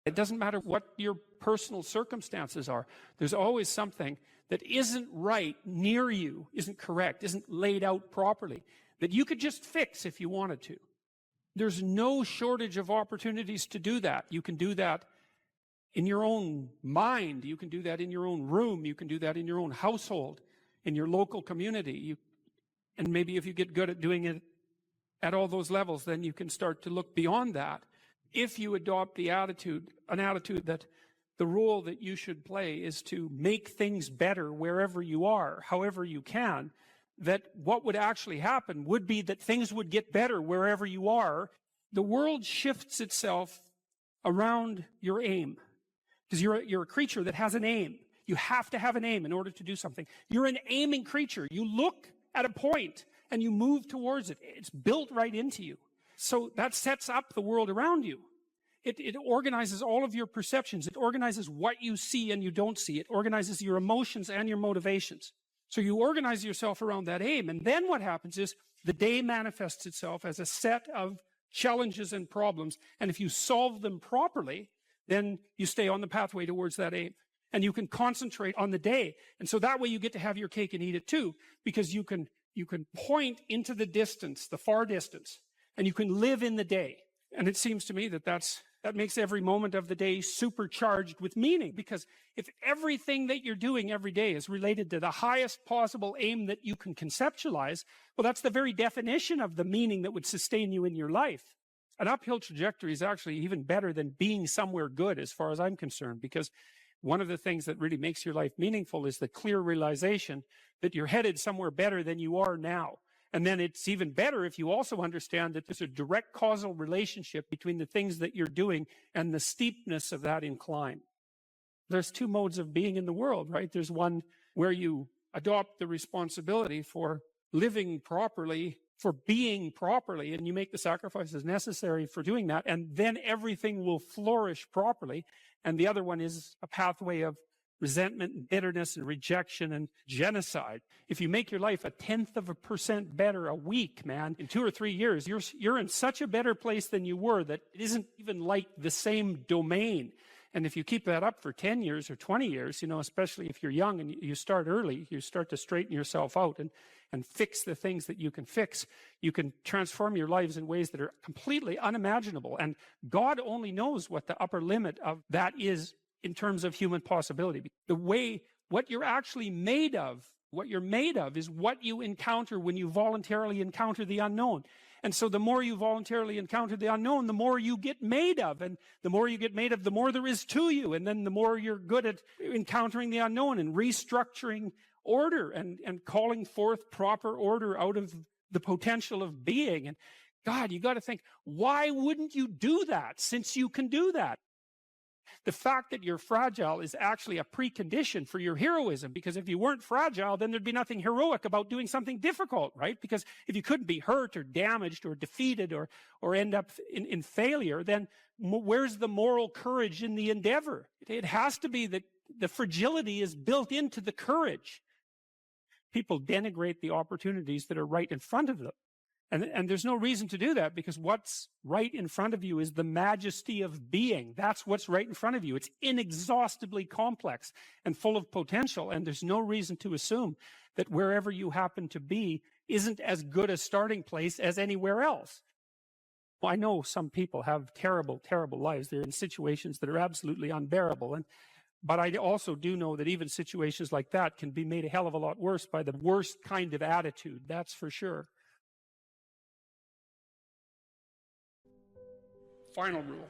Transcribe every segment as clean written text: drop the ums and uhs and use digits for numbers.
It doesn't matter what your personal circumstances are. There's always something that isn't right near you, isn't correct, isn't laid out properly, that you could just fix if you wanted to. There's no shortage of opportunities to do that. You can do that in your own mind. You can do that in your own room. You can do that in your own household, in your local community. And maybe if you get good at doing it at all those levels, then you can start to look beyond that. If you adopt an attitude that the role that you should play is to make things better wherever you are, however you can, that what would actually happen would be that things would get better wherever you are. The world shifts itself around your aim, because you're a creature that has an aim. You have to have an aim in order to do something. You're an aiming creature. You look at a point and you move towards it. It's built right into you. So that sets up the world around you. It organizes all of your perceptions. It organizes what you see and you don't see. It organizes your emotions and your motivations. So you organize yourself around that aim. And then what happens is the day manifests itself as a set of challenges and problems. And if you solve them properly, then you stay on the pathway towards that aim. And you can concentrate on the day. And so that way you get to have your cake and eat it too, because you can point into the distance, the far distance, and you can live in the day. And it seems to me that that makes every moment of the day supercharged with meaning, because if everything that you're doing every day is related to the highest possible aim that you can conceptualize, well, that's the very definition of the meaning that would sustain you in your life. An uphill trajectory is actually even better than being somewhere good, as far as I'm concerned, because one of the things that really makes your life meaningful is the clear realization that you're headed somewhere better than you are now. And then it's even better if you also understand that there's a direct causal relationship between the things that you're doing and the steepness of that incline. There's two modes of being in the world, right? There's one where you adopt the responsibility for living properly, for being properly, and you make the sacrifices necessary for doing that, and then everything will flourish properly. And the other one is a pathway of resentment and bitterness and rejection and genocide. If you make your life 0.1% better a week, man, in 2 or 3 years, you're in such a better place than you were that it isn't even like the same domain. And if you keep that up for 10 years or 20 years, especially if you're young and you start early, you start to straighten yourself out and fix the things that you can fix. You can transform your lives in ways that are completely unimaginable. And God only knows what the upper limit of that is in terms of human possibility. What you're actually made of, what you're made of is what you encounter when you voluntarily encounter the unknown. And so the more you voluntarily encounter the unknown, the more you get made of. And the more you get made of, the more there is to you. And then the more you're good at encountering the unknown and restructuring order and calling forth proper order out of the potential of being. And God, you got to think, why wouldn't you do that since you can do that? The fact that you're fragile is actually a precondition for your heroism, because if you weren't fragile, then there'd be nothing heroic about doing something difficult, right? Because if you couldn't be hurt or damaged or defeated or end up in failure, then where's the moral courage in the endeavor? It has to be that the fragility is built into the courage. People denigrate the opportunities that are right in front of them. And there's no reason to do that, because what's right in front of you is the majesty of being. That's what's right in front of you. It's inexhaustibly complex and full of potential, and there's no reason to assume that wherever you happen to be isn't as good a starting place as anywhere else. Well, I know some people have terrible, terrible lives. They're in situations that are absolutely unbearable. But I also do know that even situations like that can be made a hell of a lot worse by the worst kind of attitude. That's for sure. Final rule.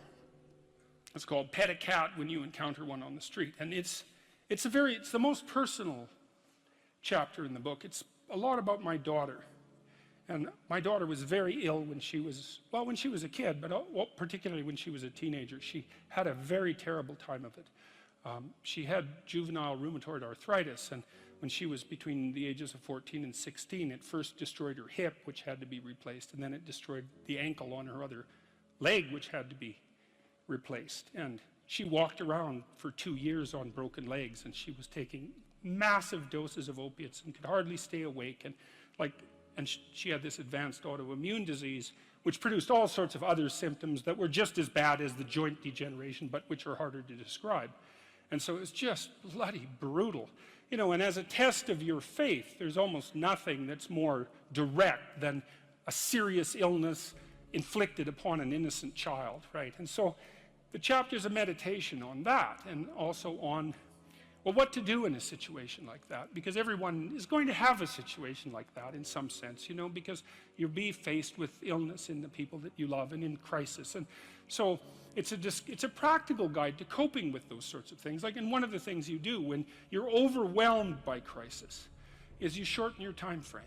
It's called pet a cat when you encounter one on the street. And it's the most personal chapter in the book. It's a lot about my daughter. And my daughter was very ill when she was a kid, but particularly when she was a teenager. She had a very terrible time of it. She had juvenile rheumatoid arthritis, and when she was between the ages of 14 and 16, it first destroyed her hip, which had to be replaced, and then it destroyed the ankle on her other leg, which had to be replaced. And she walked around for 2 years on broken legs, and she was taking massive doses of opiates and could hardly stay awake. And she had this advanced autoimmune disease, which produced all sorts of other symptoms that were just as bad as the joint degeneration, but which are harder to describe. And so it's just bloody brutal. You know, and as a test of your faith, there's almost nothing that's more direct than a serious illness inflicted upon an innocent child, right? And so the chapter's a meditation on that, and also on, well, what to do in a situation like that, because everyone is going to have a situation like that in some sense, you know, because you'll be faced with illness in the people that you love and in crisis. And so it's a practical guide to coping with those sorts of things. Like, and one of the things you do when you're overwhelmed by crisis is you shorten your time frame.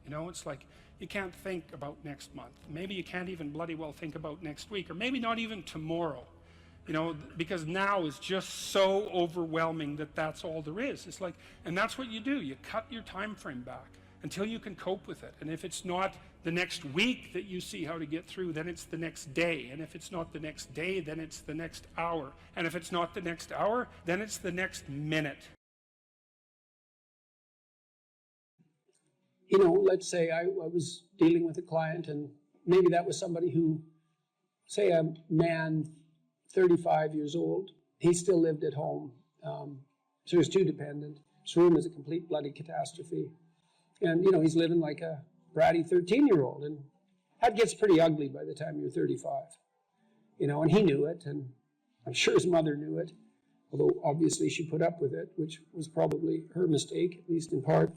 You know, it's like you can't think about next month. Maybe you can't even bloody well think about next week, or maybe not even tomorrow. You know, because now is just so overwhelming that that's all there is. It's like, and that's what you do. You cut your time frame back until you can cope with it. And if it's not the next week that you see how to get through, then it's the next day. And if it's not the next day, then it's the next hour. And if it's not the next hour, then it's the next minute. You know, let's say I was dealing with a client, and maybe that was somebody who, say a man, 35 years old, he still lived at home, so he was too dependent. His room is a complete bloody catastrophe. And, you know, he's living like a bratty 13-year-old, and that gets pretty ugly by the time you're 35. You know, and he knew it, and I'm sure his mother knew it, although obviously she put up with it, which was probably her mistake, at least in part.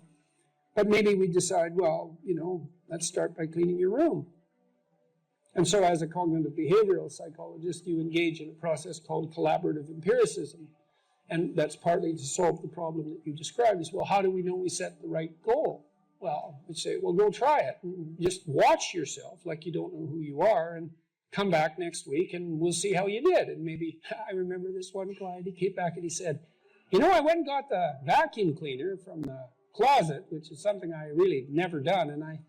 But maybe we decide, well, you know, let's start by cleaning your room. And so as a cognitive behavioral psychologist, you engage in a process called collaborative empiricism. And that's partly to solve the problem that you described is, well, how do we know we set the right goal? Well, we say, well, go try it. And just watch yourself like you don't know who you are, and come back next week and we'll see how you did. And maybe, I remember this one client, he came back and he said, you know, I went and got the vacuum cleaner from the closet, which is something I really never done, and I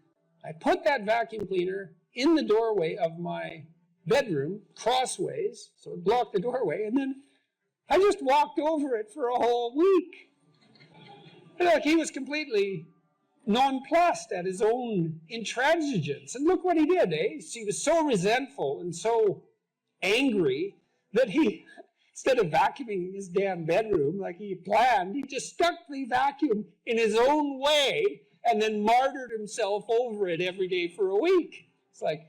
put that vacuum cleaner in the doorway of my bedroom, crossways, so it blocked the doorway, and then I just walked over it for a whole week. And look, he was completely nonplussed at his own intransigence, and look what he did, eh? He was so resentful and so angry that he, instead of vacuuming his damn bedroom like he planned, he just stuck the vacuum in his own way and then martyred himself over it every day for a week. It's like,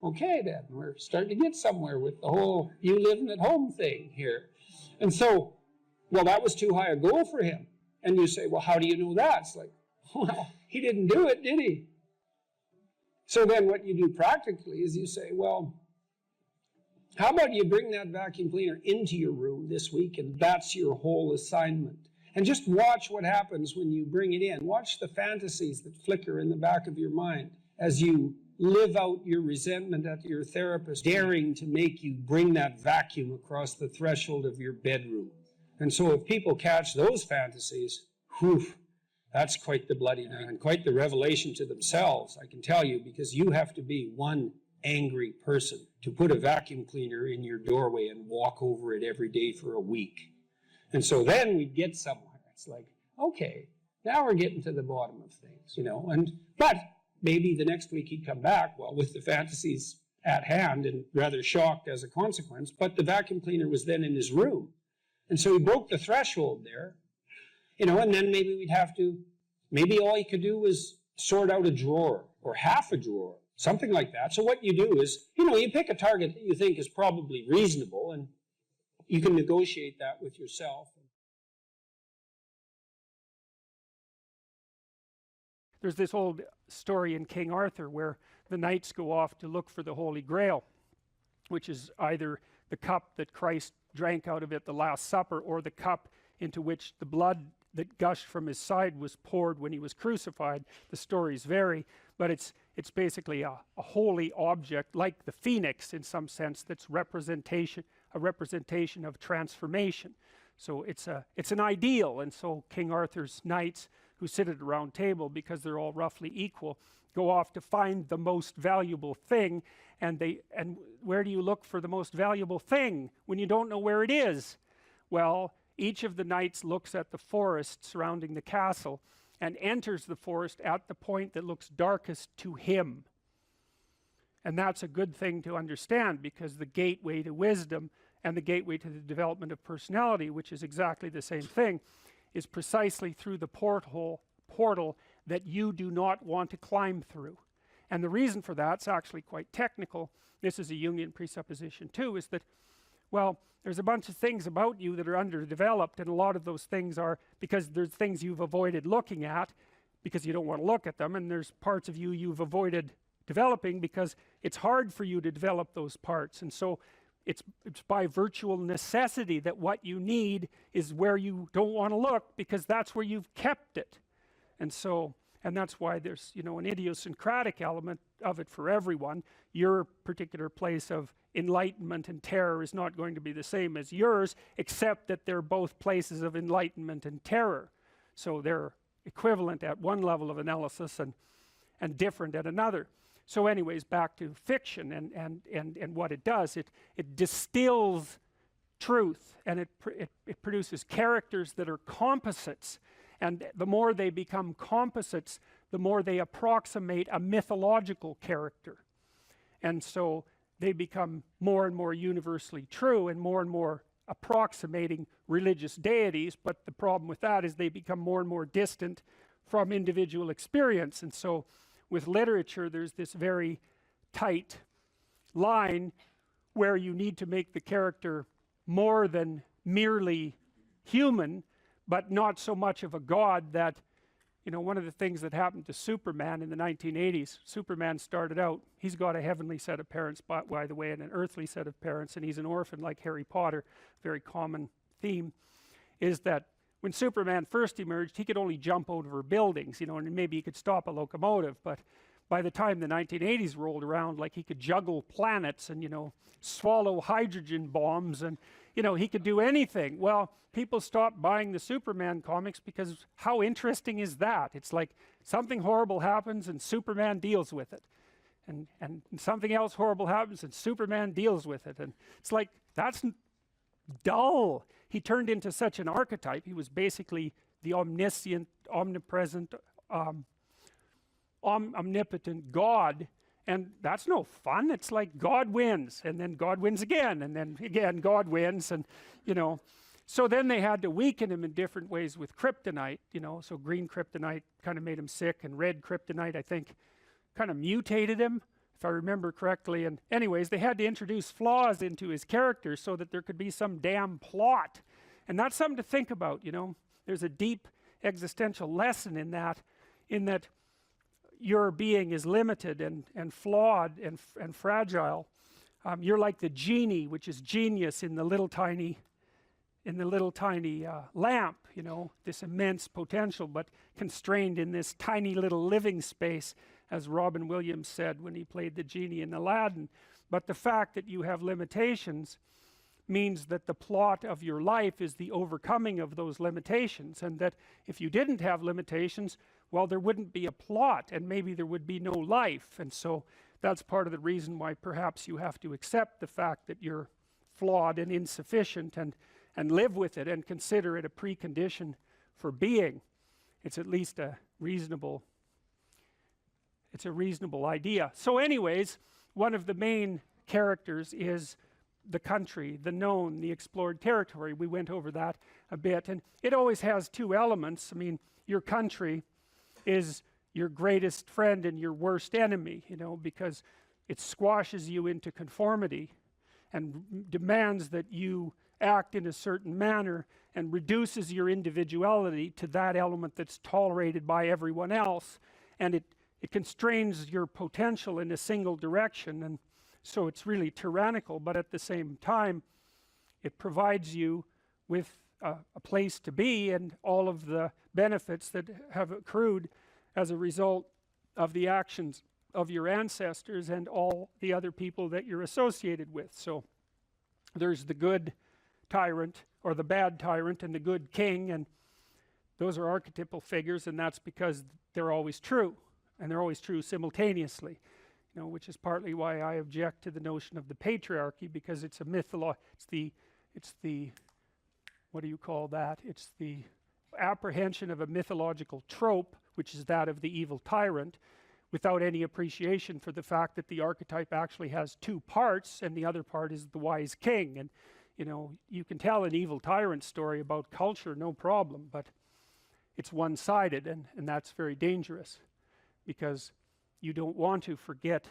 okay then, we're starting to get somewhere with the whole you living at home thing here. And so, well, that was too high a goal for him. And you say, well, how do you know that? It's like, well, he didn't do it, did he? So then what you do practically is you say, well, how about you bring that vacuum cleaner into your room this week, and that's your whole assignment. And just watch what happens when you bring it in. Watch the fantasies that flicker in the back of your mind as you live out your resentment at your therapist, daring to make you bring that vacuum across the threshold of your bedroom. And so if people catch those fantasies, whew, that's quite the bloody night and quite the revelation to themselves, I can tell you, because you have to be one angry person to put a vacuum cleaner in your doorway and walk over it every day for a week. And so then we get somewhere. It's like, okay, now we're getting to the bottom of things, you know. But maybe the next week he'd come back, well, with the fantasies at hand and rather shocked as a consequence, but the vacuum cleaner was then in his room. And so he broke the threshold there, you know, and then maybe we'd have to, maybe all he could do was sort out a drawer or half a drawer, something like that. So what you do is, you know, you pick a target that you think is probably reasonable, and you can negotiate that with yourself. There's this old story in King Arthur where the knights go off to look for the Holy Grail, which is either the cup that Christ drank out of at the Last Supper, or the cup into which the blood that gushed from his side was poured when he was crucified. The stories vary, but it's basically a holy object, like the phoenix in some sense, that's a representation of transformation. So it's an ideal. And so King Arthur's knights, who sit at a round table because they're all roughly equal, go off to find the most valuable thing. And where do you look for the most valuable thing when you don't know where it is? Well, each of the knights looks at the forest surrounding the castle and enters the forest at the point that looks darkest to him. And that's a good thing to understand, because the gateway to wisdom and the gateway to the development of personality, which is exactly the same thing, is precisely through the portal that you do not want to climb through. And the reason for that's actually quite technical. This is a Jungian presupposition too, is that, well, there's a bunch of things about you that are underdeveloped, and a lot of those things are because there's things you've avoided looking at because you don't want to look at them, and there's parts of you you've avoided developing because it's hard for you to develop those parts. And so it's by virtual necessity that what you need is where you don't want to look, because that's where you've kept it. And so, and that's why there's, you know, an idiosyncratic element of it for everyone. Your particular place of enlightenment and terror is not going to be the same as yours, except that they're both places of enlightenment and terror. So they're equivalent at one level of analysis and different at another. So anyways, back to fiction and what it does. It distills truth, and it produces characters that are composites. And the more they become composites, the more they approximate a mythological character. And so they become more and more universally true and more approximating religious deities. But the problem with that is they become more and more distant from individual experience. And so with literature, there's this very tight line where you need to make the character more than merely human, but not so much of a god that, you know, one of the things that happened to Superman in the 1980s, Superman started out, he's got a heavenly set of parents, by the way, and an earthly set of parents, and he's an orphan like Harry Potter. Very common theme is that when Superman first emerged, he could only jump over buildings, you know, and maybe he could stop a locomotive. But by the time the 1980s rolled around, like, he could juggle planets and, you know, swallow hydrogen bombs, and, you know, he could do anything. Well, people stopped buying the Superman comics because how interesting is that? It's like something horrible happens and Superman deals with it. And something else horrible happens and Superman deals with it. And it's like, that's dull. He turned into such an archetype. He was basically the omniscient, omnipresent, omnipotent God. And that's no fun. It's like God wins, and then God wins again, and then again God wins, and, you know. So then they had to weaken him in different ways with kryptonite, you know. So green kryptonite kind of made him sick, and red kryptonite, I think, kind of mutated him, if I remember correctly. And anyways, they had to introduce flaws into his character so that there could be some damn plot. And that's something to think about, you know. There's a deep existential lesson in that your being is limited and flawed and fragile. You're like the genie, which is genius in the little tiny lamp, you know, this immense potential, but constrained in this tiny little living space, as Robin Williams said when he played the genie in Aladdin. But the fact that you have limitations means that the plot of your life is the overcoming of those limitations, and that if you didn't have limitations, well, there wouldn't be a plot, and maybe there would be no life. And so that's part of the reason why perhaps you have to accept the fact that you're flawed and insufficient, and live with it and consider it a precondition for being. It's at least a reasonable idea. So anyways, one of the main characters is the country, the known, the explored territory. We went over that a bit, and it always has two elements. I mean, your country is your greatest friend and your worst enemy, you know, because it squashes you into conformity and demands that you act in a certain manner, and reduces your individuality to that element that's tolerated by everyone else, and it constrains your potential in a single direction. And so it's really tyrannical, but at the same time it provides you with a place to be and all of the benefits that have accrued as a result of the actions of your ancestors and all the other people that you're associated with. So there's the good tyrant, or the bad tyrant, and the good king, and those are archetypal figures, and that's because they're always true, and they're always true simultaneously, you know, which is partly why I object to the notion of the patriarchy, because it's a it's the what do you call that? It's the apprehension of a mythological trope, which is that of the evil tyrant, without any appreciation for the fact that the archetype actually has two parts, and the other part is the wise king. And you can tell an evil tyrant story about culture, no problem, but it's one-sided, and that's very dangerous, because you don't want to forget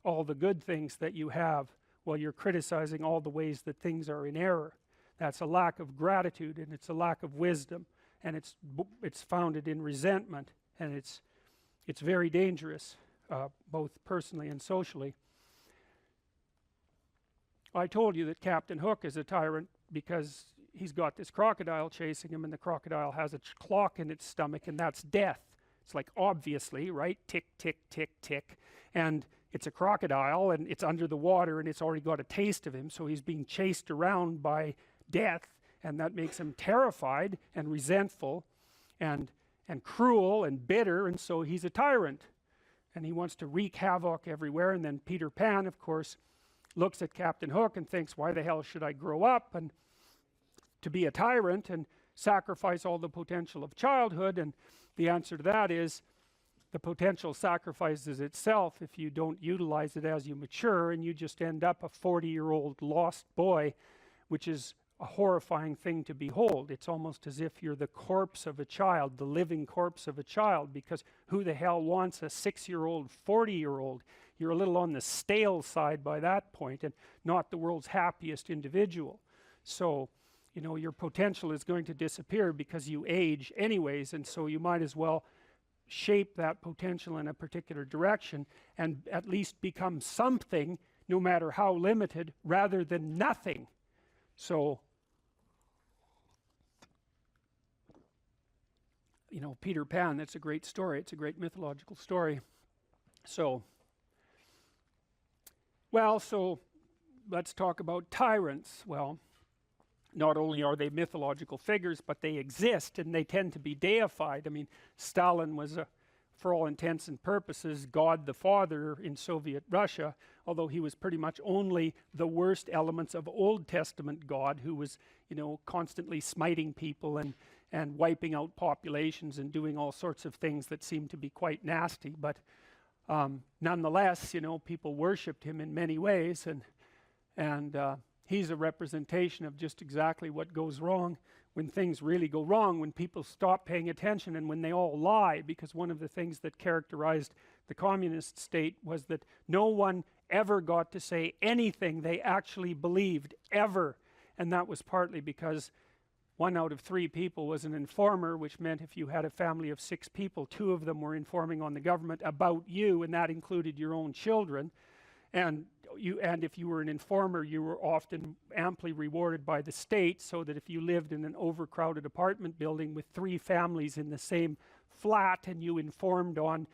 all the good things that you have while you're criticizing all the ways that things are in error. That's a lack of gratitude, and it's a lack of wisdom, and it's founded in resentment, and it's very dangerous, both personally and socially. I told you that Captain Hook is a tyrant because he's got this crocodile chasing him, and the crocodile has a clock in its stomach, and that's death. It's like, obviously, right? Tick, tick, tick, tick. And it's a crocodile, and it's under the water, and it's already got a taste of him, so he's being chased around by death, and that makes him terrified and resentful and cruel and bitter, and so he's a tyrant. And he wants to wreak havoc everywhere. And then Peter Pan, of course, looks at Captain Hook and thinks, why the hell should I grow up and to be a tyrant and sacrifice all the potential of childhood? And the answer to that is, the potential sacrifices itself if you don't utilize it as you mature, and you just end up a 40-year-old lost boy, which is a horrifying thing to behold. It's almost as if you're the corpse of a child, the living corpse of a child, because who the hell wants a 6-year-old, 40-year-old? You're a little on the stale side by that point, and not the world's happiest individual. So, your potential is going to disappear because you age anyways, and so you might as well shape that potential in a particular direction and at least become something, no matter how limited, rather than nothing. So, Peter Pan, that's a great story. It's a great mythological story. So let's talk about tyrants. Well, not only are they mythological figures, but they exist, and they tend to be deified. I mean, Stalin was, for all intents and purposes, God the Father in Soviet Russia, although he was pretty much only the worst elements of Old Testament God, who was, constantly smiting people and wiping out populations and doing all sorts of things that seemed to be quite nasty. But nonetheless, people worshipped him in many ways, and he's a representation of just exactly what goes wrong when things really go wrong, when people stop paying attention and when they all lie. Because one of the things that characterized the communist state was that no one ever got to say anything they actually believed, ever. And that was partly because 1 out of 3 people was an informer, which meant if you had a family of 6 people, 2 of them were informing on the government about you, and that included your own children. And if you were an informer, you were often amply rewarded by the state, so that if you lived in an overcrowded apartment building with 3 families in the same flat, and you informed on,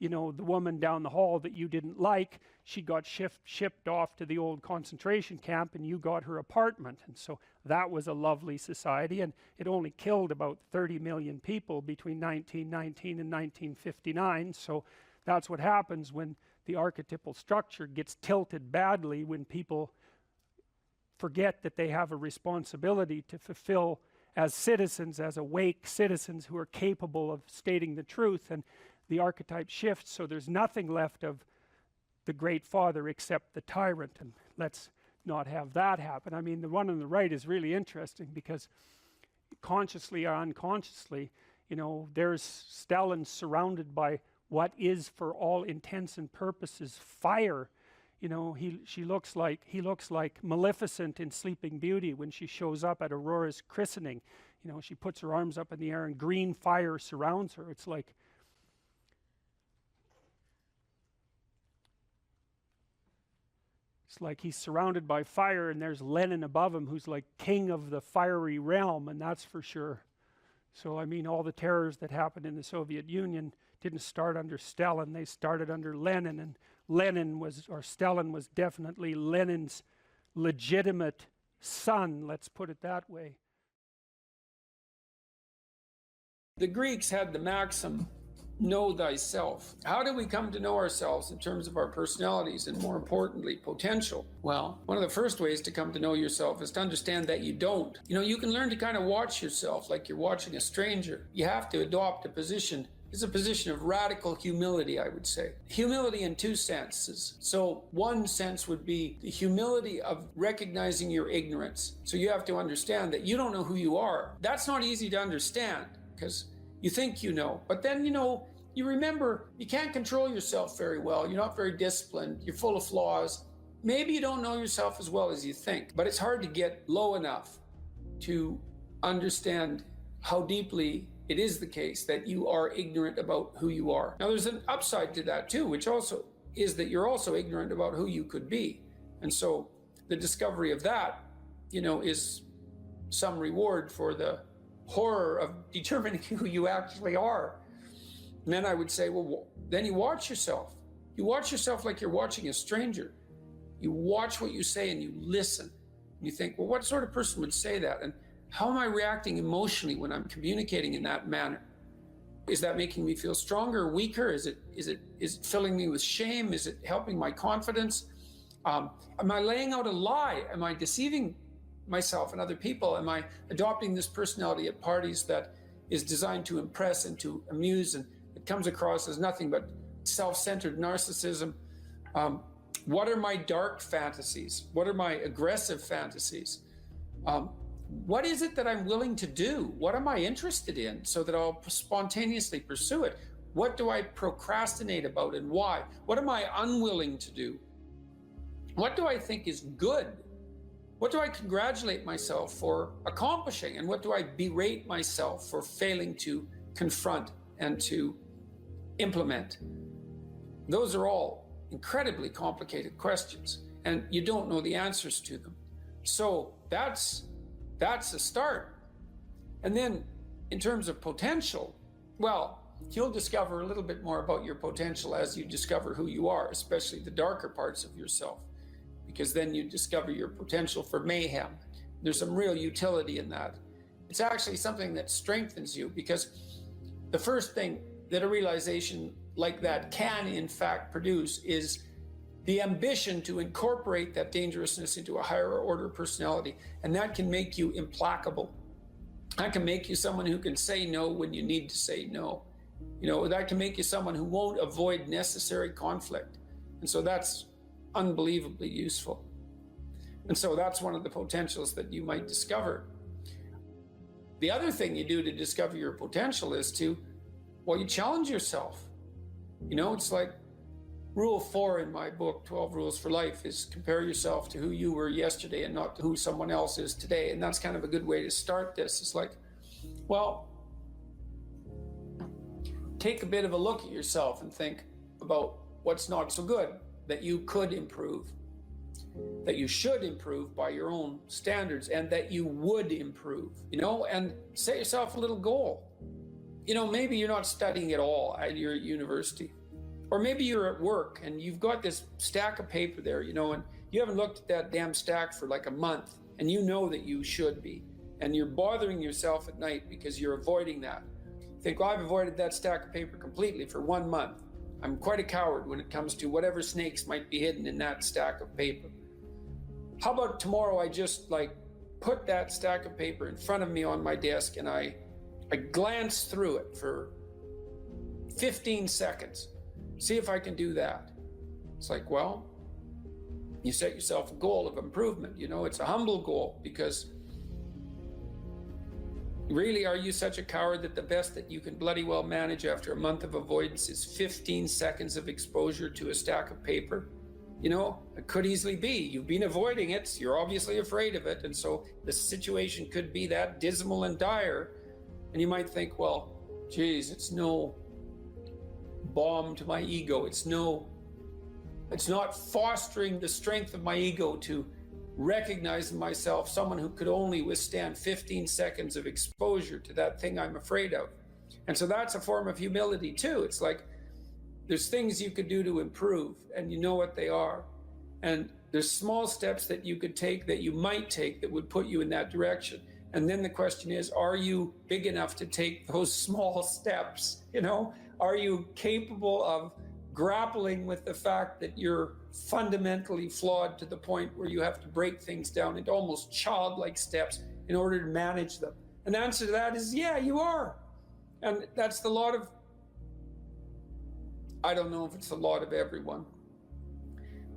the woman down the hall that you didn't like, she got shipped off to the old concentration camp, and you got her apartment. And so that was a lovely society, and it only killed about 30 million people between 1919 and 1959. So that's what happens when the archetypal structure gets tilted badly, when people forget that they have a responsibility to fulfill as citizens, as awake citizens who are capable of stating the truth, and the archetype shifts, so there's nothing left of the great father except the tyrant. And let's not have that happen. I mean, the one on the right is really interesting, because consciously or unconsciously, there's Stalin surrounded by what is, for all intents and purposes, fire. He looks like Maleficent in Sleeping Beauty when she shows up at Aurora's christening. She puts her arms up in the air and green fire surrounds her. It's like he's surrounded by fire, and there's Lenin above him, who's like king of the fiery realm, and that's for sure. So I mean, all the terrors that happened in the Soviet Union didn't start under Stalin, they started under Lenin, and Stalin was definitely Lenin's legitimate son, let's put it that way. The Greeks had the maxim, know thyself. How do we come to know ourselves in terms of our personalities and, more importantly, potential? Well, one of the first ways to come to know yourself is to understand that you don't. You can learn to kind of watch yourself like you're watching a stranger. You have to adopt a position is a position of radical humility, I would say. Humility in two senses. So one sense would be the humility of recognizing your ignorance. So you have to understand that you don't know who you are. That's not easy to understand because you think you know. But then, you remember you can't control yourself very well. You're not very disciplined. You're full of flaws. Maybe you don't know yourself as well as you think, but it's hard to get low enough to understand how deeply it is the case that you are ignorant about who you are. Now, there's an upside to that too, which also is that you're also ignorant about who you could be. And so the discovery of that, is some reward for the horror of determining who you actually are. And then I would say, well, then you watch yourself. You watch yourself like you're watching a stranger. You watch what you say and you listen. And you think, well, what sort of person would say that? And how am I reacting emotionally when I'm communicating in that manner? Is that making me feel stronger or weaker? Is it filling me with shame? Is it helping my confidence? Am I laying out a lie? Am I deceiving myself and other people? Am I adopting this personality at parties that is designed to impress and to amuse, and it comes across as nothing but self-centered narcissism? What are my dark fantasies? What are my aggressive fantasies? What is it that I'm willing to do? What am I interested in so that I'll spontaneously pursue it? What do I procrastinate about and why? What am I unwilling to do? What do I think is good? What do I congratulate myself for accomplishing? And what do I berate myself for failing to confront and to implement? Those are all incredibly complicated questions, and you don't know the answers to them. So that's a start. And then in terms of potential, well, you'll discover a little bit more about your potential as you discover who you are, especially the darker parts of yourself, because then you discover your potential for mayhem. There's some real utility in that. It's actually something that strengthens you, because the first thing that a realization like that can in fact produce is the ambition to incorporate that dangerousness into a higher order personality. And that can make you implacable. That can make you someone who can say no when you need to say no. That can make you someone who won't avoid necessary conflict. And so that's unbelievably useful. And so that's one of the potentials that you might discover. The other thing you do to discover your potential is you challenge yourself. It's like Rule 4 in my book, 12 Rules for Life, is compare yourself to who you were yesterday and not to who someone else is today. And that's kind of a good way to start this. It's like, take a bit of a look at yourself and think about what's not so good that you could improve, that you should improve by your own standards, and that you would improve, and set yourself a little goal. Maybe you're not studying at all at your university. Or maybe you're at work and you've got this stack of paper there, and you haven't looked at that damn stack for like a month, and you know that you should be. And you're bothering yourself at night because you're avoiding that. You think, well, I've avoided that stack of paper completely for 1 month. I'm quite a coward when it comes to whatever snakes might be hidden in that stack of paper. How about tomorrow I just put that stack of paper in front of me on my desk and I glance through it for 15 seconds. See if I can do that. It's like, well, you set yourself a goal of improvement. It's a humble goal, because really, are you such a coward that the best that you can bloody well manage after a month of avoidance is 15 seconds of exposure to a stack of paper? It could easily be. You've been avoiding it. You're obviously afraid of it. And so the situation could be that dismal and dire. And you might think, well, geez, it's no balm to my ego. It's not fostering the strength of my ego to recognize in myself someone who could only withstand 15 seconds of exposure to that thing I'm afraid of. And so that's a form of humility too. It's like there's things you could do to improve, and you know what they are. And there's small steps that you could take, that you might take, that would put you in that direction. And then the question is, are you big enough to take those small steps? Are you capable of grappling with the fact that you're fundamentally flawed to the point where you have to break things down into almost childlike steps in order to manage them? And the answer to that is, yeah, you are. And that's the lot of I don't know if it's the lot of everyone.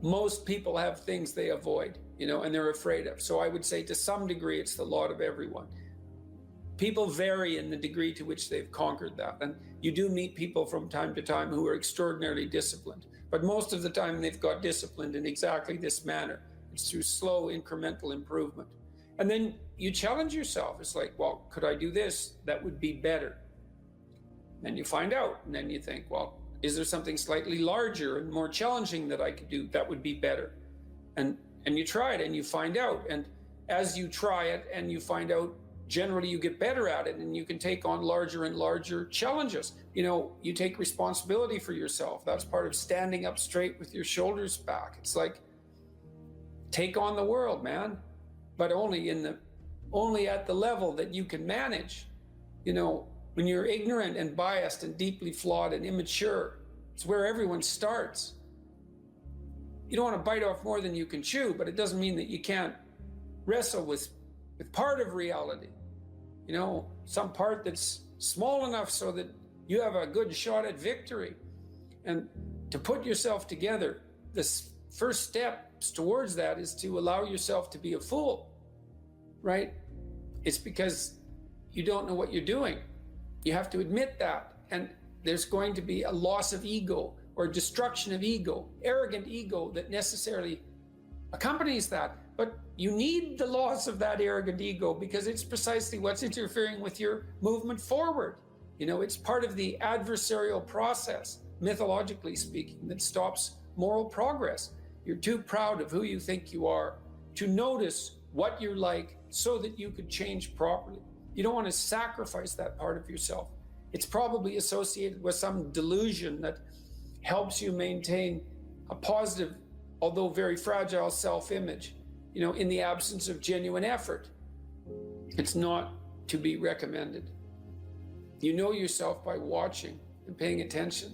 Most people have things they avoid, and they're afraid of. So I would say to some degree, it's the lot of everyone. People vary in the degree to which they've conquered that. And you do meet people from time to time who are extraordinarily disciplined. But most of the time, they've got disciplined in exactly this manner. It's through slow incremental improvement. And then you challenge yourself. It's like, well, could I do this? That would be better. And you find out. And then you think, well, is there something slightly larger and more challenging that I could do that would be better? And you try it and you find out. And as you try it and you find out, generally you get better at it and you can take on larger and larger challenges. You take responsibility for yourself. That's part of standing up straight with your shoulders back. It's like, take on the world, man, but only at the level that you can manage. When you're ignorant and biased and deeply flawed and immature, it's where everyone starts. You don't want to bite off more than you can chew, but it doesn't mean that you can't wrestle with part of reality. Some part that's small enough so that you have a good shot at victory. And to put yourself together, this first steps towards that is to allow yourself to be a fool, right? It's because you don't know what you're doing. You have to admit that. And there's going to be a loss of ego or destruction of ego, arrogant ego that necessarily accompanies that. But you need the loss of that arrogant ego because it's precisely what's interfering with your movement forward. It's part of the adversarial process, mythologically speaking, that stops moral progress. You're too proud of who you think you are to notice what you're like so that you could change properly. You don't want to sacrifice that part of yourself. It's probably associated with some delusion that helps you maintain a positive, although very fragile self-image, in the absence of genuine effort. It's not to be recommended. You know yourself by watching and paying attention.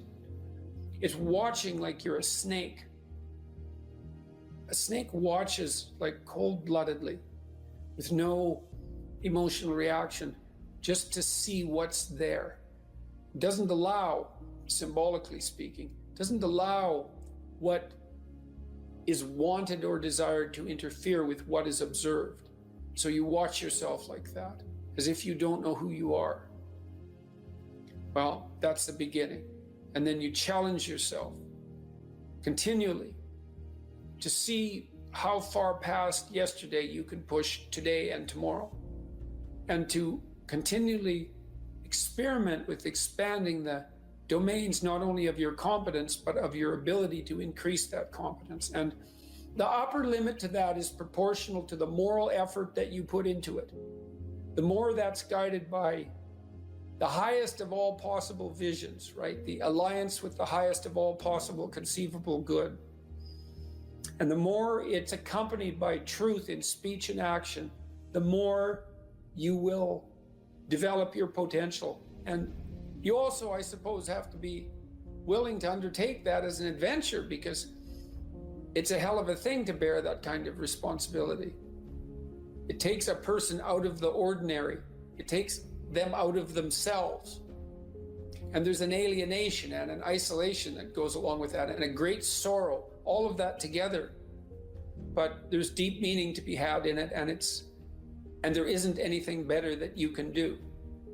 It's watching like you're a snake. A snake watches like cold-bloodedly with no emotional reaction, just to see what's there. It doesn't allow, symbolically speaking, doesn't allow what is wanted or desired to interfere with what is observed. So you watch yourself like that, as if you don't know who you are. Well, that's the beginning. And then you challenge yourself continually to see how far past yesterday you can push today and tomorrow, and to continually experiment with expanding the domains not only of your competence, but of your ability to increase that competence. And the upper limit to that is proportional to the moral effort that you put into it. The more that's guided by the highest of all possible visions, right? The alliance with the highest of all possible conceivable good. And the more it's accompanied by truth in speech and action, the more you will develop your potential. And you also, I suppose, have to be willing to undertake that as an adventure, because it's a hell of a thing to bear that kind of responsibility. It takes a person out of the ordinary. It takes them out of themselves. And there's an alienation and an isolation that goes along with that, and a great sorrow, all of that together. But there's deep meaning to be had in it, and there isn't anything better that you can do.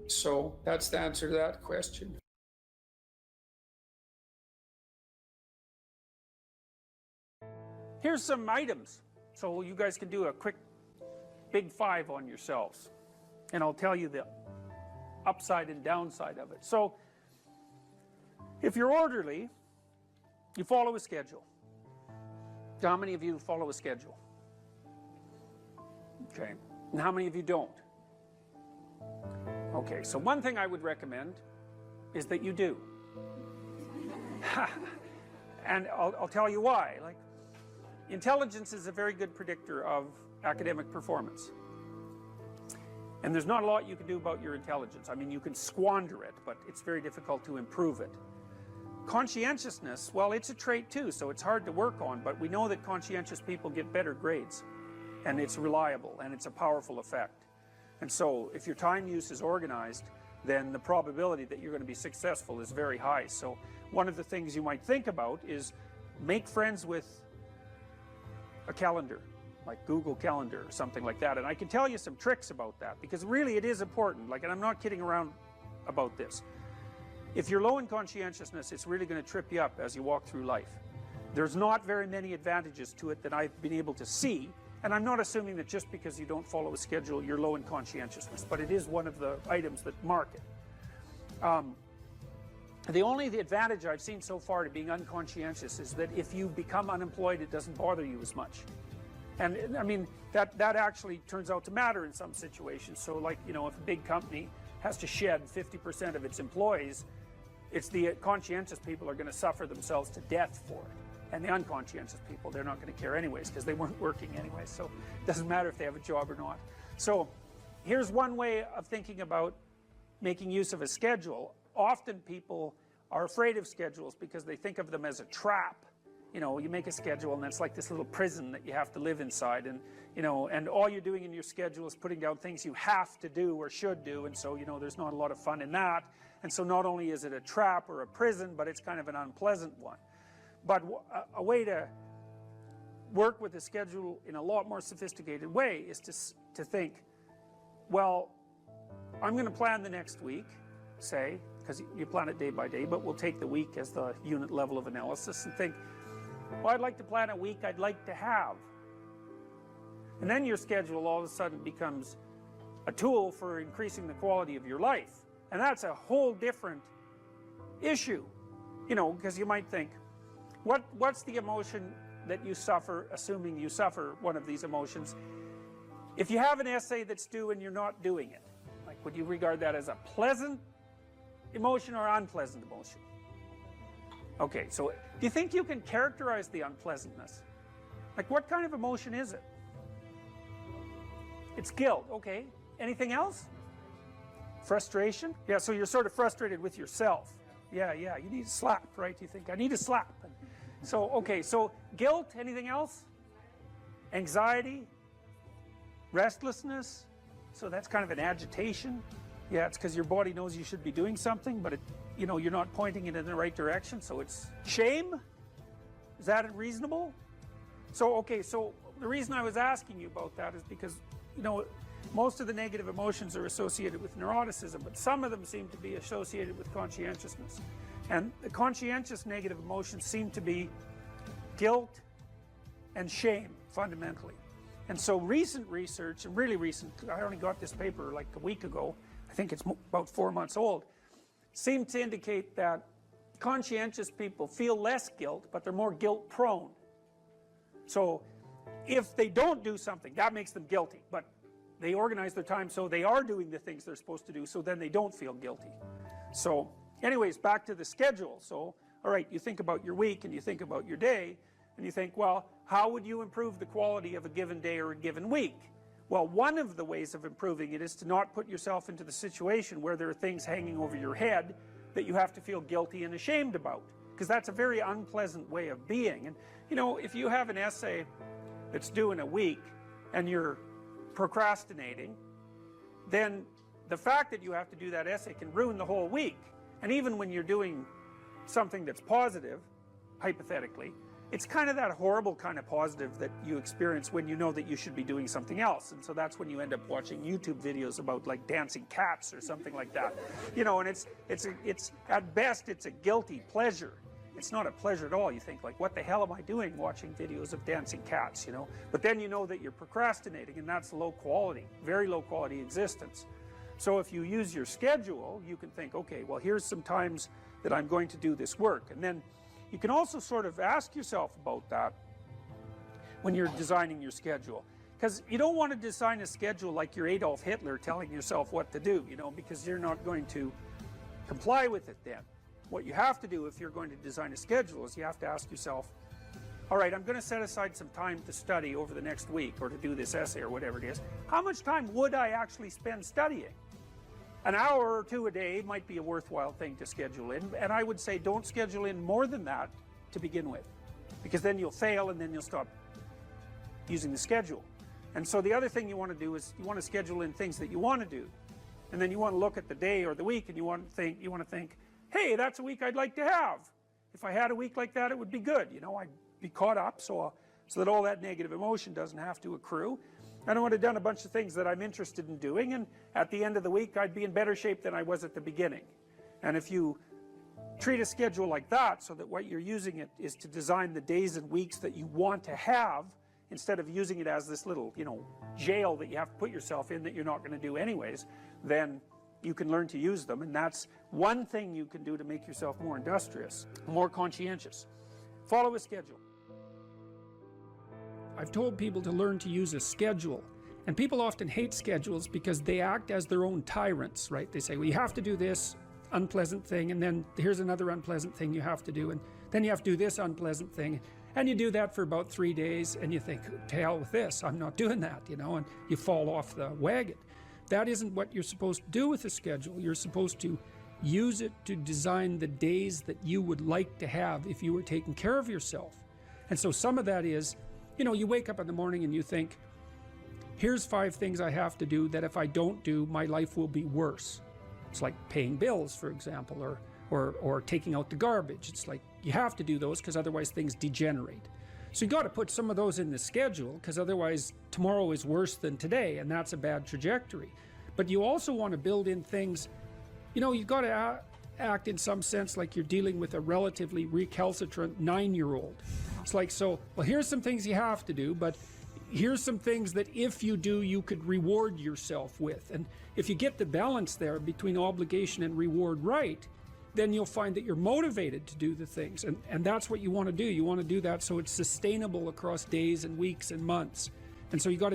So that's the answer to that question. Here's some items, so you guys can do a quick big five on yourselves. And I'll tell you the upside and downside of it. So, if you're orderly, you follow a schedule. How many of you follow a schedule? Okay. And how many of you don't? Okay, so one thing I would recommend is that you do. And I'll tell you why. Like, intelligence is a very good predictor of academic performance. And there's not a lot you can do about your intelligence. I mean, you can squander it, but it's very difficult to improve it. Conscientiousness, well, it's a trait too, so it's hard to work on, but we know that conscientious people get better grades, and it's reliable, and it's a powerful effect. And so, if your time use is organized, then the probability that you're going to be successful is very high. So one of the things you might think about is make friends with a calendar, like Google Calendar or something like that. And I can tell you some tricks about that, because really it is important. Like, and I'm not kidding around about this. If you're low in conscientiousness, it's really going to trip you up as you walk through life. There's not very many advantages to it that I've been able to see. And I'm not assuming that just because you don't follow a schedule, you're low in conscientiousness, but it is one of the items that mark it. The advantage I've seen so far to being unconscientious is that if you become unemployed, it doesn't bother you as much. And I mean, that actually turns out to matter in some situations. So like, you know, if a big company has to shed 50% of its employees, it's the conscientious people are going to suffer themselves to death for it. And the unconscientious people, they're not going to care anyways, because they weren't working anyway. So it doesn't matter if they have a job or not. So here's one way of thinking about making use of a schedule. Often people are afraid of schedules because they think of them as a trap. You know, you make a schedule and it's like this little prison that you have to live inside, and you know, and all you're doing in your schedule is putting down things you have to do or should do, and so, you know, there's not a lot of fun in that. And so not only is it a trap or a prison, but it's kind of an unpleasant one. But a way to work with a schedule in a lot more sophisticated way is to think, well, I'm going to plan the next week, say, because you plan it day by day, but we'll take the week as the unit level of analysis and think, well, I'd like to plan a week I'd like to have. And then your schedule all of a sudden becomes a tool for increasing the quality of your life. And that's a whole different issue, you know, because you might think, what's the emotion that you suffer, assuming you suffer one of these emotions? If you have an essay that's due and you're not doing it, like, would you regard that as a pleasant emotion or unpleasant emotion? Okay, so do you think you can characterize the unpleasantness? Like, what kind of emotion is it? It's guilt, okay. Anything else? Frustration? Yeah, so you're sort of frustrated with yourself. Yeah, you need a slap, right? You think, I need a slap. So, okay, so guilt, anything else? Anxiety? Restlessness? So that's kind of an agitation. Yeah, it's because your body knows you should be doing something, but you know, you're not pointing it in the right direction, so it's shame? Is that reasonable? So, okay, so the reason I was asking you about that is because, you know, most of the negative emotions are associated with neuroticism, but some of them seem to be associated with conscientiousness. And the conscientious negative emotions seem to be guilt and shame, fundamentally. And so recent research, and really recent, I only got this paper like a week ago, I think it's about 4 months old, seem to indicate that conscientious people feel less guilt, but they're more guilt prone. So if they don't do something, that makes them guilty, but they organize their time so they are doing the things they're supposed to do, so then they don't feel guilty. So anyways, back to the schedule. So, all right, you think about your week and you think about your day, and you think, well, how would you improve the quality of a given day or a given week? Well, one of the ways of improving it is to not put yourself into the situation where there are things hanging over your head that you have to feel guilty and ashamed about, because that's a very unpleasant way of being. And, you know, if you have an essay that's due in a week and you're procrastinating, then the fact that you have to do that essay can ruin the whole week. And even when you're doing something that's positive, hypothetically, it's kind of that horrible kind of positive that you experience when you know that you should be doing something else. And so that's when you end up watching YouTube videos about like dancing cats or something like that. You know, and it's at best it's a guilty pleasure. It's not a pleasure at all. You think, like, what the hell am I doing watching videos of dancing cats, you know? But then you know that you're procrastinating, and that's low quality, very low quality existence. So if you use your schedule, you can think, okay, well, here's some times that I'm going to do this work. And then you can also sort of ask yourself about that when you're designing your schedule. Because you don't want to design a schedule like you're Adolf Hitler telling yourself what to do, you know, because you're not going to comply with it then. What you have to do if you're going to design a schedule is you have to ask yourself, all right, I'm going to set aside some time to study over the next week or to do this essay or whatever it is. How much time would I actually spend studying? An hour or two a day might be a worthwhile thing to schedule in, and I would say don't schedule in more than that to begin with, because then you'll fail and then you'll stop using the schedule. And so the other thing you want to do is you want to schedule in things that you want to do. And then you want to look at the day or the week and you want to think, hey, that's a week I'd like to have. If I had a week like that, it would be good. You know, I'd be caught up so that all that negative emotion doesn't have to accrue. And I would have done a bunch of things that I'm interested in doing, and at the end of the week I'd be in better shape than I was at the beginning. And if you treat a schedule like that, so that what you're using it is to design the days and weeks that you want to have, instead of using it as this little, you know, jail that you have to put yourself in that you're not going to do anyways, then you can learn to use them. And that's one thing you can do to make yourself more industrious, more conscientious. Follow a schedule. I've told people to learn to use a schedule, and people often hate schedules because they act as their own tyrants, right? They say, well, you have to do this unpleasant thing, and then here's another unpleasant thing you have to do, and then you have to do this unpleasant thing, and you do that for about 3 days, and you think, to hell with this, I'm not doing that, you know, and you fall off the wagon. That isn't what you're supposed to do with a schedule. You're supposed to use it to design the days that you would like to have if you were taking care of yourself. And so some of that is, you know, you wake up in the morning and you think, here's 5 things I have to do that if I don't do, my life will be worse. It's like paying bills, for example, or taking out the garbage. It's like you have to do those because otherwise things degenerate. So you got to put some of those in the schedule, because otherwise tomorrow is worse than today, and that's a bad trajectory. But you also want to build in things, you know, you've got to act in some sense like you're dealing with a relatively recalcitrant 9-year-old. It's like, so, well, here's some things you have to do, but here's some things that if you do, you could reward yourself with. And if you get the balance there between obligation and reward right, then you'll find that you're motivated to do the things. And that's what you want to do. You want to do that so it's sustainable across days and weeks and months. And so you got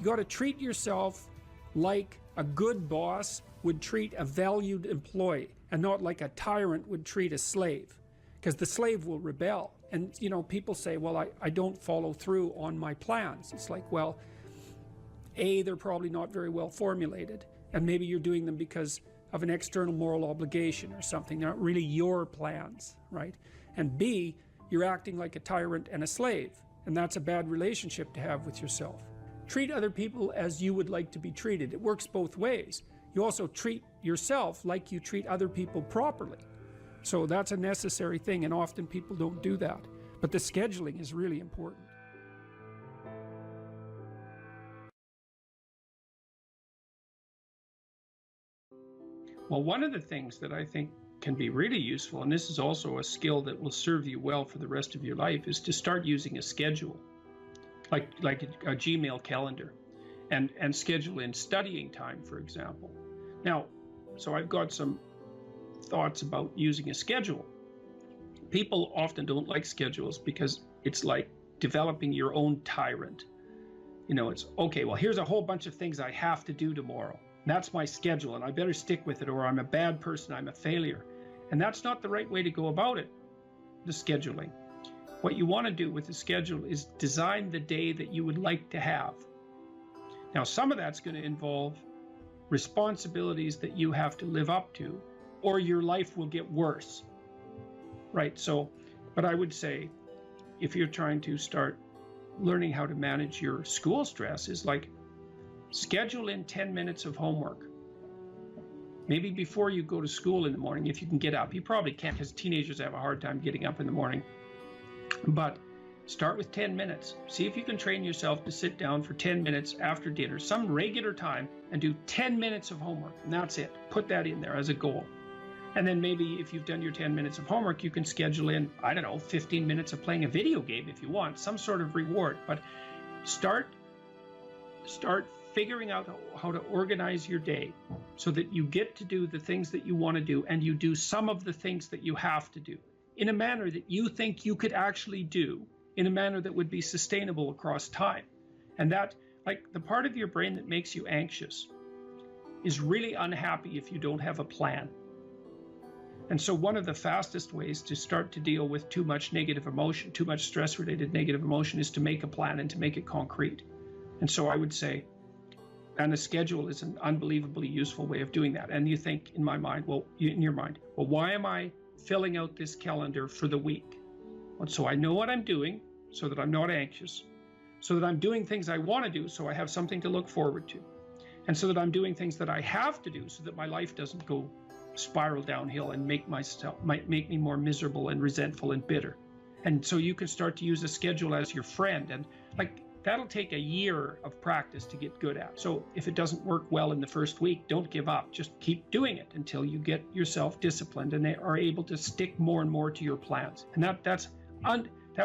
to treat yourself like a good boss would treat a valued employee, and not like a tyrant would treat a slave, because the slave will rebel. And, you know, people say, well, I don't follow through on my plans. It's like, well, A, they're probably not very well formulated, and maybe you're doing them because of an external moral obligation or something. They're not really your plans, right? And B, you're acting like a tyrant and a slave, and that's a bad relationship to have with yourself. Treat other people as you would like to be treated. It works both ways. You also treat yourself like you treat other people properly. So that's a necessary thing, and often people don't do that. But the scheduling is really important. Well, one of the things that I think can be really useful, and this is also a skill that will serve you well for the rest of your life, is to start using a schedule, like a Gmail calendar, and schedule in studying time, for example. Now, so I've got some thoughts about using a schedule. People often don't like schedules because it's like developing your own tyrant. You know, it's, okay, well, here's a whole bunch of things I have to do tomorrow. That's my schedule, and I better stick with it, or I'm a bad person, I'm a failure. And that's not the right way to go about it, the scheduling. What you want to do with the schedule is design the day that you would like to have. Now, some of that's going to involve responsibilities that you have to live up to, or your life will get worse, right? So, but I would say, if you're trying to start learning how to manage your school stress, is like, schedule in 10 minutes of homework. Maybe before you go to school in the morning, if you can get up. You probably can't, because teenagers have a hard time getting up in the morning. But start with 10 minutes. See if you can train yourself to sit down for 10 minutes after dinner, some regular time, and do 10 minutes of homework. And that's it. Put that in there as a goal. And then maybe if you've done your 10 minutes of homework, you can schedule in, I don't know, 15 minutes of playing a video game if you want, some sort of reward. But start figuring out how to organize your day so that you get to do the things that you want to do, and you do some of the things that you have to do in a manner that you think you could actually do, in a manner that would be sustainable across time. And that, like, the part of your brain that makes you anxious is really unhappy if you don't have a plan. And so one of the fastest ways to start to deal with too much negative emotion, too much stress-related negative emotion, is to make a plan and to make it concrete. And so I would say, and a schedule is an unbelievably useful way of doing that. And you think, in my mind, well, in your mind, well, why am I filling out this calendar for the week? Well, so I know what I'm doing, so that I'm not anxious, so that I'm doing things I want to do, so I have something to look forward to. and so that I'm doing things that I have to do so that my life doesn't go spiral downhill and make me more miserable and resentful and bitter. And so you can start to use a schedule as your friend, and like that'll take a year of practice to get good at. So if it doesn't work well in the first week, don't give up. Just keep doing it until you get yourself disciplined and are able to stick more and more to your plans. And that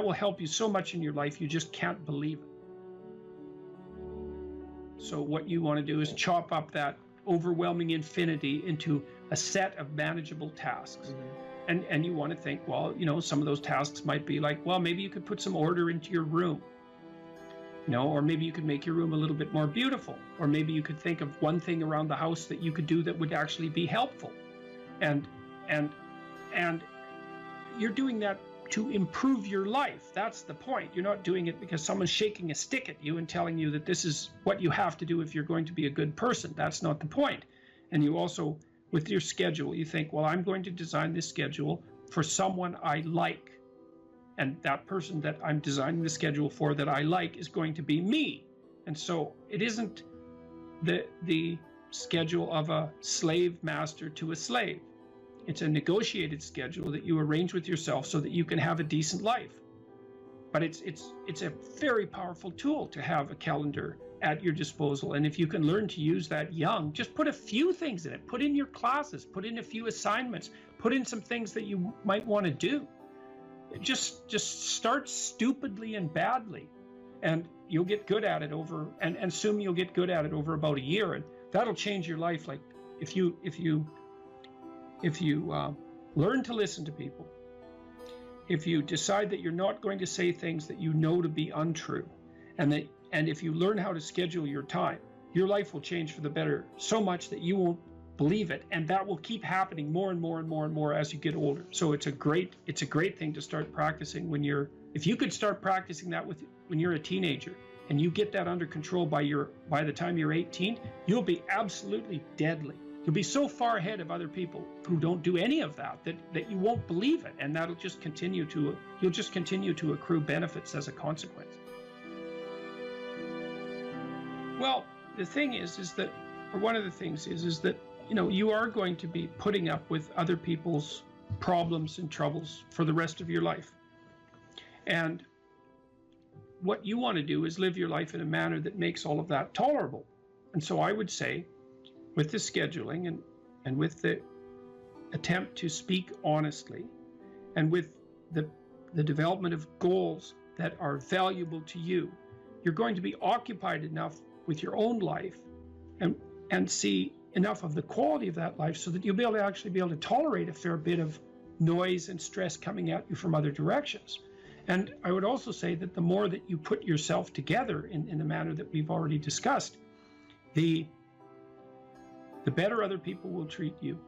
will help you so much in your life, you just can't believe it. So what you want to do is chop up that overwhelming infinity into a set of manageable tasks. Mm-hmm. And you want to think, well, you know, some of those tasks might be like, well, maybe you could put some order into your room. You know, or maybe you could make your room a little bit more beautiful. Or maybe you could think of one thing around the house that you could do that would actually be helpful. And you're doing that to improve your life. That's the point. You're not doing it because someone's shaking a stick at you and telling you that this is what you have to do if you're going to be a good person. That's not the point. And you also, with your schedule, you think, well, I'm going to design this schedule for someone I like. And that person that I'm designing the schedule for that I like is going to be me. And so it isn't the schedule of a slave master to a slave. It's a negotiated schedule that you arrange with yourself so that you can have a decent life. But it's a very powerful tool to have a calendar at your disposal. And if you can learn to use that young, just put a few things in it. Put in your classes, put in a few assignments, put in some things that you might want to do. Just start stupidly and badly, and you'll get good at it and assume you'll get good at it over about a year, and that'll change your life. Like if you learn to listen to people, if you decide that you're not going to say things that you know to be untrue, and if you learn how to schedule your time, your life will change for the better so much that you won't believe it, and that will keep happening more and more and more and more as you get older. So it's a great thing to start practicing if you could start practicing that when you're a teenager, and you get that under control by the time you're 18, you'll be absolutely deadly. You'll be so far ahead of other people who don't do any of that you won't believe it, and you'll just continue to accrue benefits as a consequence. Well, the thing is that, or one of the things is that, you know, you are going to be putting up with other people's problems and troubles for the rest of your life. And what you want to do is live your life in a manner that makes all of that tolerable. And so I would say, with the scheduling and with the attempt to speak honestly, and with the development of goals that are valuable to you, you're going to be occupied enough with your own life and see enough of the quality of that life so that you'll be able to tolerate a fair bit of noise and stress coming at you from other directions. And I would also say that the more that you put yourself together in the manner that we've already discussed, the better other people will treat you,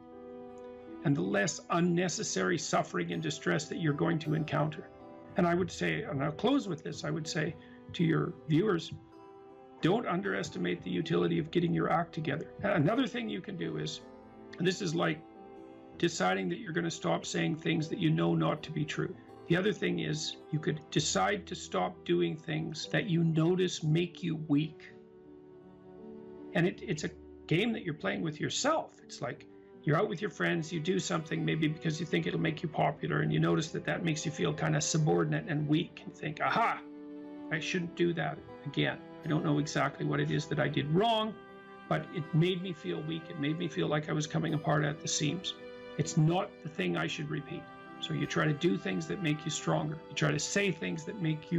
and the less unnecessary suffering and distress that you're going to encounter. And I would say, and I'll close with this, I would say to your viewers, don't underestimate the utility of getting your act together. Another thing you can do is, and this is like deciding that you're going to stop saying things that you know not to be true. The other thing is, you could decide to stop doing things that you notice make you weak. And it's a game that you're playing with yourself. It's like you're out with your friends, you do something maybe because you think it'll make you popular, and you notice that makes you feel kind of subordinate and weak, and think, aha, I shouldn't do that again. I don't know exactly what it is that I did wrong, but it made me feel weak. It made me feel like I was coming apart at the seams. It's not the thing I should repeat. So you try to do things that make you stronger. You try to say things that make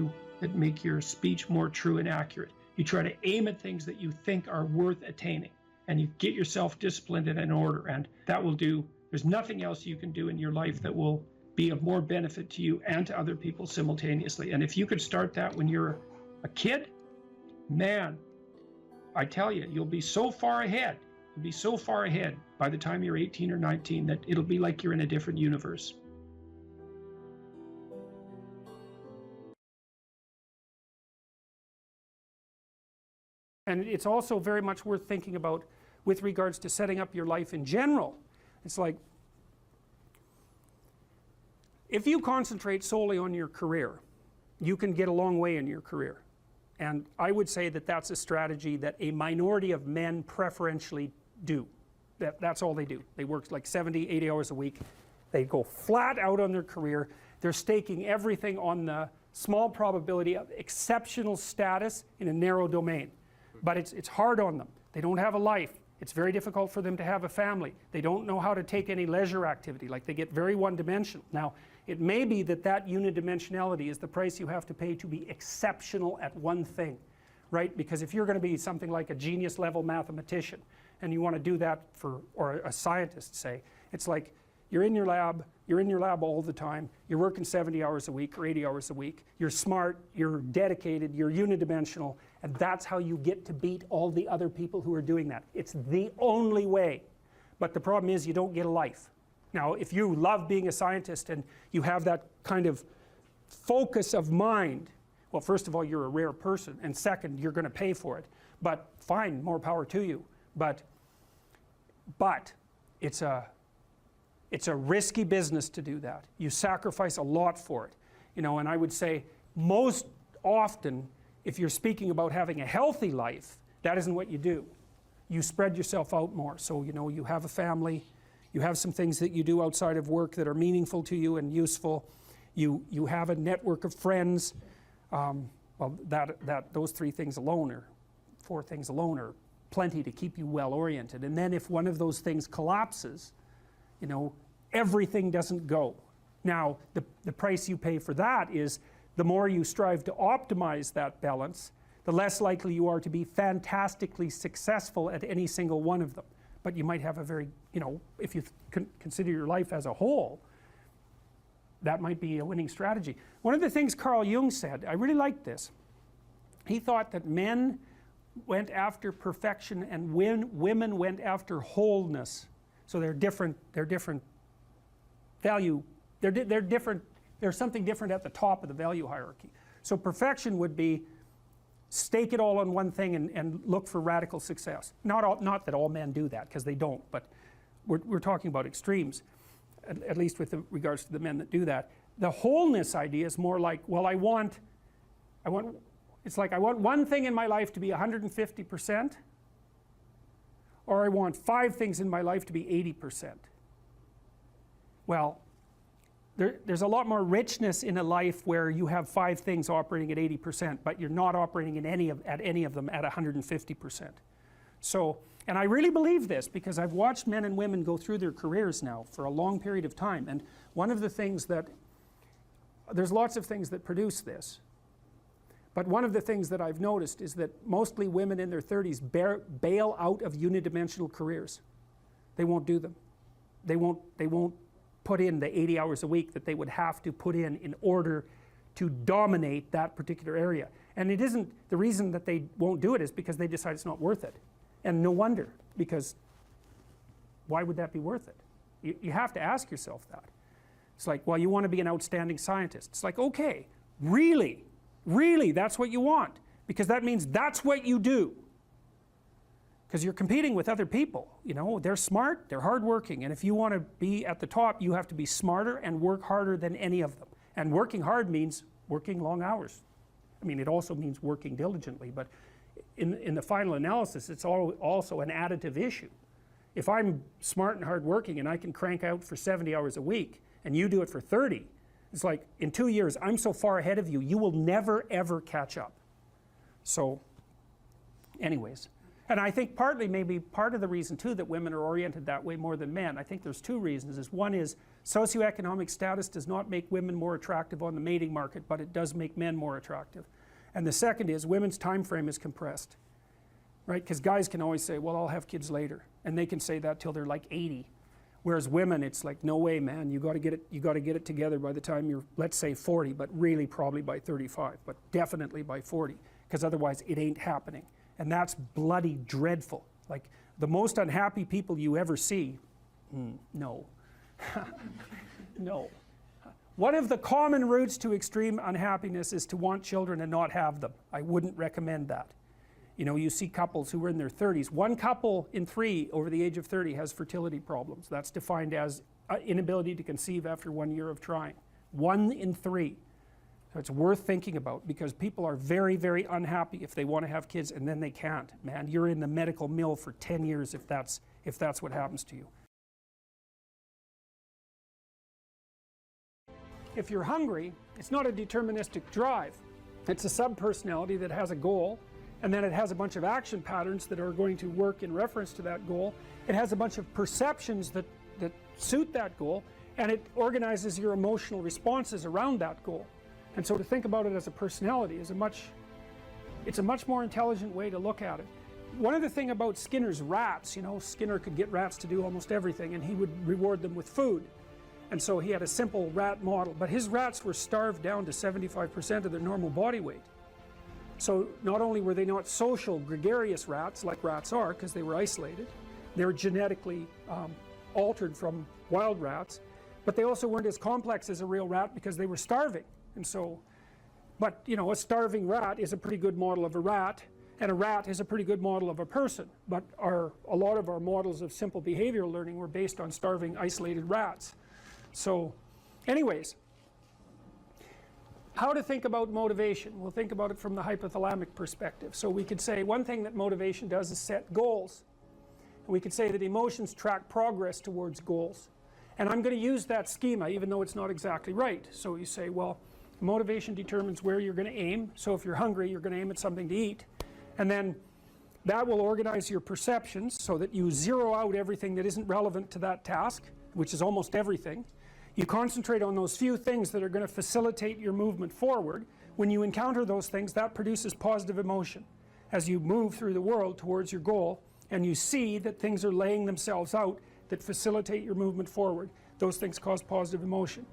your speech more true and accurate. You try to aim at things that you think are worth attaining, and you get yourself disciplined and in order, and that will do. There's nothing else you can do in your life that will be of more benefit to you and to other people simultaneously. And if you could start that when you're a kid, man, I tell you, you'll be so far ahead. You'll be so far ahead by the time you're 18 or 19 that it'll be like you're in a different universe. And it's also very much worth thinking about with regards to setting up your life in general. It's like, if you concentrate solely on your career, you can get a long way in your career. And I would say that that's a strategy that a minority of men preferentially do. That's all they do. They work like 70, 80 hours a week. They go flat out on their career. They're staking everything on the small probability of exceptional status in a narrow domain. But it's hard on them. They don't have a life. It's very difficult for them to have a family. They don't know how to take any leisure activity. Like, they get very one-dimensional. Now, it may be that that unidimensionality is the price you have to pay to be exceptional at one thing, right? Because if you're going to be something like a genius level mathematician and you want to do that for, or a scientist say, it's like you're in your lab all the time, you're working 70 hours a week or 80 hours a week, you're smart, you're dedicated, you're unidimensional, and that's how you get to beat all the other people who are doing that. It's the only way. But the problem is you don't get a life. Now, if you love being a scientist and you have that kind of focus of mind, well, first of all, you're a rare person, and second, you're going to pay for it. But fine, more power to you. But it's a risky business to do that. You sacrifice a lot for it. You know, and I would say most often, if you're speaking about having a healthy life, that isn't what you do. You spread yourself out more. So, you know, you have a family, you have some things that you do outside of work that are meaningful to you and useful. You have a network of friends. Well, those 3 things alone, or 4 things alone, are plenty to keep you well oriented. And then if one of those things collapses, you know, everything doesn't go. Now, the price you pay for that is the more you strive to optimize that balance, the less likely you are to be fantastically successful at any single one of them. But you might have a very, you know, if you consider your life as a whole, that might be a winning strategy. One of the things Carl Jung said, I really liked this. He thought that men went after perfection and women went after wholeness. So they're different value, they're different, there's something different at the top of the value hierarchy. So perfection would be stake it all on one thing and look for radical success. Not that all men do that, because they don't, but we're talking about extremes, at least with regards to the men that do that. The wholeness idea is more like, well, it's like I want one thing in my life to be 150%, or I want 5 things in my life to be 80%. Well, there's a lot more richness in a life where you have 5 things operating at 80%, but you're not operating at any of them at 150%. So, and I really believe this because I've watched men and women go through their careers now for a long period of time, and one of the things that, there's lots of things that produce this, but one of the things that I've noticed is that mostly women in their 30s bail out of unidimensional careers. They won't do them. They won't put in the 80 hours a week that they would have to put in order to dominate that particular area. And it isn't, the reason that they won't do it is because they decide it's not worth it. And no wonder, because why would that be worth it? You have to ask yourself that. It's like, well, you want to be an outstanding scientist. It's like, okay, really, that's what you want, because that means that's what you do. Because you're competing with other people, you know, they're smart, they're hardworking, and if you want to be at the top, you have to be smarter and work harder than any of them. And working hard means working long hours. I mean, it also means working diligently, but in the final analysis, it's also an additive issue. If I'm smart and hardworking and I can crank out for 70 hours a week, and you do it for 30, it's like, in 2 years, I'm so far ahead of you, you will never ever catch up. So, anyways. And I think partly, maybe part of the reason too that women are oriented that way more than men, I think there's 2 reasons. One is socioeconomic status does not make women more attractive on the mating market, but it does make men more attractive. And the second is women's time frame is compressed, right? Because guys can always say, well, I'll have kids later, and they can say that till they're like 80. Whereas women, it's like, no way, man, you got to get it together by the time you're, let's say 40, but really probably by 35, but definitely by 40, because otherwise it ain't happening. And that's bloody dreadful. Like, the most unhappy people you ever see, no. No. One of the common routes to extreme unhappiness is to want children and not have them. I wouldn't recommend that. You know, you see couples who are in their 30s. 1 couple in 3 over the age of 30 has fertility problems. That's defined as inability to conceive after 1 year of trying. 1 in 3. So it's worth thinking about, because people are very, very unhappy if they want to have kids and then they can't. Man, you're in the medical mill for 10 years if that's what happens to you. If you're hungry, it's not a deterministic drive. It's a subpersonality that has a goal, and then it has a bunch of action patterns that are going to work in reference to that goal. It has a bunch of perceptions that suit that goal, and it organizes your emotional responses around that goal. And so to think about it as a personality is it's a much more intelligent way to look at it. One other thing about Skinner's rats, you know, Skinner could get rats to do almost everything, and he would reward them with food. And so he had a simple rat model, but his rats were starved down to 75% of their normal body weight. So not only were they not social, gregarious rats like rats are, because they were isolated, they were genetically altered from wild rats, but they also weren't as complex as a real rat because they were starving. And so, but you know, a starving rat is a pretty good model of a rat, and a rat is a pretty good model of a person. But a lot of our models of simple behavioral learning were based on starving, isolated rats. So, anyways, how to think about motivation? We'll think about it from the hypothalamic perspective. So we could say one thing that motivation does is set goals. And we could say that emotions track progress towards goals. And I'm going to use that schema even though it's not exactly right. So you say, well, motivation determines where you're going to aim. So if you're hungry, you're going to aim at something to eat. And then that will organize your perceptions so that you zero out everything that isn't relevant to that task, which is almost everything. You concentrate on those few things that are going to facilitate your movement forward. When you encounter those things, that produces positive emotion as you move through the world towards your goal, and you see that things are laying themselves out that facilitate your movement forward. Those things cause positive emotion.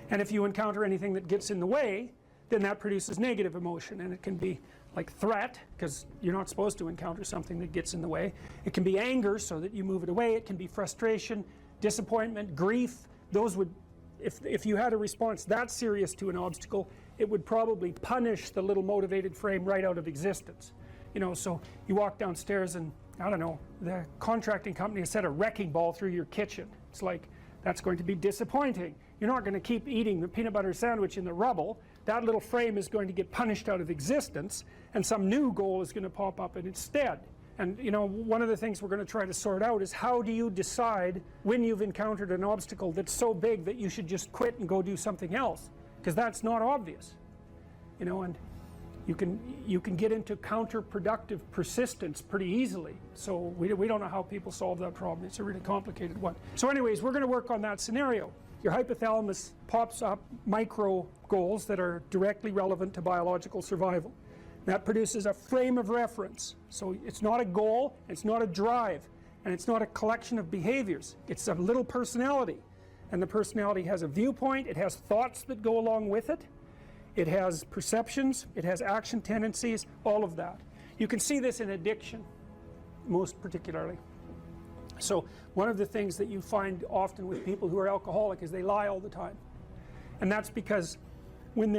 And if you encounter anything that gets in the way, then that produces negative emotion, and it can be like threat, because you're not supposed to encounter something that gets in the way. It can be anger, so that you move it away. It can be frustration, disappointment, grief. Those would, if you had a response that serious to an obstacle, it would probably punish the little motivated frame right out of existence. You know, so you walk downstairs and, I don't know, the contracting company has set a wrecking ball through your kitchen. It's like, that's going to be disappointing. You're not going to keep eating the peanut butter sandwich in the rubble. That little frame is going to get punished out of existence, and some new goal is going to pop up in its stead. And you know, one of the things we're going to try to sort out is how do you decide when you've encountered an obstacle that's so big that you should just quit and go do something else? Because that's not obvious. You know, and you can get into counterproductive persistence pretty easily. So we don't know how people solve that problem. It's a really complicated one. So anyways, we're going to work on that scenario. Your hypothalamus pops up micro goals that are directly relevant to biological survival. That produces a frame of reference. So it's not a goal, it's not a drive, and it's not a collection of behaviors. It's a little personality. And the personality has a viewpoint, it has thoughts that go along with it. It has perceptions, it has action tendencies, all of that. You can see this in addiction, most particularly. So one of the things that you find often with people who are alcoholic is they lie all the time. And that's because when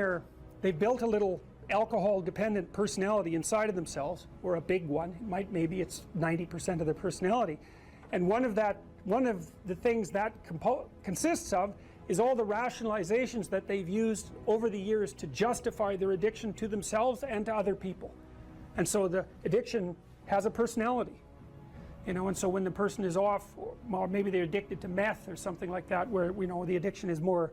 they've built a little alcohol-dependent personality inside of themselves, or a big one, maybe it's 90% of their personality, and one of the things that consists of is all the rationalizations that they've used over the years to justify their addiction to themselves and to other people. And so the addiction has a personality, you know, and so when the person is off, or maybe they're addicted to meth or something like that, where, you know, the addiction is more,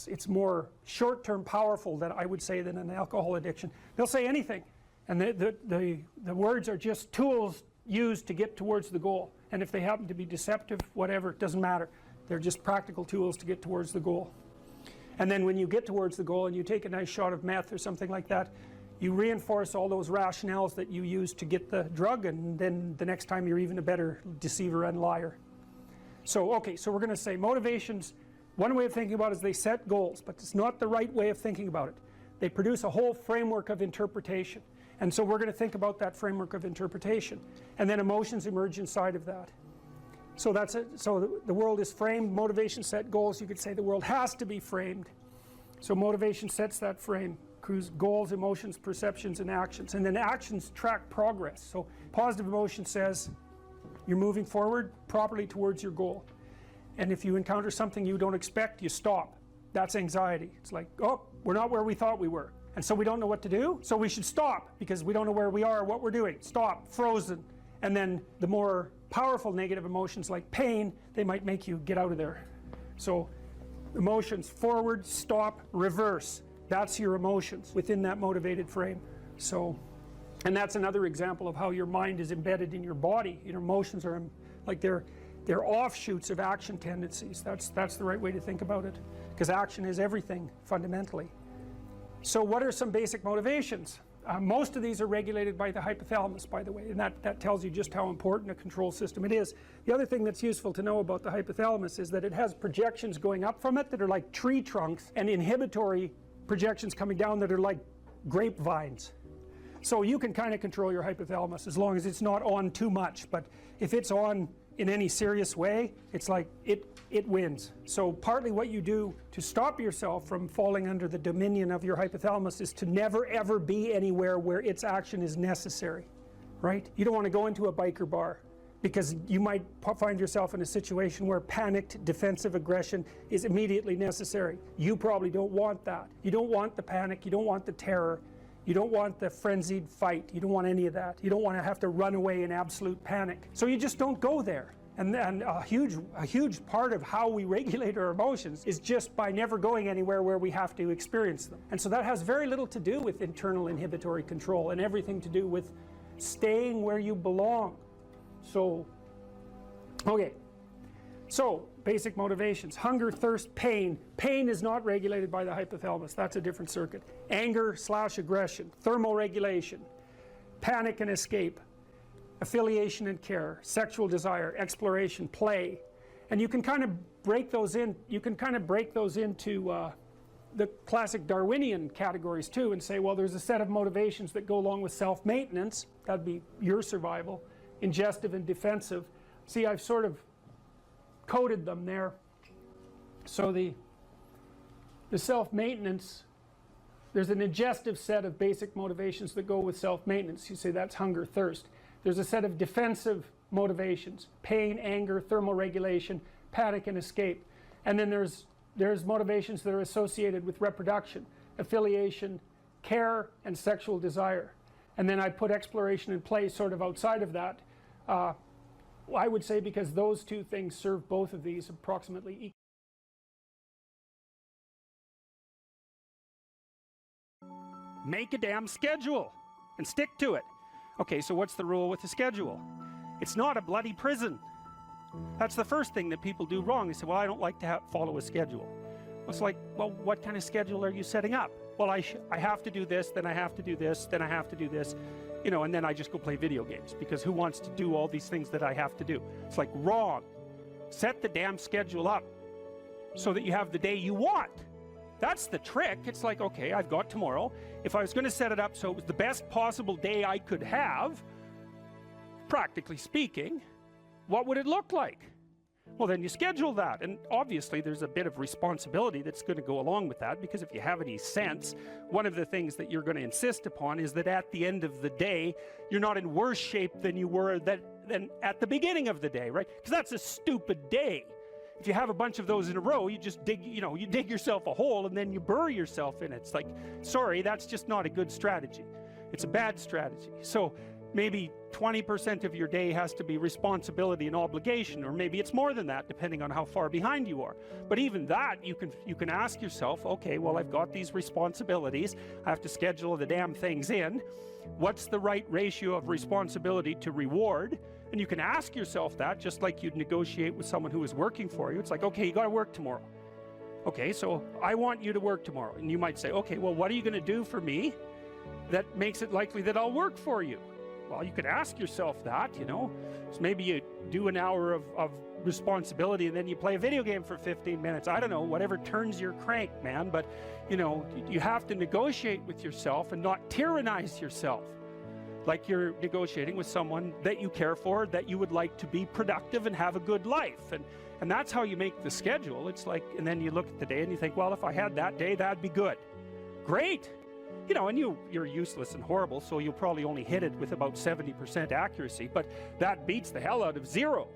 it's more short-term powerful, than I would say, than an alcohol addiction. They'll say anything, and the words are just tools used to get towards the goal. And if they happen to be deceptive, whatever, it doesn't matter. They're just practical tools to get towards the goal. And then when you get towards the goal and you take a nice shot of meth or something like that, you reinforce all those rationales that you used to get the drug, and then the next time you're even a better deceiver and liar. So, okay, so we're going to say motivations, one way of thinking about it is they set goals, but it's not the right way of thinking about it. They produce a whole framework of interpretation. And so we're going to think about that framework of interpretation. And then emotions emerge inside of that. So that's it. So the world is framed, motivation set goals. You could say the world has to be framed. So motivation sets that frame. Goals, emotions, perceptions, and actions. And then actions track progress. So positive emotion says you're moving forward properly towards your goal. And if you encounter something you don't expect, you stop. That's anxiety. It's like, oh, we're not where we thought we were. And so we don't know what to do, so we should stop, because we don't know where we are or what we're doing. Stop, frozen. And then the more powerful negative emotions like pain, they might make you get out of there. So emotions, forward, stop, reverse. That's your emotions within that motivated frame. So, and that's another example of how your mind is embedded in your body. Your emotions are like they're offshoots of action tendencies. That's the right way to think about it, because action is everything fundamentally. So what are some basic motivations? Most of these are regulated by the hypothalamus, by the way, and that tells you just how important a control system it is. The other thing that's useful to know about the hypothalamus is that it has projections going up from it that are like tree trunks, and inhibitory projections coming down that are like grapevines. So you can kind of control your hypothalamus as long as it's not on too much, but if it's on in any serious way, it's like it wins. So partly what you do to stop yourself from falling under the dominion of your hypothalamus is to never ever be anywhere where its action is necessary, right? You don't want to go into a biker bar, because you might find yourself in a situation where panicked defensive aggression is immediately necessary. You probably don't want that. You don't want the panic, you don't want the terror, you don't want the frenzied fight, you don't want any of that. You don't want to have to run away in absolute panic. So you just don't go there. And a huge part of how we regulate our emotions is just by never going anywhere where we have to experience them. And so that has very little to do with internal inhibitory control and everything to do with staying where you belong. So, okay. So, basic motivations: hunger, thirst, pain. Pain is not regulated by the hypothalamus. That's a different circuit. Anger/aggression, thermoregulation, panic and escape, affiliation and care, sexual desire, exploration, play. And you can kind of break those in, into the classic Darwinian categories too, and say, well, there's a set of motivations that go along with self-maintenance. That'd be your survival. Ingestive and defensive. See, I've sort of coded them there. So the self-maintenance, there's an ingestive set of basic motivations that go with self-maintenance. You say that's hunger, thirst. There's a set of defensive motivations: pain, anger, thermoregulation, panic and escape. And then there's motivations that are associated with reproduction: affiliation, care, and sexual desire. And then I put exploration and play sort of outside of that. I would say because those two things serve both of these approximately equally. Make a damn schedule and stick to it. Okay, so what's the rule with the schedule? It's not a bloody prison. That's the first thing that people do wrong. They say, well, I don't like to follow a schedule. It's like, well, what kind of schedule are you setting up? Well, I have to do this, then I have to do this, then I have to do this, you know, and then I just go play video games, because who wants to do all these things that I have to do? It's like, wrong. Set the damn schedule up so that you have the day you want. That's the trick. It's like, okay, I've got tomorrow. If I was going to set it up so it was the best possible day I could have, practically speaking, what would it look like? Well, then you schedule that, and obviously there's a bit of responsibility that's going to go along with that, because if you have any sense, one of the things that you're going to insist upon is that at the end of the day, you're not in worse shape than you were than at the beginning of the day, right? Because that's a stupid day. If you have a bunch of those in a row, you just dig yourself a hole and then you bury yourself in it. It's like, sorry, that's just not a good strategy. It's a bad strategy. So maybe 20% of your day has to be responsibility and obligation, or maybe it's more than that, depending on how far behind you are. But even that, you can ask yourself, okay, well, I've got these responsibilities. I have to schedule the damn things in. What's the right ratio of responsibility to reward? And you can ask yourself that, just like you'd negotiate with someone who is working for you. It's like, okay, you got to work tomorrow. Okay, so I want you to work tomorrow. And you might say, okay, well, what are you going to do for me that makes it likely that I'll work for you? Well, you could ask yourself that, you know. So maybe you do an hour of responsibility and then you play a video game for 15 minutes. I don't know, whatever turns your crank, man. But, you know, you have to negotiate with yourself and not tyrannize yourself. Like you're negotiating with someone that you care for, that you would like to be productive and have a good life. And that's how you make the schedule. It's like, and then you look at the day and you think, well, if I had that day, that'd be good. Great. You know, and you're useless and horrible, so you'll probably only hit it with about 70% accuracy, but that beats the hell out of 0.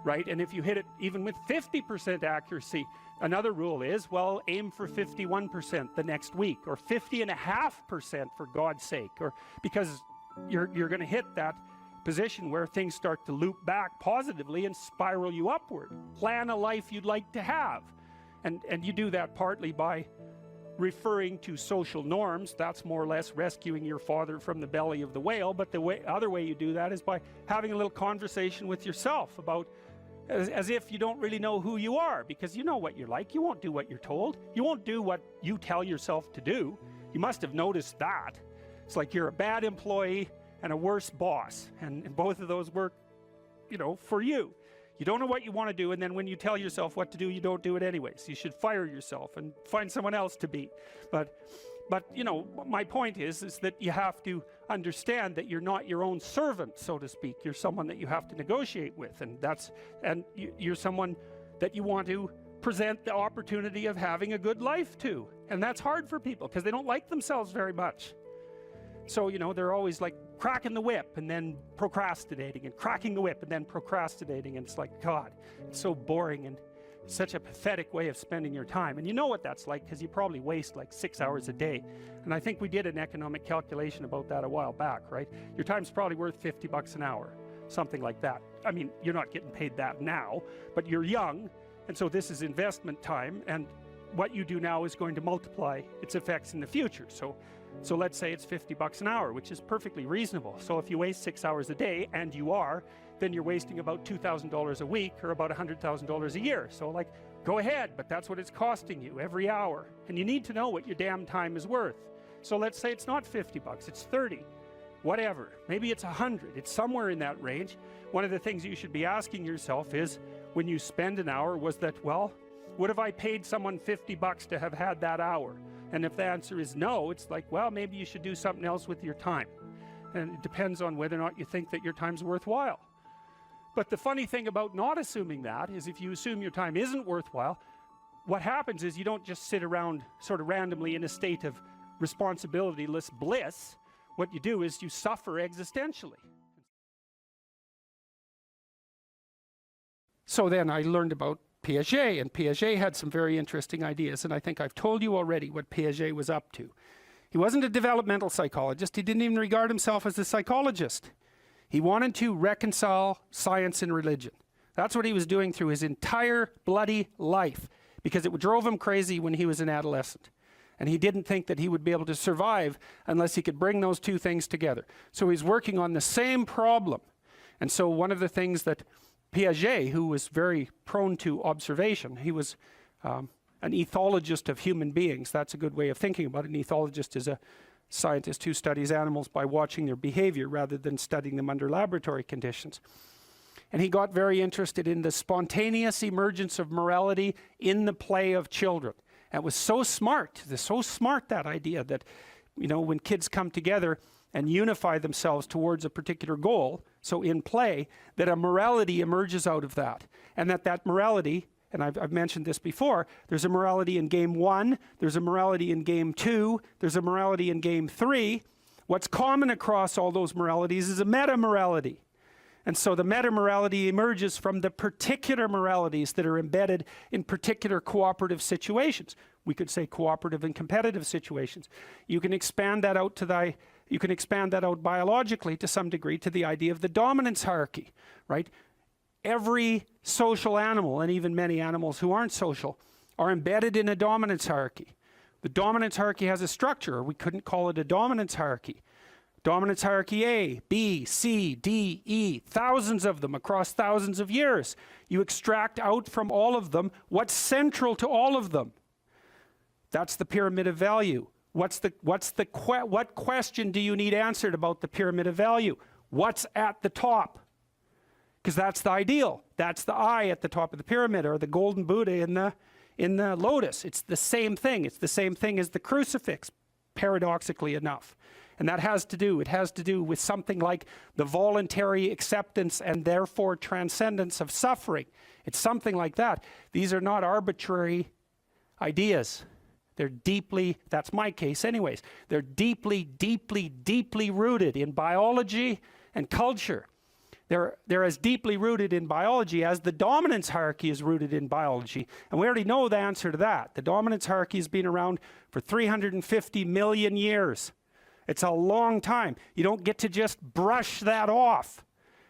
right? And if you hit it even with 50% accuracy, another rule is, well, aim for 51% the next week, or 50.5% for God's sake, or because you're going to hit that position where things start to loop back positively and spiral you upward. Plan a life you'd like to have. And you do that partly by referring to social norms. That's more or less rescuing your father from the belly of the whale. But the other way you do that is by having a little conversation with yourself about, as if you don't really know who you are, because you know what you're like. You won't do what you're told. You won't do what you tell yourself to do. You must have noticed that. It's like you're a bad employee and a worse boss, and both of those work, for you. You don't know what you want to do, and then when you tell yourself what to do, you don't do it anyways. You should fire yourself and find someone else to beat. But my point is that you have to understand that you're not your own servant, so to speak. You're someone that you have to negotiate with, and you're someone that you want to present the opportunity of having a good life to. And that's hard for people because they don't like themselves very much. So, they're always like cracking the whip and then procrastinating, and cracking the whip and then procrastinating. And it's like, God, it's so boring and such a pathetic way of spending your time. And you know what that's like, because you probably waste like 6 hours a day. And I think we did an economic calculation about that a while back, right? Your time's probably worth $50 an hour, something like that. I mean, you're not getting paid that now, but you're young. And so this is investment time. And what you do now is going to multiply its effects in the future. So let's say it's $50 an hour, which is perfectly reasonable. So if you waste 6 hours a day, and you are, then you're wasting about $2,000 a week, or about $100,000 a year. So like, go ahead, but that's what it's costing you every hour. And you need to know what your damn time is worth. So let's say it's not $50, it's 30, whatever. Maybe it's 100, it's somewhere in that range. One of the things you should be asking yourself is, when you spend an hour, was that, well, would have I paid someone $50 to have had that hour? And if the answer is no, it's like, well, maybe you should do something else with your time. And it depends on whether or not you think that your time's worthwhile. But the funny thing about not assuming that is, if you assume your time isn't worthwhile, what happens is you don't just sit around sort of randomly in a state of responsibilityless bliss. What you do is you suffer existentially. So then I learned about Piaget, and Piaget had some very interesting ideas, and I think I've told you already what Piaget was up to. He wasn't a developmental psychologist. He didn't even regard himself as a psychologist. He wanted to reconcile science and religion. That's what he was doing through his entire bloody life, because it drove him crazy when he was an adolescent. And he didn't think that he would be able to survive unless he could bring those two things together. So he's working on the same problem. And so one of the things that Piaget, who was very prone to observation, he was an ethologist of human beings. That's a good way of thinking about it. An ethologist is a scientist who studies animals by watching their behavior rather than studying them under laboratory conditions. And he got very interested in the spontaneous emergence of morality in the play of children. And it was so smart, that idea that, when kids come together and unify themselves towards a particular goal, so in play, that a morality emerges out of that. And that morality, and I've mentioned this before, there's a morality in game 1, there's a morality in game 2, there's a morality in game 3. What's common across all those moralities is a meta-morality. And so the meta-morality emerges from the particular moralities that are embedded in particular cooperative situations. We could say cooperative and competitive situations. You can expand that out biologically to some degree to the idea of the dominance hierarchy, right? Every social animal, and even many animals who aren't social, are embedded in a dominance hierarchy. The dominance hierarchy has a structure, or we couldn't call it a dominance hierarchy. Dominance hierarchy A, B, C, D, E, thousands of them across thousands of years. You extract out from all of them what's central to all of them. That's the pyramid of value. What question do you need answered about the pyramid of value? What's at the top? Because that's the ideal. That's the eye at the top of the pyramid, or the golden Buddha in the lotus. It's the same thing. It's the same thing as the crucifix, paradoxically enough. And it has to do with something like the voluntary acceptance and therefore transcendence of suffering. It's something like that. These are not arbitrary ideas. They're deeply, that's my case anyways, they're deeply, deeply, deeply rooted in biology and culture. They're as deeply rooted in biology as the dominance hierarchy is rooted in biology. And we already know the answer to that. The dominance hierarchy has been around for 350 million years. It's a long time. You don't get to just brush that off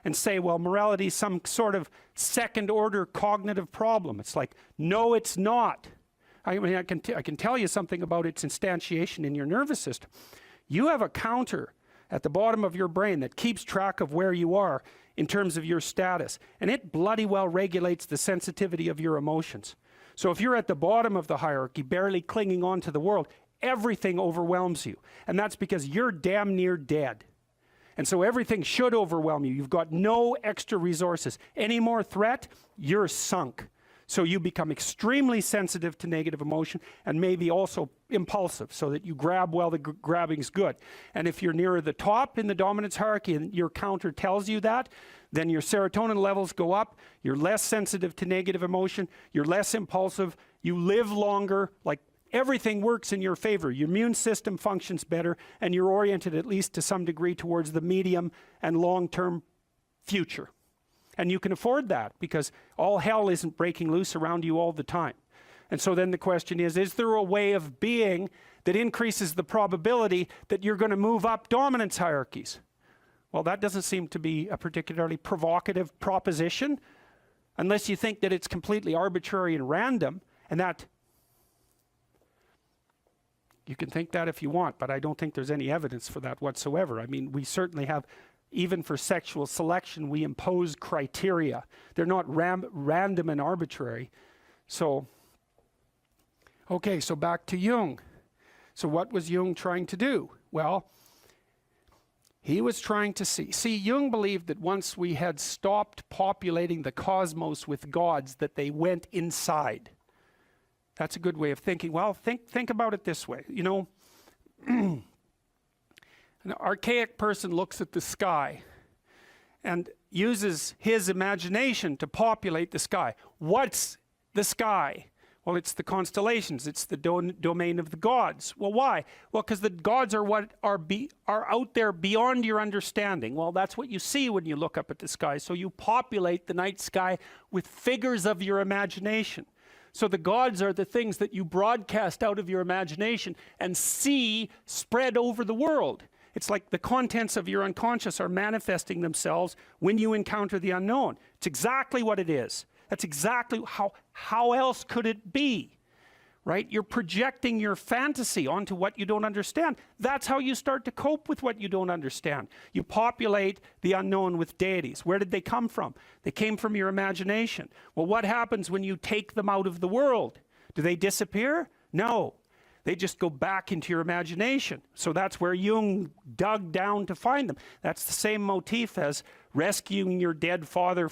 and say, well, morality is some sort of second order cognitive problem. It's like, no, it's not. I mean, I can tell you something about its instantiation in your nervous system. You have a counter at the bottom of your brain that keeps track of where you are in terms of your status. And it bloody well regulates the sensitivity of your emotions. So if you're at the bottom of the hierarchy, barely clinging on to the world, everything overwhelms you. And that's because you're damn near dead. And so everything should overwhelm you. You've got no extra resources. Any more threat, you're sunk. So you become extremely sensitive to negative emotion and maybe also impulsive, so that you grab while the grabbing's good. And if you're nearer the top in the dominance hierarchy and your counter tells you that, then your serotonin levels go up, you're less sensitive to negative emotion, you're less impulsive, you live longer, like everything works in your favor. Your immune system functions better, and you're oriented at least to some degree towards the medium and long-term future. And you can afford that because all hell isn't breaking loose around you all the time. And so then the question is there a way of being that increases the probability that you're going to move up dominance hierarchies? Well, that doesn't seem to be a particularly provocative proposition, unless you think that it's completely arbitrary and random, and that you can think that if you want, but I don't think there's any evidence for that whatsoever. I mean, we certainly have, even for sexual selection, we impose criteria. They're not random and arbitrary. So, okay, so back to Jung. So what was Jung trying to do? Well, he was trying to see, Jung believed that once we had stopped populating the cosmos with gods, that they went inside. That's a good way of thinking. Well, think about it this way. You know, an archaic person looks at the sky and uses his imagination to populate the sky. What's the sky? Well, it's the constellations. It's the domain of the gods. Well, why? Well, because the gods are what are out there beyond your understanding. Well, that's what you see when you look up at the sky. So you populate the night sky with figures of your imagination. So the gods are the things that you broadcast out of your imagination and see spread over the world. It's like the contents of your unconscious are manifesting themselves when you encounter the unknown. It's exactly what it is. That's exactly how else could it be, right? You're projecting your fantasy onto what you don't understand. That's how you start to cope with what you don't understand. You populate the unknown with deities. Where did they come from? They came from your imagination. Well, what happens when you take them out of the world? Do they disappear? No. They just go back into your imagination. So that's where Jung dug down to find them. That's the same motif as rescuing your dead father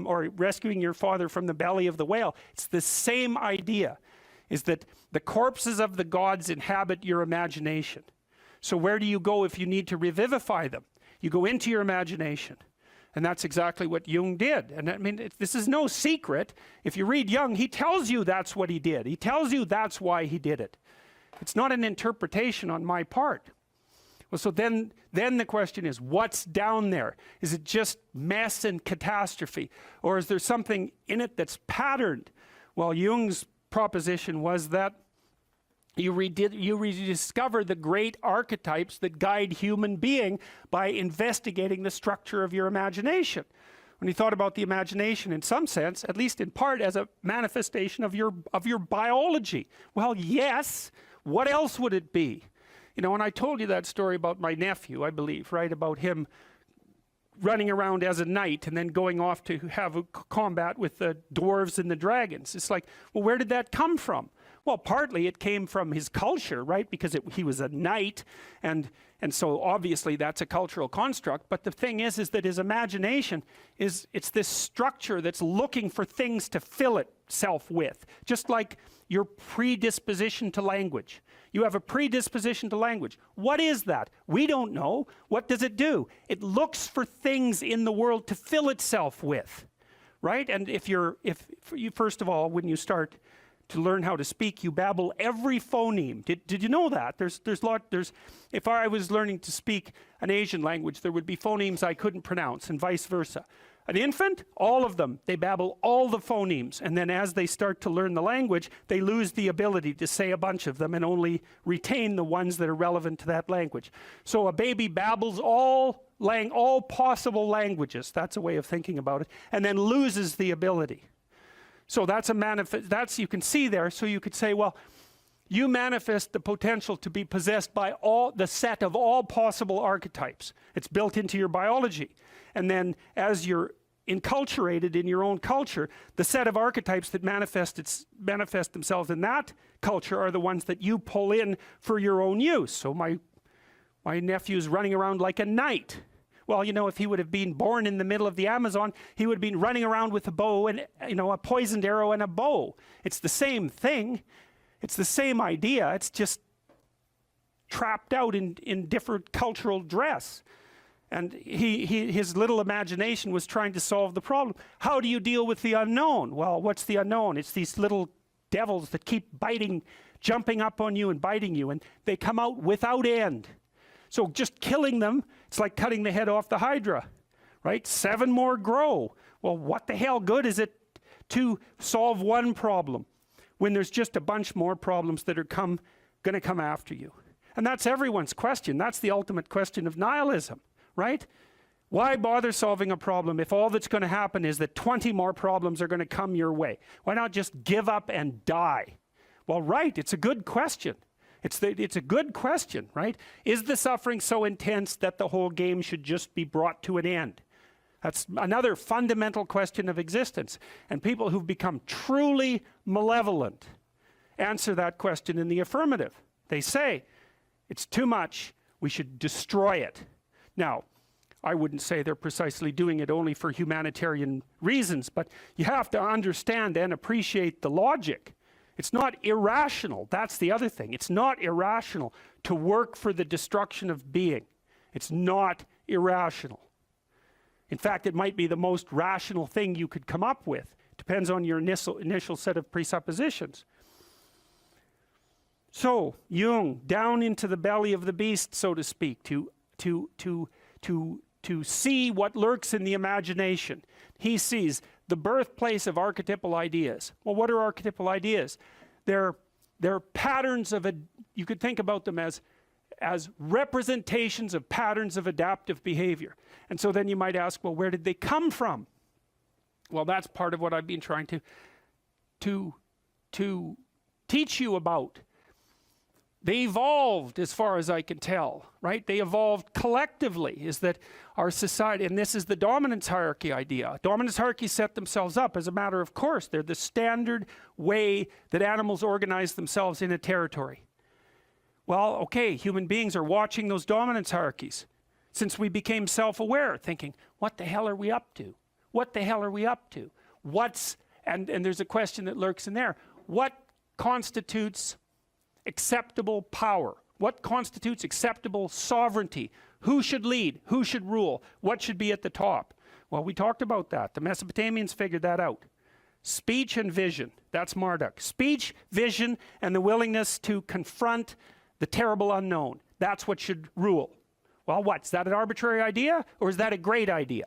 or rescuing your father from the belly of the whale. It's the same idea, is that the corpses of the gods inhabit your imagination. So where do you go if you need to revivify them? You go into your imagination. And that's exactly what Jung did. And I mean, this is no secret. If you read Jung, he tells you that's what he did. He tells you that's why he did it. It's not an interpretation on my part. Well, so then the question is, what's down there? Is it just mess and catastrophe? Or is there something in it that's patterned? Well, Jung's proposition was that you rediscover the great archetypes that guide human being by investigating the structure of your imagination. When he thought about the imagination, in some sense, at least in part, as a manifestation of your biology. Well, yes. What else would it be? You know, and I told you that story about my nephew, I believe, right? About him running around as a knight and then going off to have a combat with the dwarves and the dragons. It's like, well, where did that come from? Well, partly it came from his culture, right? Because he was a knight, and so obviously that's a cultural construct. But the thing is that his imagination it's this structure that's looking for things to fill itself with, just like your predisposition to language. You have a predisposition to language. What is that? We don't know. What does it do? It looks for things in the world to fill itself with, right? And if you first of all, when you start to learn how to speak, you babble every phoneme. Did you know that? If I was learning to speak an Asian language, there would be phonemes I couldn't pronounce, and vice versa. An infant, all of them, they babble all the phonemes, and then as they start to learn the language, they lose the ability to say a bunch of them and only retain the ones that are relevant to that language. So a baby babbles all possible languages, that's a way of thinking about it, and then loses the ability. So that's you can see there, so you could say, well, you manifest the potential to be possessed by the set of all possible archetypes. It's built into your biology. And then as you're enculturated in your own culture, the set of archetypes that manifest themselves in that culture are the ones that you pull in for your own use. So my nephew's running around like a knight. Well, you know, if he would have been born in the middle of the Amazon, he would have been running around with a bow and, you know, a poisoned arrow and a bow. It's the same thing. It's the same idea. It's just trapped out in different cultural dress. And his little imagination was trying to solve the problem. How do you deal with the unknown? Well, what's the unknown? It's these little devils that keep jumping up on you and biting you, and they come out without end. So just killing them, it's like cutting the head off the Hydra, right? 7 more grow. Well, what the hell good is it to solve one problem when there's just a bunch more problems that are going to come after you? And that's everyone's question. That's the ultimate question of nihilism, right? Why bother solving a problem if all that's going to happen is that 20 more problems are going to come your way? Why not just give up and die? Well, right, it's a good question. It's a good question, right? Is the suffering so intense that the whole game should just be brought to an end? That's another fundamental question of existence. And people who've become truly malevolent answer that question in the affirmative. They say, it's too much, we should destroy it. Now, I wouldn't say they're precisely doing it only for humanitarian reasons, but you have to understand and appreciate the logic. It's not irrational. That's the other thing. It's not irrational to work for the destruction of being. It's not irrational. In fact, it might be the most rational thing you could come up with. Depends on your initial set of presuppositions. So, Jung, down into the belly of the beast, so to speak, to see what lurks in the imagination. He sees the birthplace of archetypal ideas. Well, what are archetypal ideas? They're patterns you could think about them as representations of patterns of adaptive behavior. And so then you might ask, well, where did they come from? Well, that's part of what I've been trying to teach you about. They evolved, as far as I can tell, right? They evolved collectively, is that our society, and this is the dominance hierarchy idea. Dominance hierarchies set themselves up as a matter of course. They're the standard way that animals organize themselves in a territory. Well, okay, human beings are watching those dominance hierarchies since we became self-aware, thinking, what the hell are we up to? What the hell are we up to? And there's a question that lurks in there. What constitutes acceptable power? What constitutes acceptable sovereignty? Who should lead? Who should rule? What should be at the top? Well, we talked about that. The Mesopotamians figured that out. Speech and vision. That's Marduk. Speech, vision, and the willingness to confront the terrible unknown. That's what should rule. Well, what? Is that an arbitrary idea, or is that a great idea?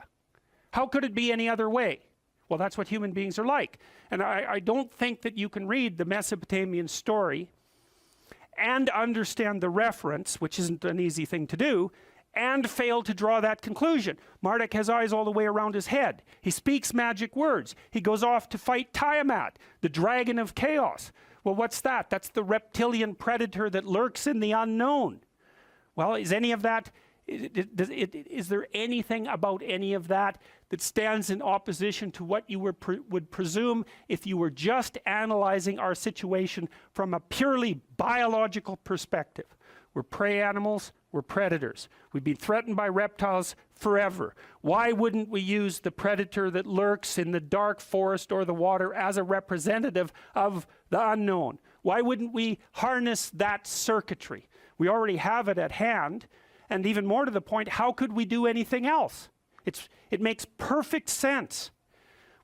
How could it be any other way? Well, that's what human beings are like. And I don't think that you can read the Mesopotamian story and understand the reference, which isn't an easy thing to do, and fail to draw that conclusion. Marduk has eyes all the way around his head. He speaks magic words. He goes off to fight Tiamat, the dragon of chaos. Well, what's that? That's the reptilian predator that lurks in the unknown. Well, is any of that, is there anything about any of that that stands in opposition to what you would presume if you were just analyzing our situation from a purely biological perspective? We're prey animals, we're predators. We've been threatened by reptiles forever. Why wouldn't we use the predator that lurks in the dark forest or the water as a representative of the unknown? Why wouldn't we harness that circuitry? We already have it at hand, and even more to the point, how could we do anything else? It makes perfect sense.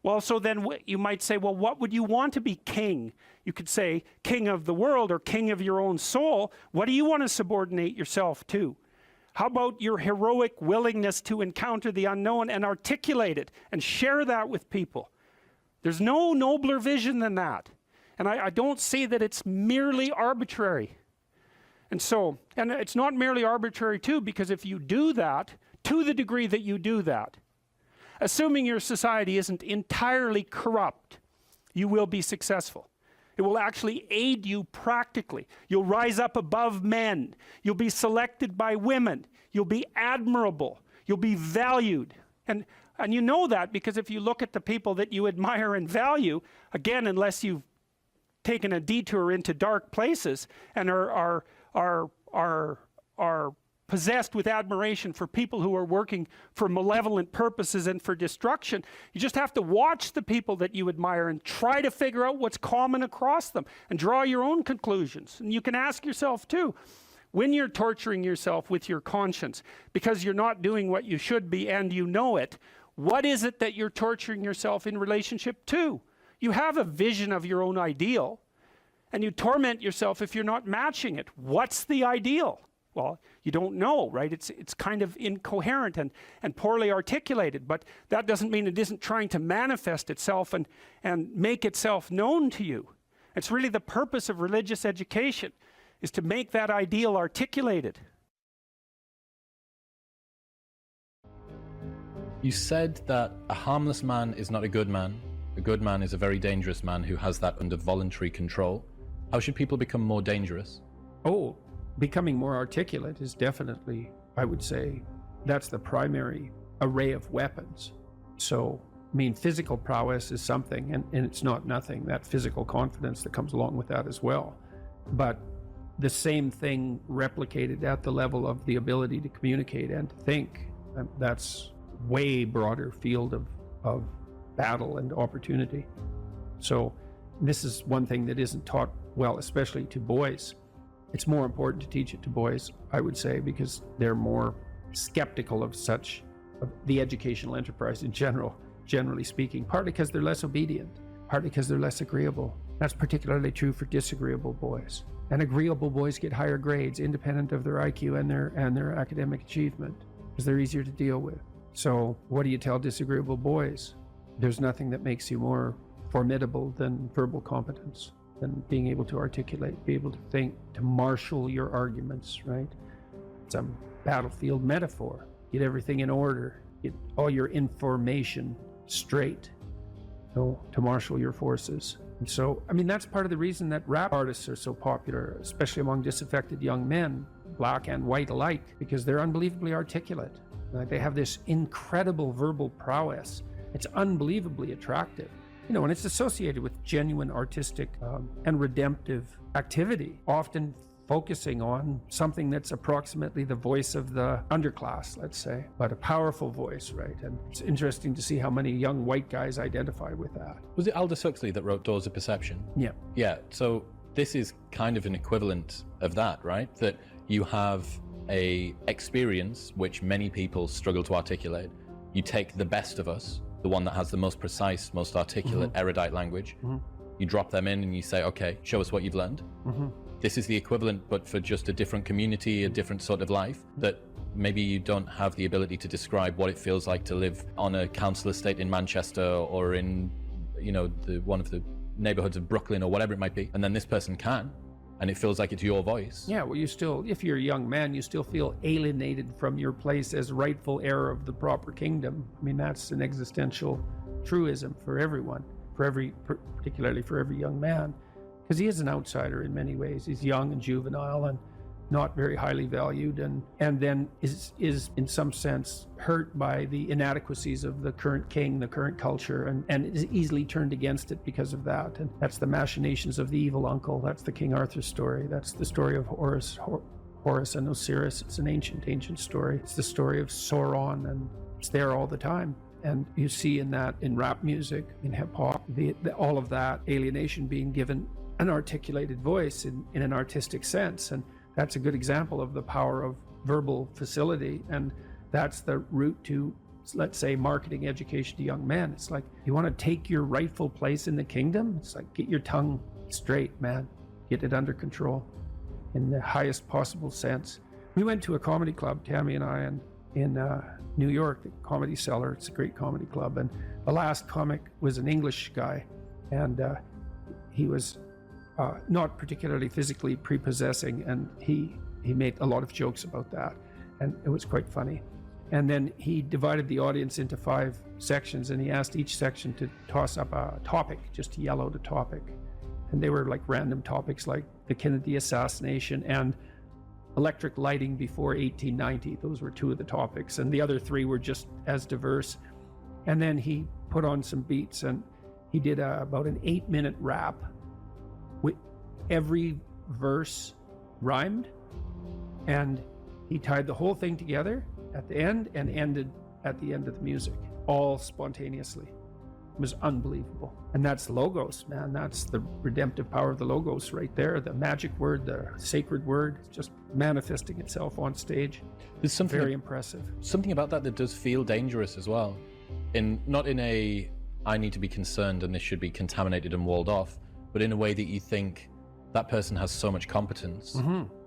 Well, so then you might say, well, what would you want to be king? You could say king of the world or king of your own soul. What do you want to subordinate yourself to? How about your heroic willingness to encounter the unknown and articulate it and share that with people? There's no nobler vision than that. And I don't see that it's merely arbitrary. And it's not merely arbitrary too, because if you do that, to the degree that you do that, assuming your society isn't entirely corrupt, you will be successful. It will actually aid you practically. You'll rise up above men. You'll be selected by women. You'll be admirable. You'll be valued. And you know that because if you look at the people that you admire and value, again, unless you've taken a detour into dark places and are possessed with admiration for people who are working for malevolent purposes and for destruction, you just have to watch the people that you admire and try to figure out what's common across them and draw your own conclusions. And you can ask yourself too, when you're torturing yourself with your conscience because you're not doing what you should be and you know it, what is it that you're torturing yourself in relationship to? You have a vision of your own ideal and you torment yourself if you're not matching it. What's the ideal? Well, you don't know, right? It's kind of incoherent and poorly articulated, but that doesn't mean it isn't trying to manifest itself and make itself known to you. It's really the purpose of religious education, is to make that ideal articulated. You said that a harmless man is not a good man. A good man is a very dangerous man who has that under voluntary control. How should people become more dangerous? Oh, becoming more articulate is definitely, I would say, that's the primary array of weapons. So, I mean, physical prowess is something, and it's not nothing, that physical confidence that comes along with that as well. But the same thing replicated at the level of the ability to communicate and to think, that's way broader field of battle and opportunity. So this is one thing that isn't taught well, especially to boys. It's more important to teach it to boys, I would say, because they're more skeptical of the educational enterprise in general, generally speaking, partly because they're less obedient, partly because they're less agreeable. That's particularly true for disagreeable boys. And agreeable boys get higher grades independent of their IQ and their academic achievement, because they're easier to deal with. So what do you tell disagreeable boys? There's nothing that makes you more formidable than verbal competence, than being able to articulate, be able to think, to marshal your arguments, right? It's a battlefield metaphor. Get everything in order, get all your information straight, to marshal your forces. And so, I mean, that's part of the reason that rap artists are so popular, especially among disaffected young men, black and white alike, because they're unbelievably articulate. They have this incredible verbal prowess. It's unbelievably attractive. You know, and it's associated with genuine artistic and redemptive activity, often focusing on something that's approximately the voice of the underclass, let's say, but a powerful voice, right? And it's interesting to see how many young white guys identify with that. Was it Aldous Huxley that wrote Doors of Perception? Yeah. Yeah, so this is kind of an equivalent of that, right? That you have a experience which many people struggle to articulate. You take the best of us, the one that has the most precise, most articulate, erudite language. You drop them in and you say, okay, show us what you've learned. This is the equivalent, but for just a different community, a different sort of life, that maybe you don't have the ability to describe what it feels like to live on a council estate in Manchester or in, you know, one of the neighborhoods of Brooklyn or whatever it might be. And then this person can, and it feels like it's your voice. Yeah, well, you still, if you're a young man, you still feel alienated from your place as rightful heir of the proper kingdom. I mean, that's an existential truism for everyone, particularly for every young man, because he is an outsider in many ways. He's young and juvenile and not very highly valued, and then is in some sense hurt by the inadequacies of the current king, the current culture, and is easily turned against it because of that. And that's the machinations of the evil uncle. That's the King Arthur story. That's the story of Horus and Osiris. It's an ancient story. It's the story of Sauron, and it's there all the time. And you see in rap music, in hip hop, all of that alienation being given an articulated voice in an artistic sense. And that's a good example of the power of verbal facility. And that's the route to let's say, marketing education to young men. It's like, you want to take your rightful place in the kingdom? It's like, get your tongue straight, man. Get it under control in the highest possible sense. We went to a comedy club, Tammy and I, in New York, the Comedy Cellar. It's a great comedy club. And the last comic was an English guy. And he was not particularly physically prepossessing. And he made a lot of jokes about that. And it was quite funny. And then he divided the audience into 5 sections, and he asked each section to toss up a topic, just to yell out a topic. And they were like random topics like the Kennedy assassination and electric lighting before 1890. Those were 2 of the topics. And the other 3 were just as diverse. And then he put on some beats, and he did about an 8-minute rap. With every verse rhymed, and he tied the whole thing together at the end and ended at the end of the music, all spontaneously. It was unbelievable. And that's Logos, man. That's the redemptive power of the Logos right there. The magic word, the sacred word, just manifesting itself on stage. There's something very impressive. Something about that does feel dangerous as well. Not in a, I need to be concerned and this should be contaminated and walled off, but in a way that you think that person has so much competence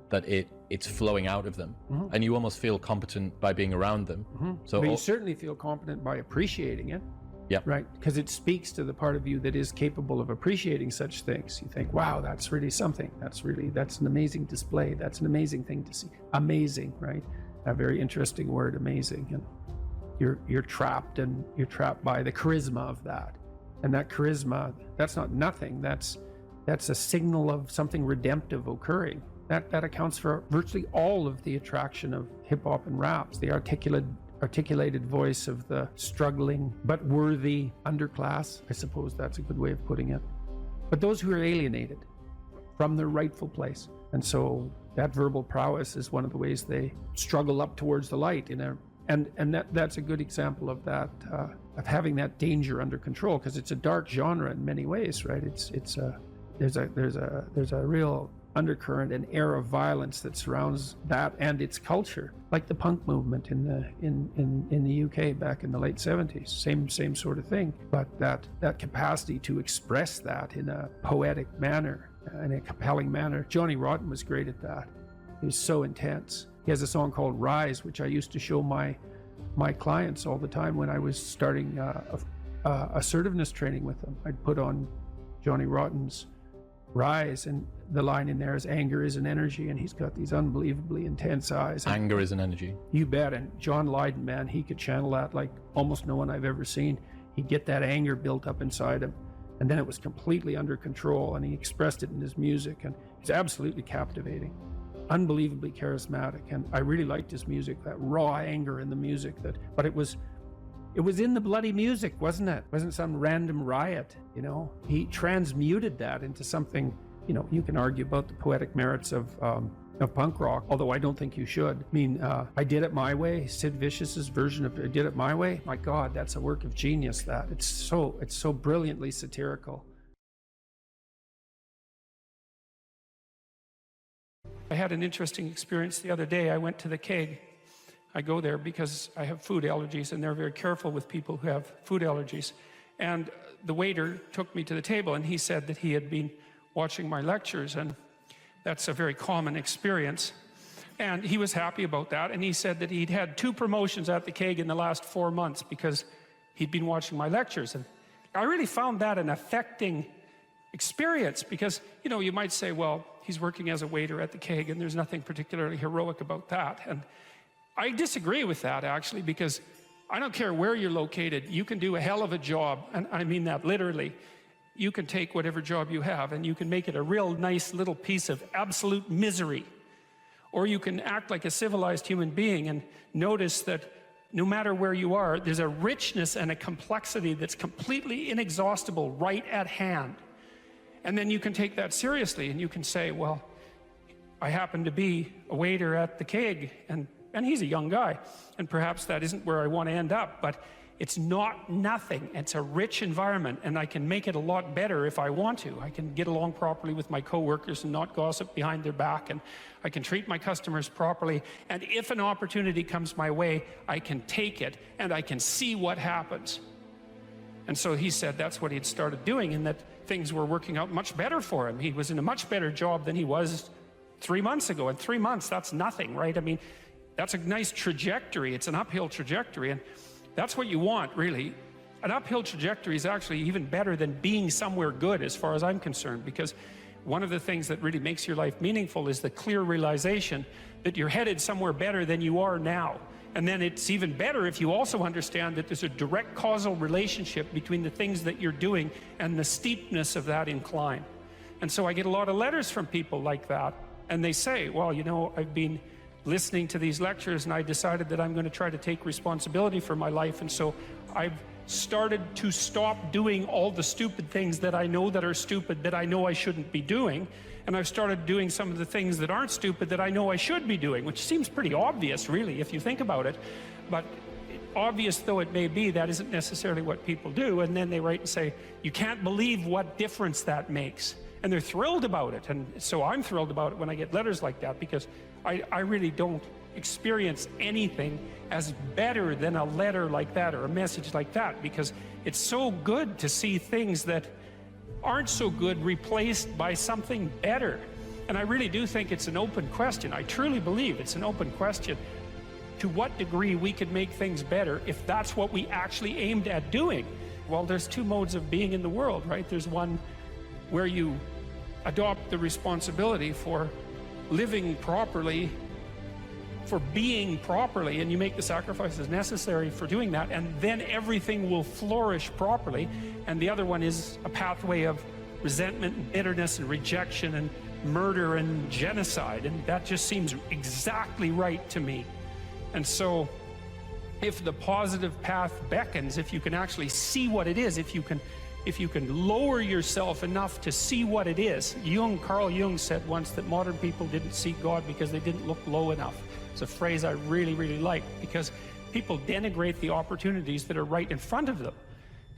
that it's flowing out of them, and you almost feel competent by being around them. So but you certainly feel competent by appreciating it. Yeah. Right? Because it speaks to the part of you that is capable of appreciating such things. You think, wow, that's really something. That's an amazing display. That's an amazing thing to see. Amazing, right? A very interesting word, amazing. And you're trapped, and you're trapped by the charisma of that. And that charisma, that's not nothing. That's a signal of something redemptive occurring. That accounts for virtually all of the attraction of hip hop and raps. The articulated voice of the struggling but worthy underclass. I suppose that's a good way of putting it. But those who are alienated from their rightful place. And so that verbal prowess is one of the ways they struggle up towards the light. That's a good example of that, of having that danger under control, because it's a dark genre in many ways, right? There's a real undercurrent and air of violence that surrounds that and its culture, like the punk movement in the UK back in the late 70s. Same sort of thing, but that capacity to express that in a poetic manner, in a compelling manner. Johnny Rotten was great at that. He was so intense. He has a song called Rise, which I used to show my clients all the time when I was starting assertiveness training with them. I'd put on Johnny Rotten's Rise, and the line in there is anger is an energy, and he's got these unbelievably intense eyes. Anger is an energy. You bet. And John Lydon, man, he could channel that like almost no one I've ever seen. He'd get that anger built up inside him, and then it was completely under control, and he expressed it in his music, and he's absolutely captivating, unbelievably charismatic. And I really liked his music, that raw anger in the music. But it was in the bloody music, wasn't it? It wasn't some random riot, you know? He transmuted that into something, you know, you can argue about the poetic merits of punk rock, although I don't think you should. I mean, I Did It My Way, Sid Vicious's version of I Did It My Way. My God, that's a work of genius, that. It's so brilliantly satirical. I had an interesting experience the other day. I went to the Keg. I go there because I have food allergies, and they're very careful with people who have food allergies. And the waiter took me to the table, and he said that he had been watching my lectures, and that's a very common experience. And he was happy about that, and he said that he'd had 2 promotions at the Keg in the last 4 months because he'd been watching my lectures. And I really found that an affecting experience, because, you know, you might say, well, he's working as a waiter at the Keg, and there's nothing particularly heroic about that. And I disagree with that, actually, because I don't care where you're located, you can do a hell of a job, and I mean that literally. You can take whatever job you have and you can make it a real nice little piece of absolute misery. Or you can act like a civilized human being and notice that no matter where you are, there's a richness and a complexity that's completely inexhaustible right at hand. And then you can take that seriously, and you can say, well, I happen to be a waiter at the Keg, and he's a young guy, and perhaps that isn't where I want to end up, but it's not nothing. It's a rich environment, and I can make it a lot better if I want to. I can get along properly with my coworkers and not gossip behind their back, and I can treat my customers properly. And if an opportunity comes my way, I can take it, and I can see what happens. And so he said that's what he'd started doing, and that things were working out much better for him. He was in a much better job than he was 3 months ago. In 3 months, that's nothing, right? I mean, that's a nice trajectory. It's an uphill trajectory, and that's what you want, really. An uphill trajectory is actually even better than being somewhere good, as far as I'm concerned, because one of the things that really makes your life meaningful is the clear realization that you're headed somewhere better than you are now. And then it's even better if you also understand that there's a direct causal relationship between the things that you're doing and the steepness of that incline. And so I get a lot of letters from people like that, and they say, well, you know, I've been listening to these lectures and I decided that I'm going to try to take responsibility for my life, and so I've started to stop doing all the stupid things that I know that are stupid, that I know I shouldn't be doing, and I've started doing some of the things that aren't stupid that I know I should be doing, which seems pretty obvious, really, if you think about it. But obvious though it may be, that isn't necessarily what people do. And then they write and say, you can't believe what difference that makes. And they're thrilled about it. And so I'm thrilled about it when I get letters like that, because I really don't experience anything as better than a letter like that or a message like that, because it's so good to see things that aren't so good replaced by something better. And I really do think it's an open question. I truly believe it's an open question to what degree we could make things better if that's what we actually aimed at doing. Well, there's two modes of being in the world, right? There's one where you adopt the responsibility for living properly, for being properly, and you make the sacrifices necessary for doing that, and then everything will flourish properly. And the other one is a pathway of resentment and bitterness and rejection and murder and genocide, and that just seems exactly right to me. And so if the positive path beckons, if you can actually see what it is, if you can lower yourself enough to see what it is. Carl Jung said once that modern people didn't see God because they didn't look low enough. It's a phrase I really, really like, because people denigrate the opportunities that are right in front of them.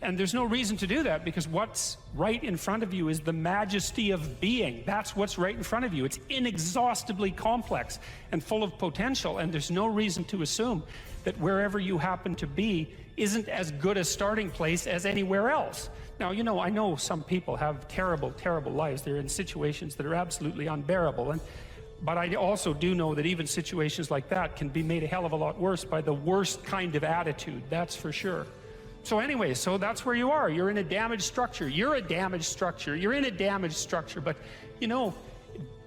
And there's no reason to do that, because what's right in front of you is the majesty of being. That's what's right in front of you. It's inexhaustibly complex and full of potential, and there's no reason to assume that wherever you happen to be isn't as good a starting place as anywhere else. Now, you know, I know some people have terrible, terrible lives. They're in situations that are absolutely unbearable. But I also do know that even situations like that can be made a hell of a lot worse by the worst kind of attitude, that's for sure. So anyway, so that's where you are. You're in a damaged structure. You're a damaged structure. You're in a damaged structure. But, you know,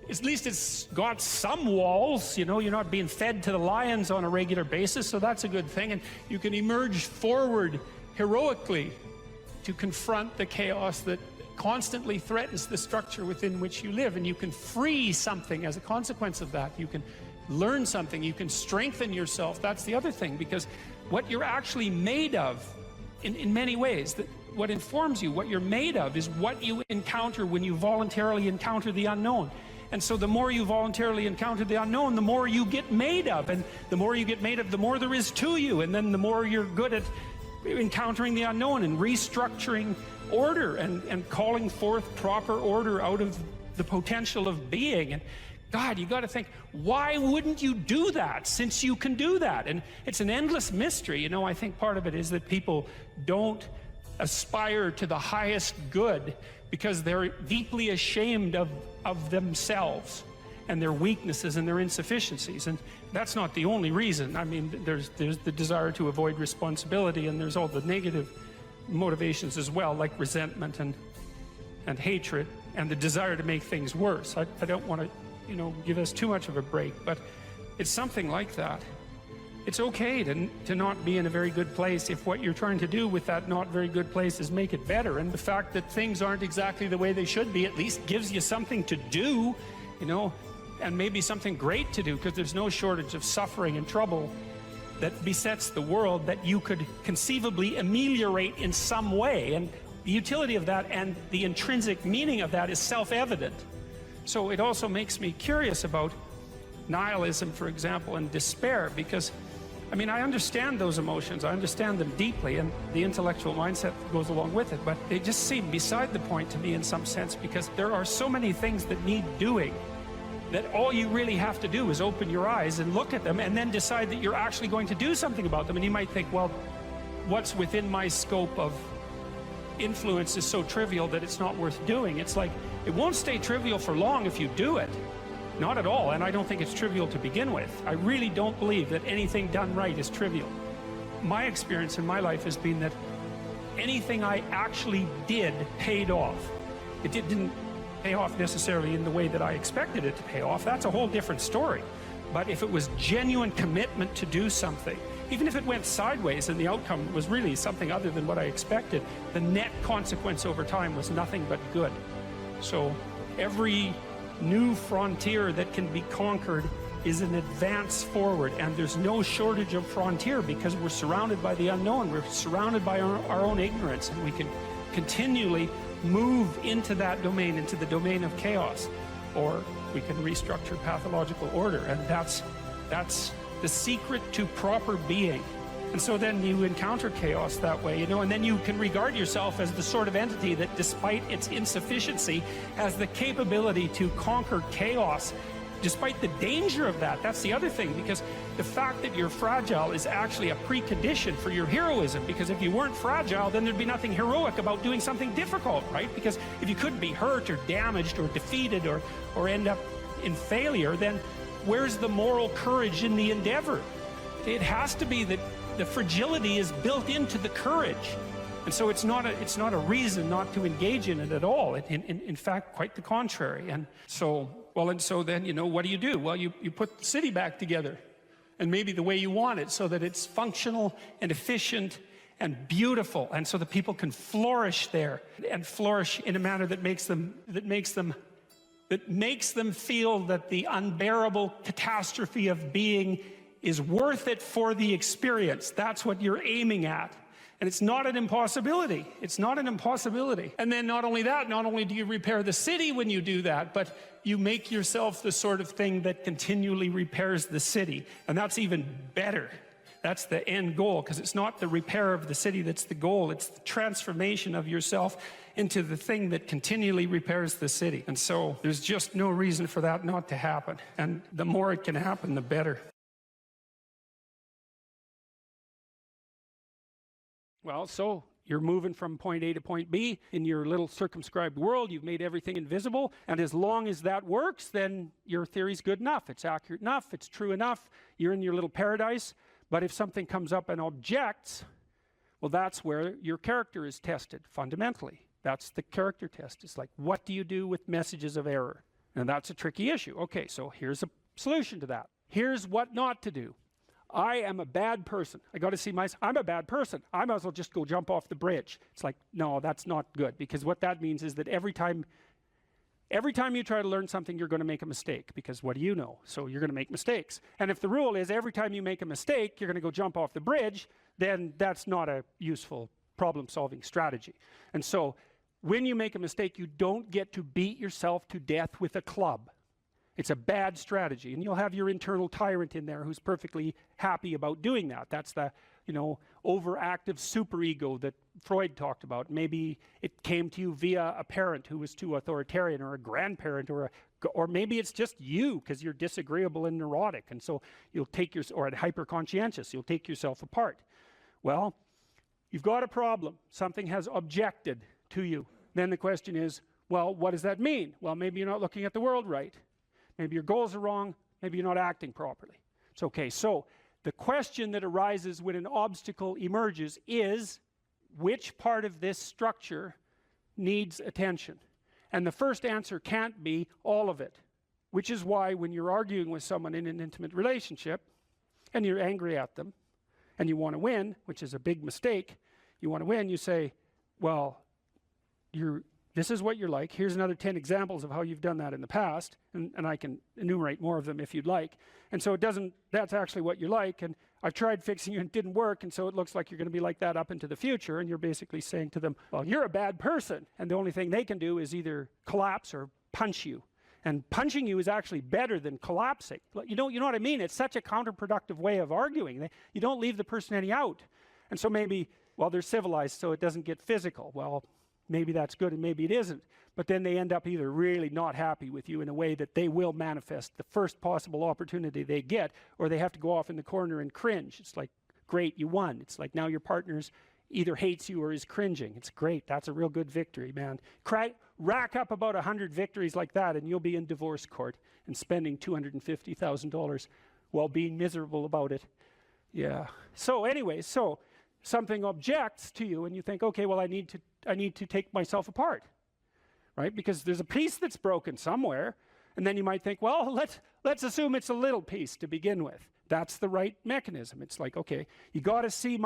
at least it's got some walls. You know, you're not being fed to the lions on a regular basis, so that's a good thing. And you can emerge forward heroically to confront the chaos that constantly threatens the structure within which you live, and you can free something as a consequence of that. You can learn something, you can strengthen yourself. That's the other thing, because what you're actually made of, in many ways, what informs you, what you're made of, is what you encounter when you voluntarily encounter the unknown. And so the more you voluntarily encounter the unknown, the more you get made of, and the more you get made of, the more there is to you, and then the more you're good at encountering the unknown and restructuring order and calling forth proper order out of the potential of being. And God, you got to think, why wouldn't you do that, since you can do that? And it's an endless mystery. You know, I think part of it is that people don't aspire to the highest good because they're deeply ashamed of themselves and their weaknesses and their insufficiencies. And that's not the only reason. I mean, there's the desire to avoid responsibility, and there's all the negative motivations as well, like resentment and hatred and the desire to make things worse. I don't want to, you know, give us too much of a break, but it's something like that. It's okay to not be in a very good place if what you're trying to do with that not very good place is make it better. And the fact that things aren't exactly the way they should be at least gives you something to do, you know, and maybe something great to do, because there's no shortage of suffering and trouble that besets the world that you could conceivably ameliorate in some way. And the utility of that and the intrinsic meaning of that is self-evident. So it also makes me curious about nihilism, for example, and despair, because I mean, I understand those emotions. I understand them deeply, and the intellectual mindset that goes along with it, but they just seem beside the point to me in some sense, because there are so many things that need doing that all you really have to do is open your eyes and look at them and then decide that you're actually going to do something about them. And you might think, well, what's within my scope of influence is so trivial that it's not worth doing. It's like, it won't stay trivial for long if you do it. Not at all, and I don't think it's trivial to begin with. I really don't believe that anything done right is trivial. My experience in my life has been that anything I actually did paid off. It didn't pay off necessarily in the way that I expected it to pay off. That's a whole different story. But if it was genuine commitment to do something, even if it went sideways and the outcome was really something other than what I expected, the net consequence over time was nothing but good. So every new frontier that can be conquered is an advance forward, and there's no shortage of frontier because we're surrounded by the unknown. We're surrounded by our own ignorance, and we can continually move into that domain, into the domain of chaos, or we can restructure pathological order, and that's the secret to proper being. And so then you encounter chaos that way, you know, and then you can regard yourself as the sort of entity that, despite its insufficiency, has the capability to conquer chaos, despite the danger of that. That's the other thing, because the fact that you're fragile is actually a precondition for your heroism, because if you weren't fragile, then there'd be nothing heroic about doing something difficult, right? Because if you couldn't be hurt or damaged or defeated or end up in failure, then where's the moral courage in the endeavor? It has to be that the fragility is built into the courage, and so it's not a reason not to engage in it at all. In fact, quite the contrary. And so then, you know, what do? Well, you put the city back together, and maybe the way you want it, so that it's functional and efficient and beautiful, and so that people can flourish there, and flourish in a manner that makes them feel that the unbearable catastrophe of being is worth it for the experience. That's what you're aiming at. And it's not an impossibility. It's not an impossibility. And then not only that, not only do you repair the city when you do that, but you make yourself the sort of thing that continually repairs the city. And that's even better. That's the end goal, because it's not the repair of the city that's the goal. It's the transformation of yourself into the thing that continually repairs the city. And so there's just no reason for that not to happen. And the more it can happen, the better. Well, so you're moving from point A to point B in your little circumscribed world. You've made everything invisible. And as long as that works, then your theory's good enough. It's accurate enough. It's true enough. You're in your little paradise. But if something comes up and objects, well, that's where your character is tested fundamentally. That's the character test. It's like, what do you do with messages of error? And that's a tricky issue. Okay, so here's a solution to that. Here's what not to do. I am a bad person. I got to see myself. I'm a bad person. I might as well just go jump off the bridge. It's like, no, that's not good, because what that means is that every time you try to learn something, you're going to make a mistake, because what do you know? So you're going to make mistakes. And if the rule is every time you make a mistake, you're going to go jump off the bridge, then that's not a useful problem-solving strategy. And so when you make a mistake, you don't get to beat yourself to death with a club. It's a bad strategy, and you'll have your internal tyrant in there who's perfectly happy about doing that. That's the, you know, overactive superego that Freud talked about. Maybe it came to you via a parent who was too authoritarian, or a grandparent, or maybe it's just you because you're disagreeable and neurotic, and so you'll take or hyper-conscientious. You'll take yourself apart. Well, you've got a problem. Something has objected to you. Then the question is, well, what does that mean? Well, maybe you're not looking at the world right. Maybe your goals are wrong. Maybe you're not acting properly. It's okay. So the question that arises when an obstacle emerges is, which part of this structure needs attention? And the first answer can't be all of it, which is why when you're arguing with someone in an intimate relationship and you're angry at them and you want to win, which is a big mistake, you want to win, you say, well, this is what you're like. Here's another 10 examples of how you've done that in the past, and I can enumerate more of them if you'd like. And so that's actually what you're like, and I've tried fixing you and it didn't work, and so it looks like you're going to be like that up into the future, and you're basically saying to them, well, you're a bad person, and the only thing they can do is either collapse or punch you. And punching you is actually better than collapsing. You know what I mean? It's such a counterproductive way of arguing. You don't leave the person any out. And so maybe, well, they're civilized, so it doesn't get physical. Well, maybe that's good and maybe it isn't. But then they end up either really not happy with you in a way that they will manifest the first possible opportunity they get, or they have to go off in the corner and cringe. It's like, great, you won. It's like now your partner's either hates you or is cringing. It's great. That's a real good victory, man. Rack up about 100 victories like that and you'll be in divorce court and spending $250,000 while being miserable about it. Yeah. So anyway, so something objects to you and you think, okay, well, I need to take myself apart, right? Because there's a piece that's broken somewhere. And then you might think, well, let's assume it's a little piece to begin with. That's the right mechanism. It's like, okay, you got a C-.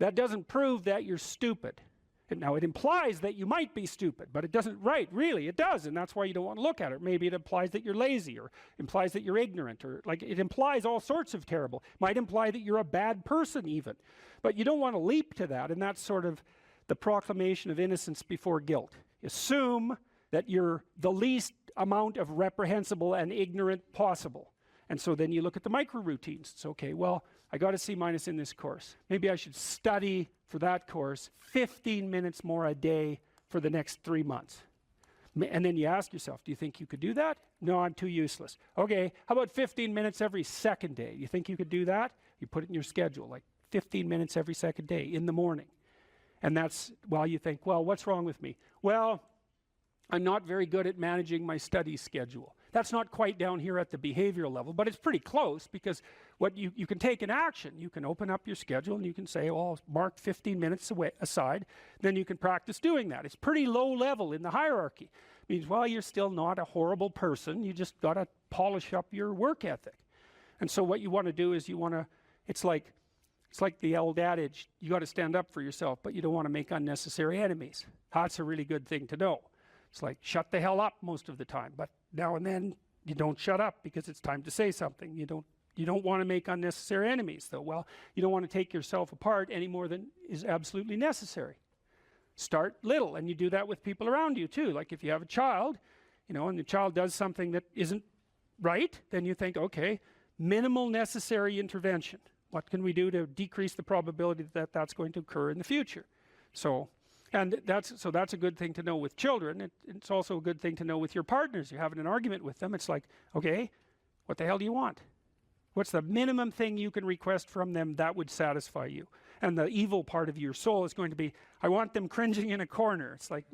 That doesn't prove that you're stupid. And now it implies that you might be stupid, but it doesn't, right, really, it does, and that's why you don't want to look at it. Maybe it implies that you're lazy, or implies that you're ignorant, or like it implies all sorts of terrible. Might imply that you're a bad person even. But you don't want to leap to that, and that's sort of the proclamation of innocence before guilt. Assume that you're the least amount of reprehensible and ignorant possible. And so then you look at the micro routines. It's okay, well, I got a C- in this course. Maybe I should study for that course 15 minutes more a day for the next 3 months. And then you ask yourself, do you think you could do that? No, I'm too useless. Okay, how about 15 minutes every second day? You think you could do that? You put it in your schedule, like 15 minutes every second day in the morning. And that's, well, you think, well, what's wrong with me? Well, I'm not very good at managing my study schedule. That's not quite down here at the behavioral level, but it's pretty close, because what you can take an action. You can open up your schedule and you can say, well, mark 15 minutes aside. Then you can practice doing that. It's pretty low level in the hierarchy. It means, well, you're still not a horrible person. You just got to polish up your work ethic. And so what you want to do is it's like the old adage, you got to stand up for yourself, but you don't want to make unnecessary enemies. That's a really good thing to know. It's like, shut the hell up most of the time, but now and then you don't shut up because it's time to say something. You don't want to make unnecessary enemies, though. Well, you don't want to take yourself apart any more than is absolutely necessary. Start little, and you do that with people around you too. Like if you have a child, and the child does something that isn't right, then you think, okay, minimal necessary intervention. What can we do to decrease the probability that that's going to occur in the future? That's a good thing to know with children. It's also a good thing to know with your partners. You're having an argument with them. It's like, okay, what the hell do you want? What's the minimum thing you can request from them that would satisfy you? And the evil part of your soul is going to be, I want them cringing in a corner. It's like,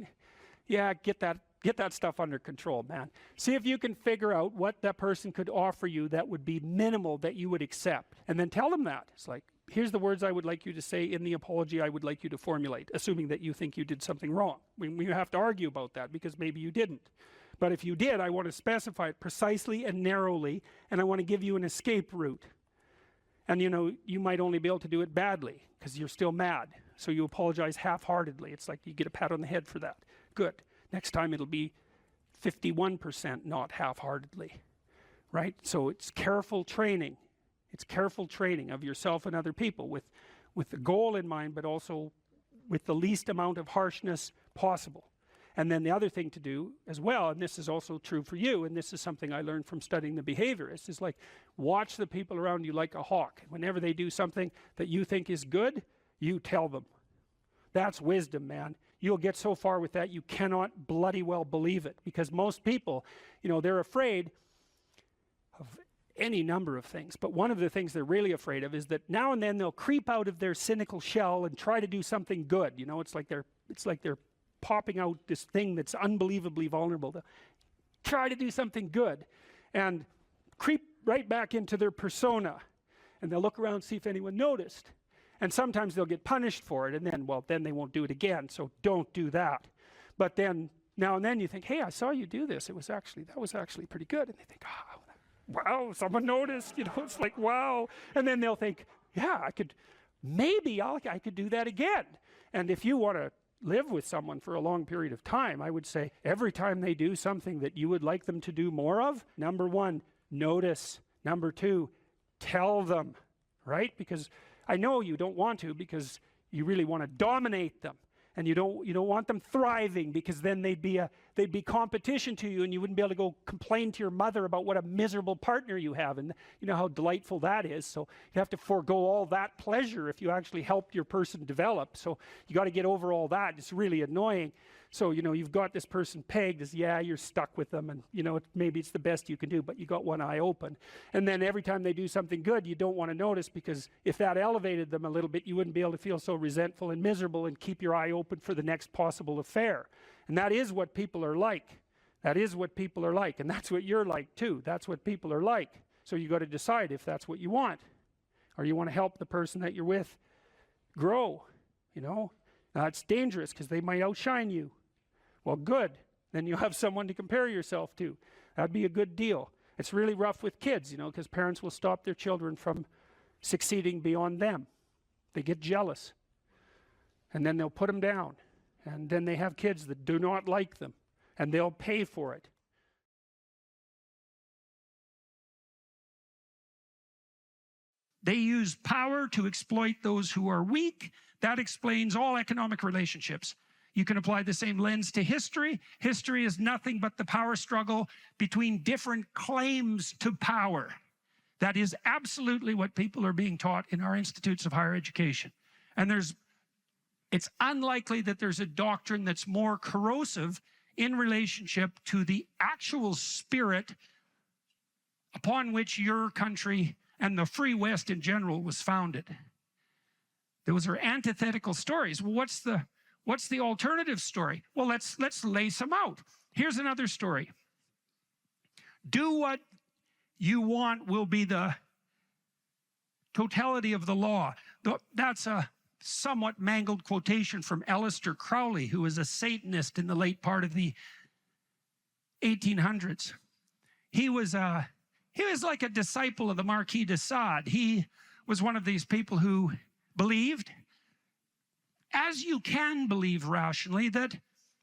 yeah, get that stuff under control, man. See if you can figure out what that person could offer you that would be minimal that you would accept. And then tell them that. It's like, here's the words I would like you to say in the apology I would like you to formulate, assuming that you think you did something wrong. We have to argue about that because maybe you didn't. But if you did, I want to specify it precisely and narrowly, and I want to give you an escape route. And you might only be able to do it badly because you're still mad. So you apologize half-heartedly. It's like you get a pat on the head for that. Good. Next time it'll be 51%, not half-heartedly. Right? So it's careful training. It's careful training of yourself and other people with the goal in mind, but also with the least amount of harshness possible. And then the other thing to do as well, and this is also true for you, and this is something I learned from studying the behaviorists, is like watch the people around you like a hawk. Whenever they do something that you think is good, you tell them. That's wisdom, man. You'll get so far with that you cannot bloody well believe it, because most people, they're afraid of any number of things, but one of the things they're really afraid of is that now and then they'll creep out of their cynical shell and try to do something good. It's like they're popping out this thing that's unbelievably vulnerable. They'll try to do something good and creep right back into their persona, and they'll look around and see if anyone noticed. And sometimes they'll get punished for it, and then they won't do it again, so don't do that. But then now and then you think, hey, I saw you do this. That was actually pretty good. And they think, wow, someone noticed. It's like, wow. And then they'll think, yeah, I could do that again. And if you want to live with someone for a long period of time, I would say every time they do something that you would like them to do more of, number one, notice. Number two, tell them, right? Because I know you don't want to, because you really want to dominate them. And you don't want them thriving, because then they'd be competition to you, and you wouldn't be able to go complain to your mother about what a miserable partner you have, and you know how delightful that is. So you have to forego all that pleasure if you actually help your person develop. So you got to get over all that. It's really annoying. So you've got this person pegged as, yeah, you're stuck with them, and maybe it's the best you can do, but you got one eye open. And then every time they do something good, you don't want to notice, because if that elevated them a little bit, you wouldn't be able to feel so resentful and miserable and keep your eye open for the next possible affair. And that is what people are like. That is what people are like, and that's what you're like too. That's what people are like. So you got to decide if that's what you want, or you want to help the person that you're with grow. Now it's dangerous, because they might outshine you. Well, good. Then you have someone to compare yourself to. That'd be a good deal. It's really rough with kids, because parents will stop their children from succeeding beyond them. They get jealous, and then they'll put them down, and then they have kids that do not like them, and they'll pay for it. They use power to exploit those who are weak. That explains all economic relationships. You can apply the same lens to history. History is nothing but the power struggle between different claims to power. That is absolutely what people are being taught in our institutes of higher education. And it's unlikely that there's a doctrine that's more corrosive in relationship to the actual spirit upon which your country and the free West in general was founded. Those are antithetical stories. Well, what's the alternative story? Well, let's lay some out. Here's another story. Do what you want will be the totality of the law. That's a somewhat mangled quotation from Aleister Crowley, who was a Satanist in the late part of the 1800s. He was like a disciple of the Marquis de Sade. He was one of these people who believed, as you can believe rationally, that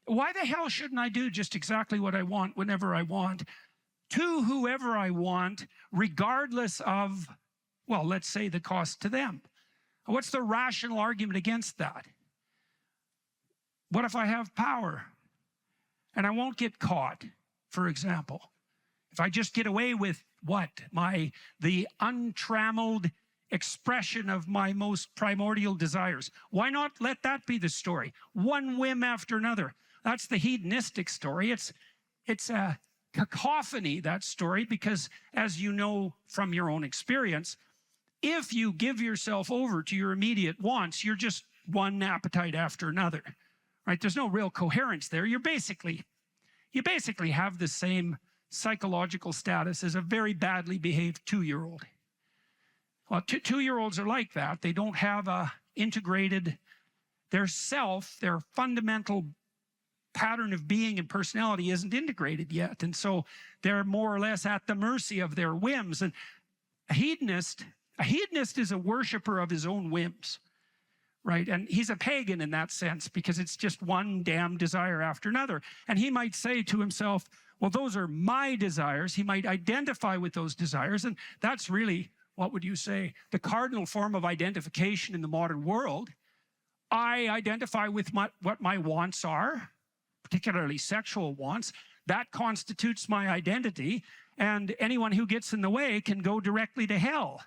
why the hell shouldn't I do just exactly what I want whenever I want to whoever I want, regardless of, well, let's say the cost to them? What's the rational argument against that? What if I have power and I won't get caught, for example? If I just get away with what? The untrammeled expression of my most primordial desires. Why not let that be the story? One whim after another. That's the hedonistic story. It's a cacophony, that story, because as you know from your own experience, if you give yourself over to your immediate wants, you're just one appetite after another, right? There's no real coherence there. You basically have the same psychological status as a very badly behaved 2-year-old. Well, 2-year-olds are like that. They don't have a integrated, their fundamental pattern of being and personality isn't integrated yet. And so they're more or less at the mercy of their whims. And a hedonist is a worshiper of his own whims, right? And he's a pagan in that sense, because it's just one damn desire after another. And he might say to himself, well, those are my desires. He might identify with those desires. And that's really, what would you say, the cardinal form of identification in the modern world. I identify with what my wants are, particularly sexual wants. That constitutes my identity. And anyone who gets in the way can go directly to hell.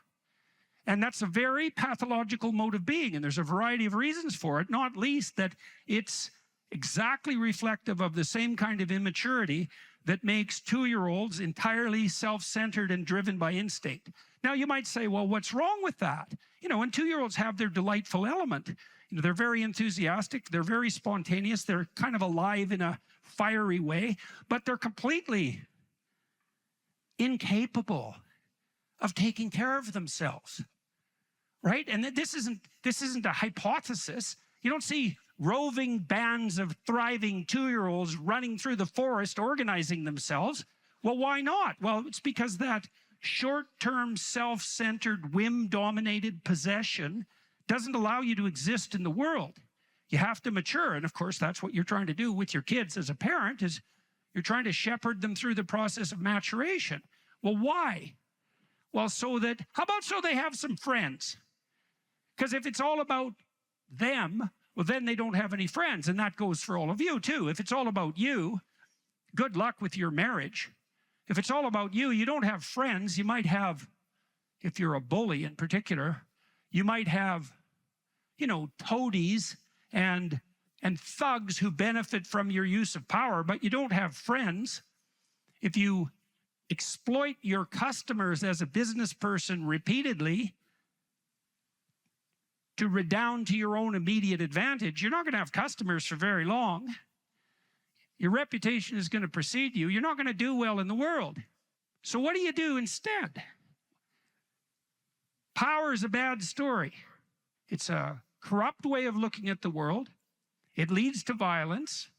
And that's a very pathological mode of being. And there's a variety of reasons for it, not least that it's exactly reflective of the same kind of immaturity that makes 2-year-olds entirely self-centered and driven by instinct. Now, you might say, well, what's wrong with that? And 2-year-olds have their delightful element. They're very enthusiastic. They're very spontaneous. They're kind of alive in a fiery way, but they're completely incapable of taking care of themselves, right? And this isn't a hypothesis. You don't see roving bands of thriving 2-year-olds running through the forest organizing themselves. Well, why not? Well, it's because that short-term, self-centered, whim-dominated possession doesn't allow you to exist in the world. You have to mature, and of course that's what you're trying to do with your kids as a parent, is you're trying to shepherd them through the process of maturation. Well, why? Well, how about so they have some friends? Because if it's all about them, well, then they don't have any friends. And that goes for all of you too. If it's all about you, good luck with your marriage. If it's all about you, you don't have friends. You might have, if you're a bully in particular, you might have, you know, toadies and thugs who benefit from your use of power, but you don't have friends. If you exploit your customers as a business person repeatedly to redound to your own immediate advantage, you're not going to have customers for very long. Your reputation is going to precede you. You're not going to do well in the world. So what do you do instead? Power is a bad story. It's a corrupt way of looking at the world. It leads to violence.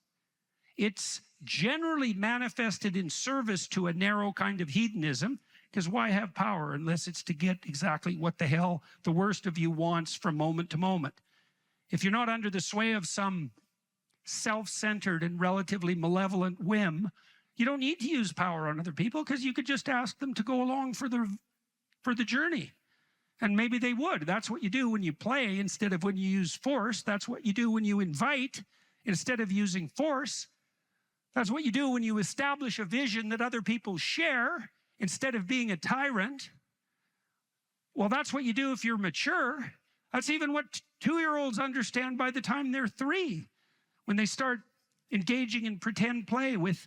It's generally manifested in service to a narrow kind of hedonism, because why have power unless it's to get exactly what the hell the worst of you wants from moment to moment? If you're not under the sway of some self-centered and relatively malevolent whim, you don't need to use power on other people, because you could just ask them to go along for the journey. And maybe they would. That's what you do when you play instead of when you use force. That's what you do when you invite instead of using force. That's what you do when you establish a vision that other people share instead of being a tyrant. Well, that's what you do if you're mature. That's even what 2-year-olds understand by the time they're 3, when they start engaging in pretend play with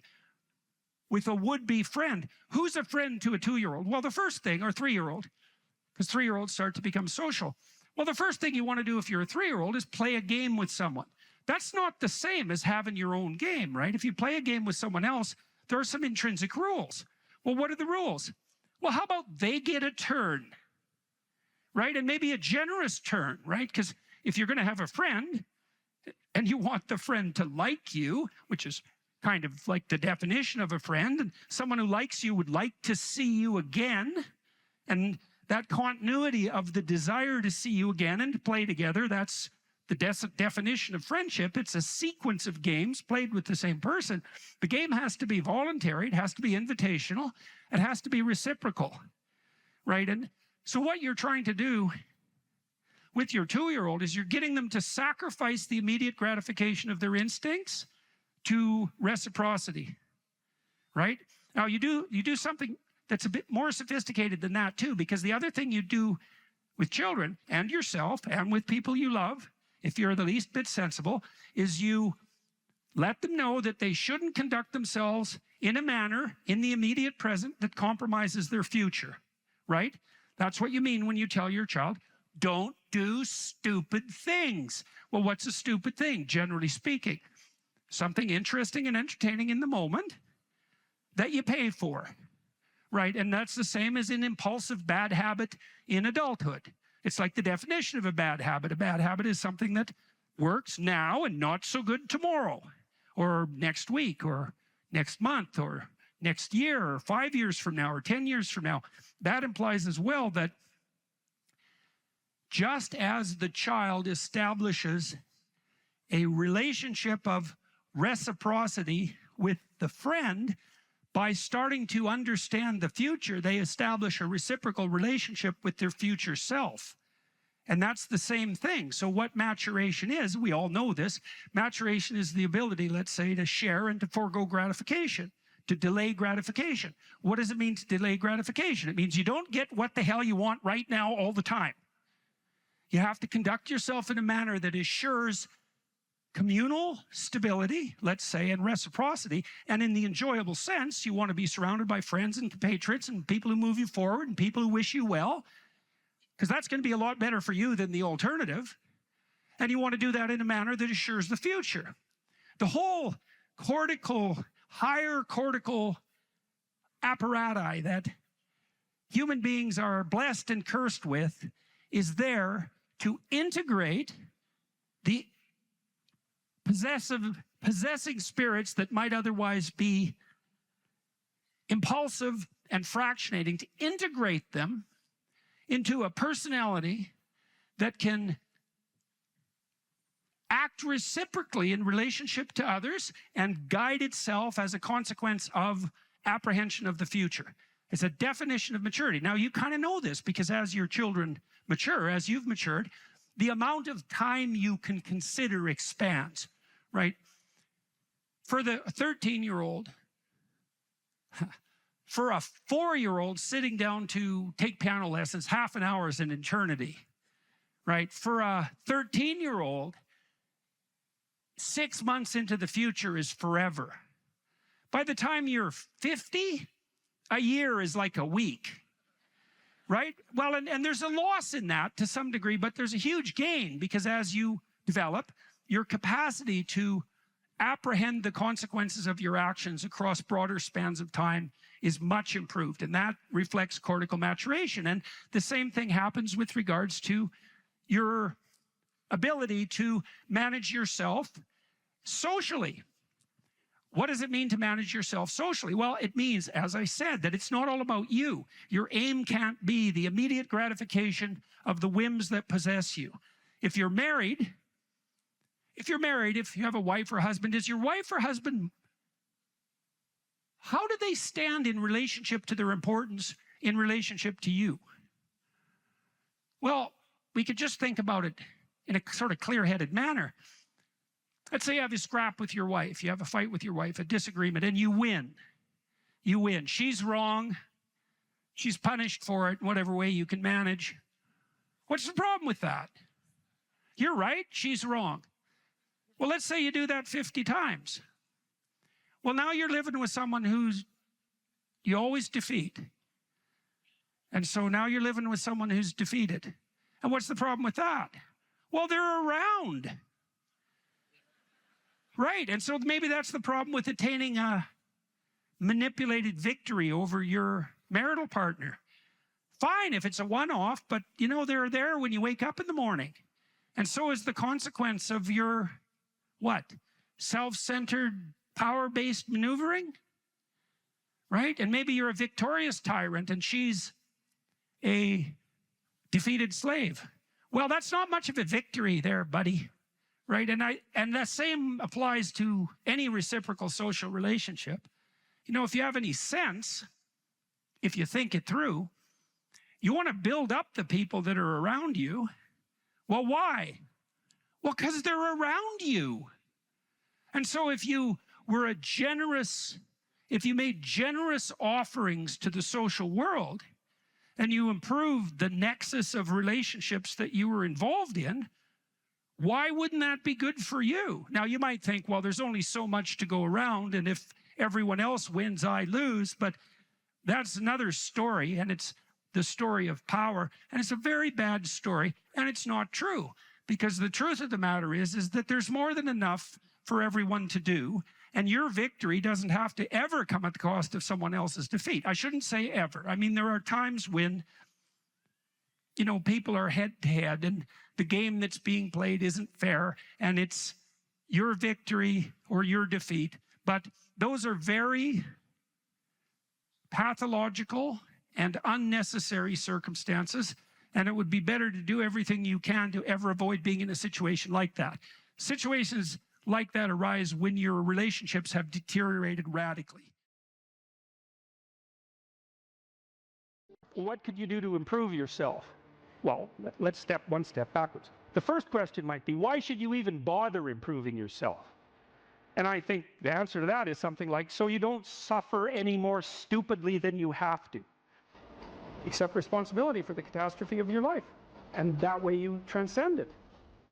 a would-be friend. Who's a friend to a 2-year-old? Well, the first thing, or 3-year-old, because 3-year-olds start to become social. Well, the first thing you want to do if you're a 3-year-old is play a game with someone. That's not the same as having your own game, right? If you play a game with someone else, there are some intrinsic rules. Well, what are the rules? Well, how about they get a turn, right? And maybe a generous turn, right? Because if you're going to have a friend and you want the friend to like you, which is kind of like the definition of a friend, and someone who likes you would like to see you again, and that continuity of the desire to see you again and to play together, that's the definition of friendship. It's a sequence of games played with the same person. The game has to be voluntary. It has to be invitational. It has to be reciprocal, right? And so what you're trying to do with your 2-year-old is you're getting them to sacrifice the immediate gratification of their instincts to reciprocity, right? Now, you do something that's a bit more sophisticated than that too, because the other thing you do with children and yourself and with people you love, if you're the least bit sensible, is you let them know that they shouldn't conduct themselves in a manner in the immediate present that compromises their future, right? That's what you mean when you tell your child, don't do stupid things. Well, what's a stupid thing, generally speaking? Something interesting and entertaining in the moment that you pay for, right? And that's the same as an impulsive bad habit in adulthood. It's like the definition of a bad habit. A bad habit is something that works now and not so good tomorrow, or next week, or next month, or next year, or 5 years from now, or 10 years from now. That implies as well that just as the child establishes a relationship of reciprocity with the friend, by starting to understand the future, they establish a reciprocal relationship with their future self. And that's the same thing. So what maturation is, we all know this, maturation is the ability, let's say, to share and to forego gratification, to delay gratification. What does it mean to delay gratification? It means you don't get what the hell you want right now all the time. You have to conduct yourself in a manner that assures communal stability, let's say, and reciprocity. And in the enjoyable sense, you want to be surrounded by friends and compatriots and people who move you forward and people who wish you well, because that's going to be a lot better for you than the alternative. And you want to do that in a manner that assures the future. The whole higher cortical apparatus that human beings are blessed and cursed with is there to integrate the possessing spirits that might otherwise be impulsive and fractionating, to integrate them into a personality that can act reciprocally in relationship to others and guide itself as a consequence of apprehension of the future. It's a definition of maturity. Now, you kind of know this because as your children mature, as you've matured, the amount of time you can consider expands, right? For the 13-year-old, for a 4-year-old sitting down to take piano lessons, half an hour is an eternity, right? For a 13-year-old, 6 months into the future is forever. By the time you're 50, a year is like a week, right? Well, and there's a loss in that to some degree, but there's a huge gain, because as you develop, your capacity to apprehend the consequences of your actions across broader spans of time is much improved, and that reflects cortical maturation. And the same thing happens with regards to your ability to manage yourself socially. What does it mean to manage yourself socially? Well, it means, as I said, that it's not all about you. Your aim can't be the immediate gratification of the whims that possess you. If you're married, if you have a wife or husband, is your wife or husband, how do they stand in relationship to their importance in relationship to you? Well, we could just think about it in a sort of clear-headed manner. Let's say you have a scrap with your wife, you have a fight with your wife, a disagreement, and you win. You win. She's wrong. She's punished for it, whatever way you can manage. What's the problem with that? You're right, she's wrong. Well, let's say you do that 50 times. Well, now you're living with someone you always defeat. And so now you're living with someone who's defeated. And what's the problem with that? Well, they're around. Right, and so maybe that's the problem with attaining a manipulated victory over your marital partner. Fine if it's a one-off, but you know they're there when you wake up in the morning. And so is the consequence of your, what? Self-centered, power-based maneuvering? Right? And maybe you're a victorious tyrant and she's a defeated slave. Well, that's not much of a victory there, buddy. Right? And the same applies to any reciprocal social relationship. You know, if you have any sense, if you think it through, you want to build up the people that are around you. Well, why? Well, because they're around you. And so if you made generous offerings to the social world, and you improved the nexus of relationships that you were involved in, why wouldn't that be good for you? Now, you might think, well, there's only so much to go around, and if everyone else wins, I lose. But that's another story, and it's the story of power. And it's a very bad story, and it's not true. Because the truth of the matter is that there's more than enough for everyone to do, and your victory doesn't have to ever come at the cost of someone else's defeat. I shouldn't say ever. I mean, there are times when, you know, people are head-to-head, and the game that's being played isn't fair, and it's your victory or your defeat. But those are very pathological and unnecessary circumstances, and it would be better to do everything you can to ever avoid being in a situation like that. Situations like that arise when your relationships have deteriorated radically. What could you do to improve yourself? Well, let's step one step backwards. The first question might be, why should you even bother improving yourself? And I think the answer to that is something like, so you don't suffer any more stupidly than you have to. Accept responsibility for the catastrophe of your life. And that way you transcend it.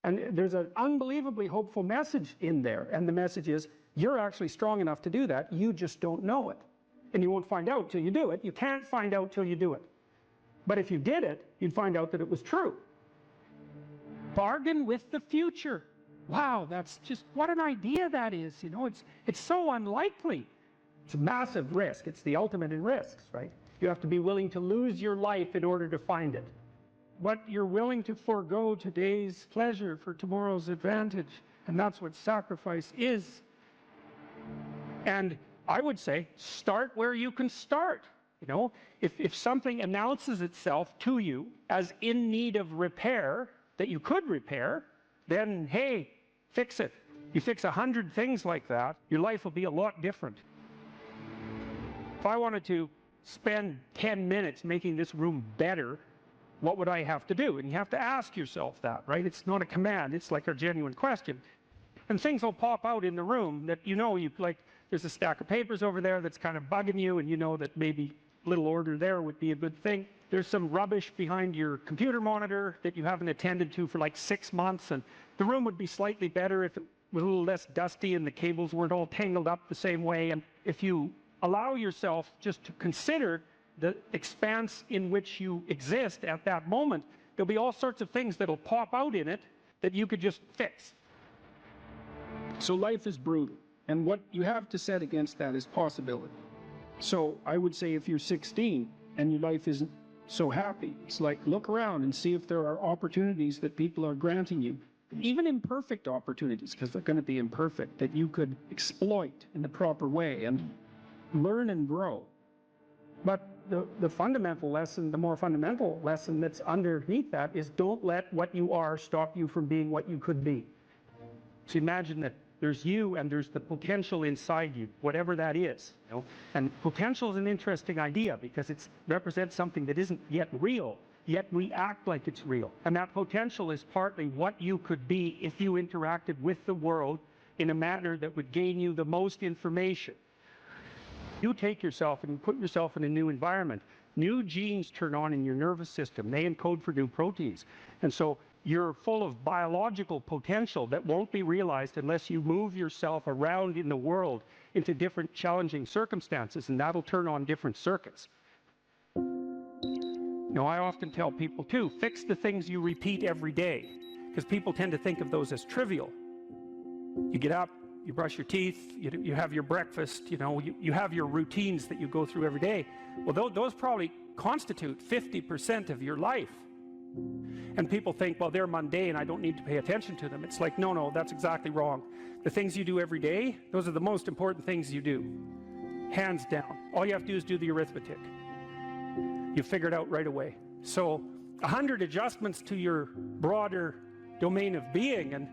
And there's an unbelievably hopeful message in there. And the message is, you're actually strong enough to do that. You just don't know it. And you won't find out till you do it. You can't find out till you do it. But if you did it, you'd find out that it was true. Bargain with the future. Wow, that's just, what an idea that is. You know, it's so unlikely. It's a massive risk. It's the ultimate in risks, right? You have to be willing to lose your life in order to find it. What you're willing to forego today's pleasure for tomorrow's advantage. And that's what sacrifice is. And I would say, start where you can start. You know, if something announces itself to you as in need of repair, that you could repair, then, hey, fix it. You fix 100 things like that, your life will be a lot different. If I wanted to spend 10 minutes making this room better, what would I have to do? And you have to ask yourself that, right? It's not a command, it's like a genuine question. And things will pop out in the room that you like, there's a stack of papers over there that's kind of bugging you, and you know that maybe a little order there would be a good thing. There's some rubbish behind your computer monitor that you haven't attended to for like 6 months, and the room would be slightly better if it was a little less dusty and the cables weren't all tangled up the same way. And if you allow yourself just to consider the expanse in which you exist at that moment, there'll be all sorts of things that'll pop out in it that you could just fix. So life is brutal, and what you have to set against that is possibility. So I would say if you're 16 and your life isn't so happy, it's like look around and see if there are opportunities that people are granting you, even imperfect opportunities, because they're going to be imperfect, that you could exploit in the proper way and learn and grow. But the fundamental lesson, the more fundamental lesson that's underneath that is don't let what you are stop you from being what you could be. So imagine that there's you and there's the potential inside you, whatever that is. And potential is an interesting idea because it represents something that isn't yet real, yet we act like it's real. And that potential is partly what you could be if you interacted with the world in a manner that would gain you the most information. You take yourself and you put yourself in a new environment. New genes turn on in your nervous system. They encode for new proteins. And so you're full of biological potential that won't be realized unless you move yourself around in the world into different challenging circumstances, and that'll turn on different circuits. I often tell people too, fix the things you repeat every day, because people tend to think of those as trivial. You get up, you brush your teeth, you have your breakfast, you have your routines that you go through every day. Well, those probably constitute 50% of your life. And people think, well, they're mundane, I don't need to pay attention to them. It's like, no, that's exactly wrong. The things you do every day, those are the most important things you do. Hands down. All you have to do is do the arithmetic. You figure it out right away. So 100 adjustments to your broader domain of being, and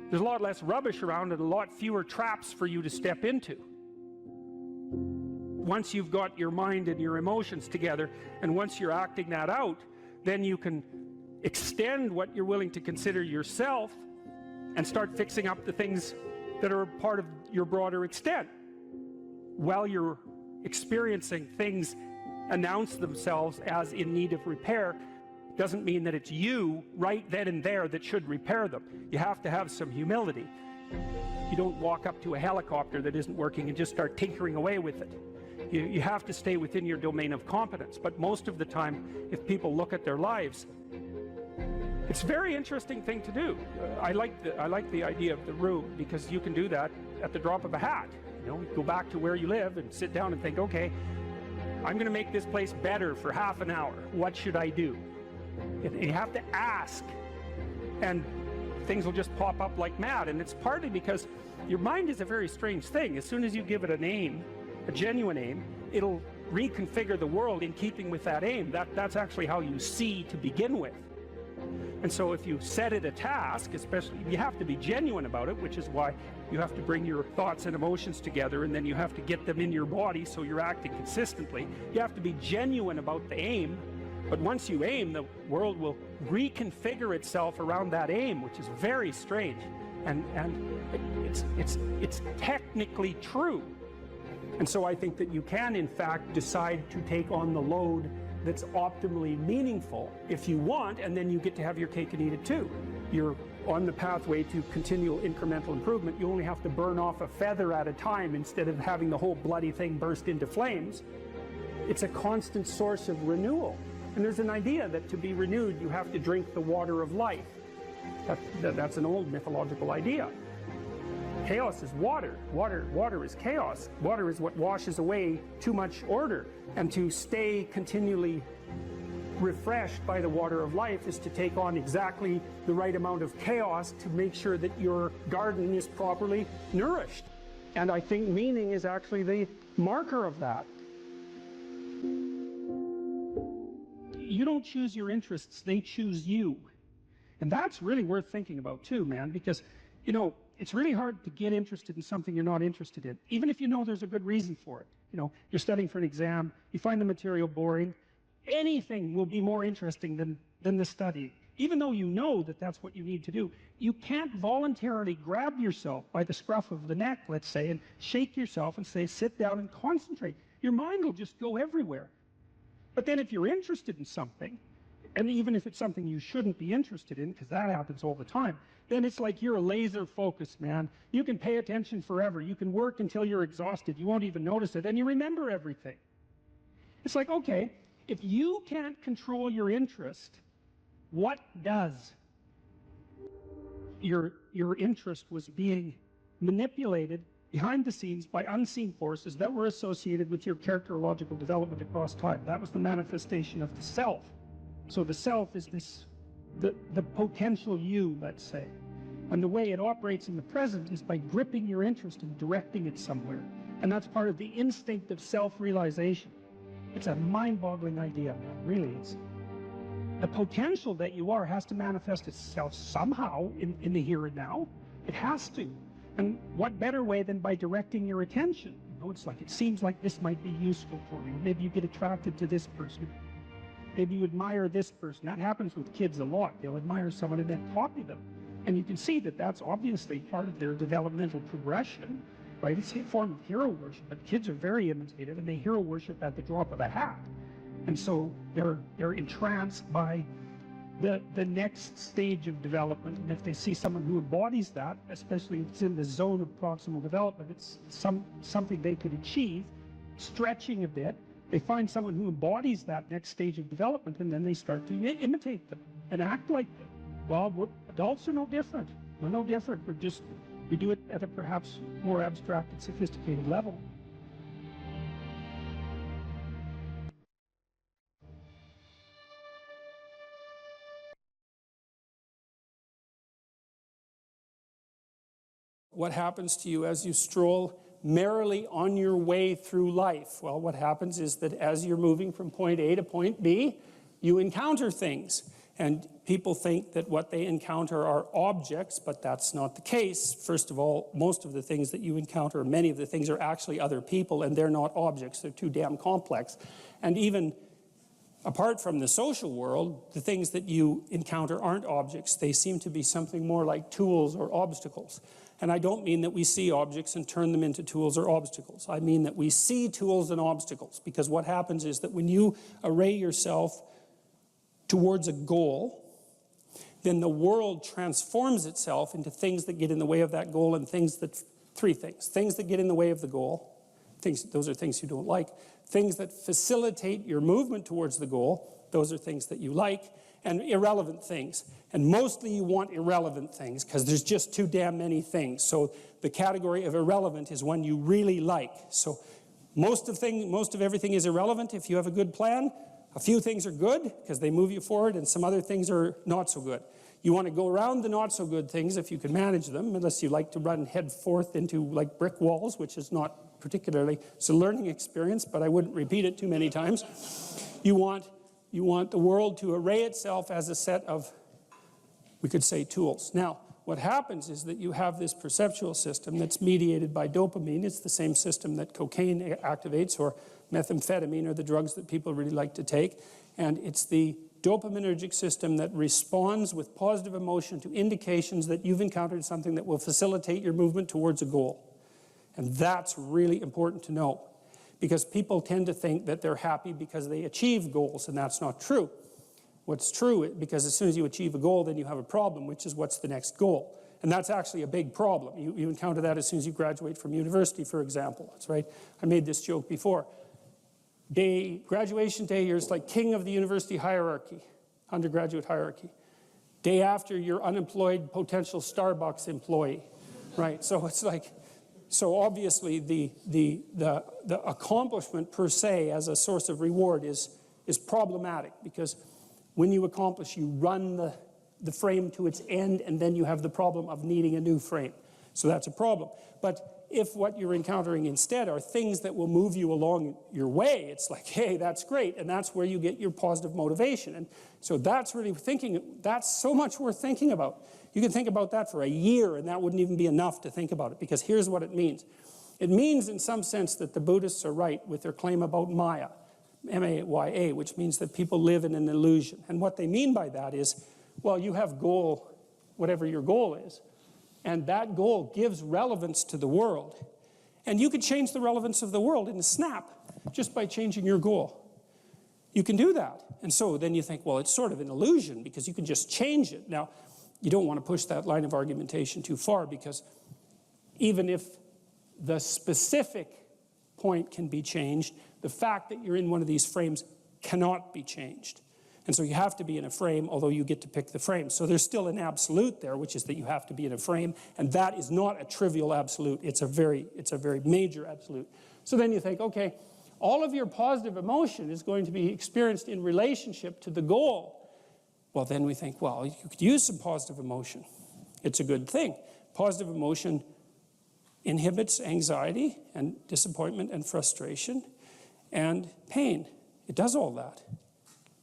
there's a lot less rubbish around and a lot fewer traps for you to step into. Once you've got your mind and your emotions together, and once you're acting that out, then you can extend what you're willing to consider yourself and start fixing up the things that are part of your broader extent. While you're experiencing things announce themselves as in need of repair, doesn't mean that it's you right then and there that should repair them. You have to have some humility. You don't walk up to a helicopter that isn't working and just start tinkering away with it. You have to stay within your domain of competence. But most of the time, if people look at their lives, it's a very interesting thing to do. I like the idea of the room, because you can do that at the drop of a hat. Go back to where you live and sit down and think, okay, I'm going to make this place better for half an hour. What should I do? And you have to ask, and things will just pop up like mad. And it's partly because your mind is a very strange thing. As soon as you give it an aim, a genuine aim, it'll reconfigure the world in keeping with that aim. That's actually how you see to begin with. And so if you set it a task, especially, you have to be genuine about it, which is why you have to bring your thoughts and emotions together, and then you have to get them in your body so you're acting consistently. You have to be genuine about the aim, but once you aim, the world will reconfigure itself around that aim, which is very strange. And it's technically true. And so I think that you can, in fact, decide to take on the load that's optimally meaningful if you want, and then you get to have your cake and eat it too. You're on the pathway to continual incremental improvement. You only have to burn off a feather at a time instead of having the whole bloody thing burst into flames. It's a constant source of renewal. And there's an idea that to be renewed, you have to drink the water of life. That's an old mythological idea. Chaos is water. Water is chaos. Water is what washes away too much order. And to stay continually refreshed by the water of life is to take on exactly the right amount of chaos to make sure that your garden is properly nourished. And I think meaning is actually the marker of that. You don't choose your interests, they choose you. And that's really worth thinking about too, man, because, it's really hard to get interested in something you're not interested in, even if you know there's a good reason for it. You're studying for an exam, you find the material boring, anything will be more interesting than the study. Even though you know that that's what you need to do, you can't voluntarily grab yourself by the scruff of the neck, let's say, and shake yourself and say, sit down and concentrate. Your mind will just go everywhere. But then if you're interested in something, and even if it's something you shouldn't be interested in, because that happens all the time, then it's like you're a laser focused, man. You can pay attention forever. You can work until you're exhausted. You won't even notice it, and you remember everything. It's like, okay, if you can't control your interest, what does? Your interest was being manipulated behind the scenes by unseen forces that were associated with your characterological development across time. That was the manifestation of the self. So the self is this, the potential you, let's say. And the way it operates in the present is by gripping your interest and directing it somewhere. And that's part of the instinct of self-realization. It's a mind-boggling idea, man. Really is. The potential that you are has to manifest itself somehow in the here and now. It has to. And what better way than by directing your attention? You know, it's like, it seems like this might be useful for you. Maybe you get attracted to this person. Maybe you admire this person. That happens with kids a lot. They'll admire someone and then copy them. And you can see that that's obviously part of their developmental progression, right? It's a form of hero worship, but kids are very imitative and they hero worship at the drop of a hat. And so they're entranced by the next stage of development. And if they see someone who embodies that, especially if it's in the zone of proximal development, it's something they could achieve, stretching a bit. They find someone who embodies that next stage of development, and then they start to imitate them and act like them. Well, adults are no different. We're no different. We do it at a perhaps more abstract and sophisticated level. What happens to you as you stroll merrily on your way through life? Well, what happens is that as you're moving from point A to point B, you encounter things. And people think that what they encounter are objects, but that's not the case. First of all, most of the things that you encounter, many of the things are actually other people, and they're not objects. They're too damn complex. And even apart from the social world, the things that you encounter aren't objects. They seem to be something more like tools or obstacles. And I don't mean that we see objects and turn them into tools or obstacles. I mean that we see tools and obstacles, because what happens is that when you array yourself towards a goal, then the world transforms itself into things that get in the way of that goal, and three things. Things that get in the way of the goal, those are things you don't like. Things that facilitate your movement towards the goal, those are things that you like. And irrelevant things. And mostly you want irrelevant things, because there's just too damn many things. So the category of irrelevant is one you really like. So most of everything is irrelevant if you have a good plan. A few things are good because they move you forward, and some other things are not so good. You want to go around the not so good things if you can manage them, unless you like to run head forth into like brick walls, which is not particularly, it's a learning experience, but I wouldn't repeat it too many times. You want the world to array itself as a set of, we could say, tools. Now, what happens is that you have this perceptual system that's mediated by dopamine. It's the same system that cocaine activates, or methamphetamine, or the drugs that people really like to take. And it's the dopaminergic system that responds with positive emotion to indications that you've encountered something that will facilitate your movement towards a goal. And that's really important to know, because people tend to think that they're happy because they achieve goals, and that's not true. What's true, because as soon as you achieve a goal, then you have a problem, which is what's the next goal. And that's actually a big problem. You encounter that as soon as you graduate from university, for example. That's right. I made this joke before. Graduation day, you're like king of the university hierarchy, undergraduate hierarchy. Day after, you're unemployed potential Starbucks employee, right? So it's like, so obviously the accomplishment per se as a source of reward is problematic, because when you accomplish, you run the frame to its end, and then you have the problem of needing a new frame. So that's a problem. But if what you're encountering instead are things that will move you along your way, it's like, hey, that's great, and that's where you get your positive motivation. And so that's really that's so much worth thinking about. You can think about that for a year, and that wouldn't even be enough to think about it, because here's what it means. It means, in some sense, that the Buddhists are right with their claim about Maya. M-A-Y-A, which means that people live in an illusion. And what they mean by that is, well, you have goal, whatever your goal is, and that goal gives relevance to the world. And you could change the relevance of the world in a snap just by changing your goal. You can do that. And so then you think, well, it's sort of an illusion because you can just change it. Now, you don't want to push that line of argumentation too far, because even if the specific point can be changed, the fact that you're in one of these frames cannot be changed. And so you have to be in a frame, although you get to pick the frame. So there's still an absolute there, which is that you have to be in a frame, and that is not a trivial absolute. It's a very major absolute. So then you think, okay, all of your positive emotion is going to be experienced in relationship to the goal. Well, then we think, well, you could use some positive emotion. It's a good thing. Positive emotion inhibits anxiety and disappointment and frustration and pain. It does all that.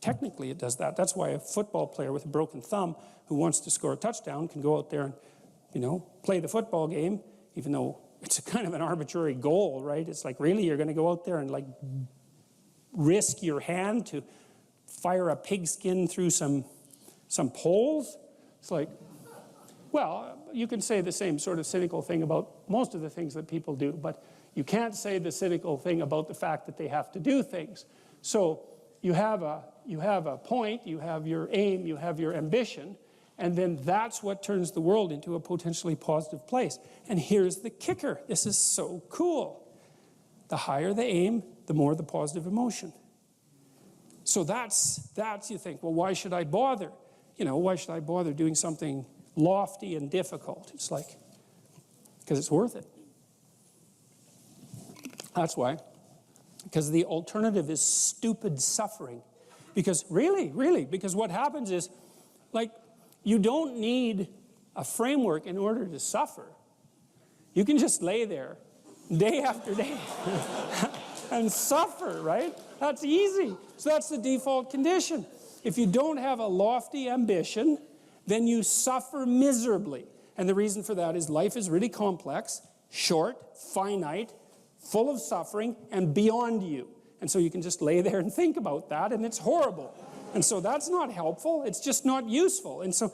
Technically, it does that. That's why a football player with a broken thumb who wants to score a touchdown can go out there and, play the football game, even though it's a kind of an arbitrary goal, right? It's like, really, you're going to go out there and like risk your hand to fire a pigskin through some poles? It's like, well, you can say the same sort of cynical thing about most of the things that people do, but you can't say the cynical thing about the fact that they have to do things. So you have a point, you have your aim, you have your ambition, and then that's what turns the world into a potentially positive place. And here's the kicker. This is so cool. The higher the aim, the more the positive emotion. So that's you think, well, why should I bother? Why should I bother doing something lofty and difficult? It's like, because it's worth it. That's why. Because the alternative is stupid suffering. Because really, because what happens is, like, you don't need a framework in order to suffer. You can just lay there day after day and suffer, right? That's easy. So that's the default condition. If you don't have a lofty ambition, then you suffer miserably. And the reason for that is life is really complex, short, finite, full of suffering, and beyond you. And so you can just lay there and think about that, and it's horrible. And so that's not helpful. It's just not useful. And so,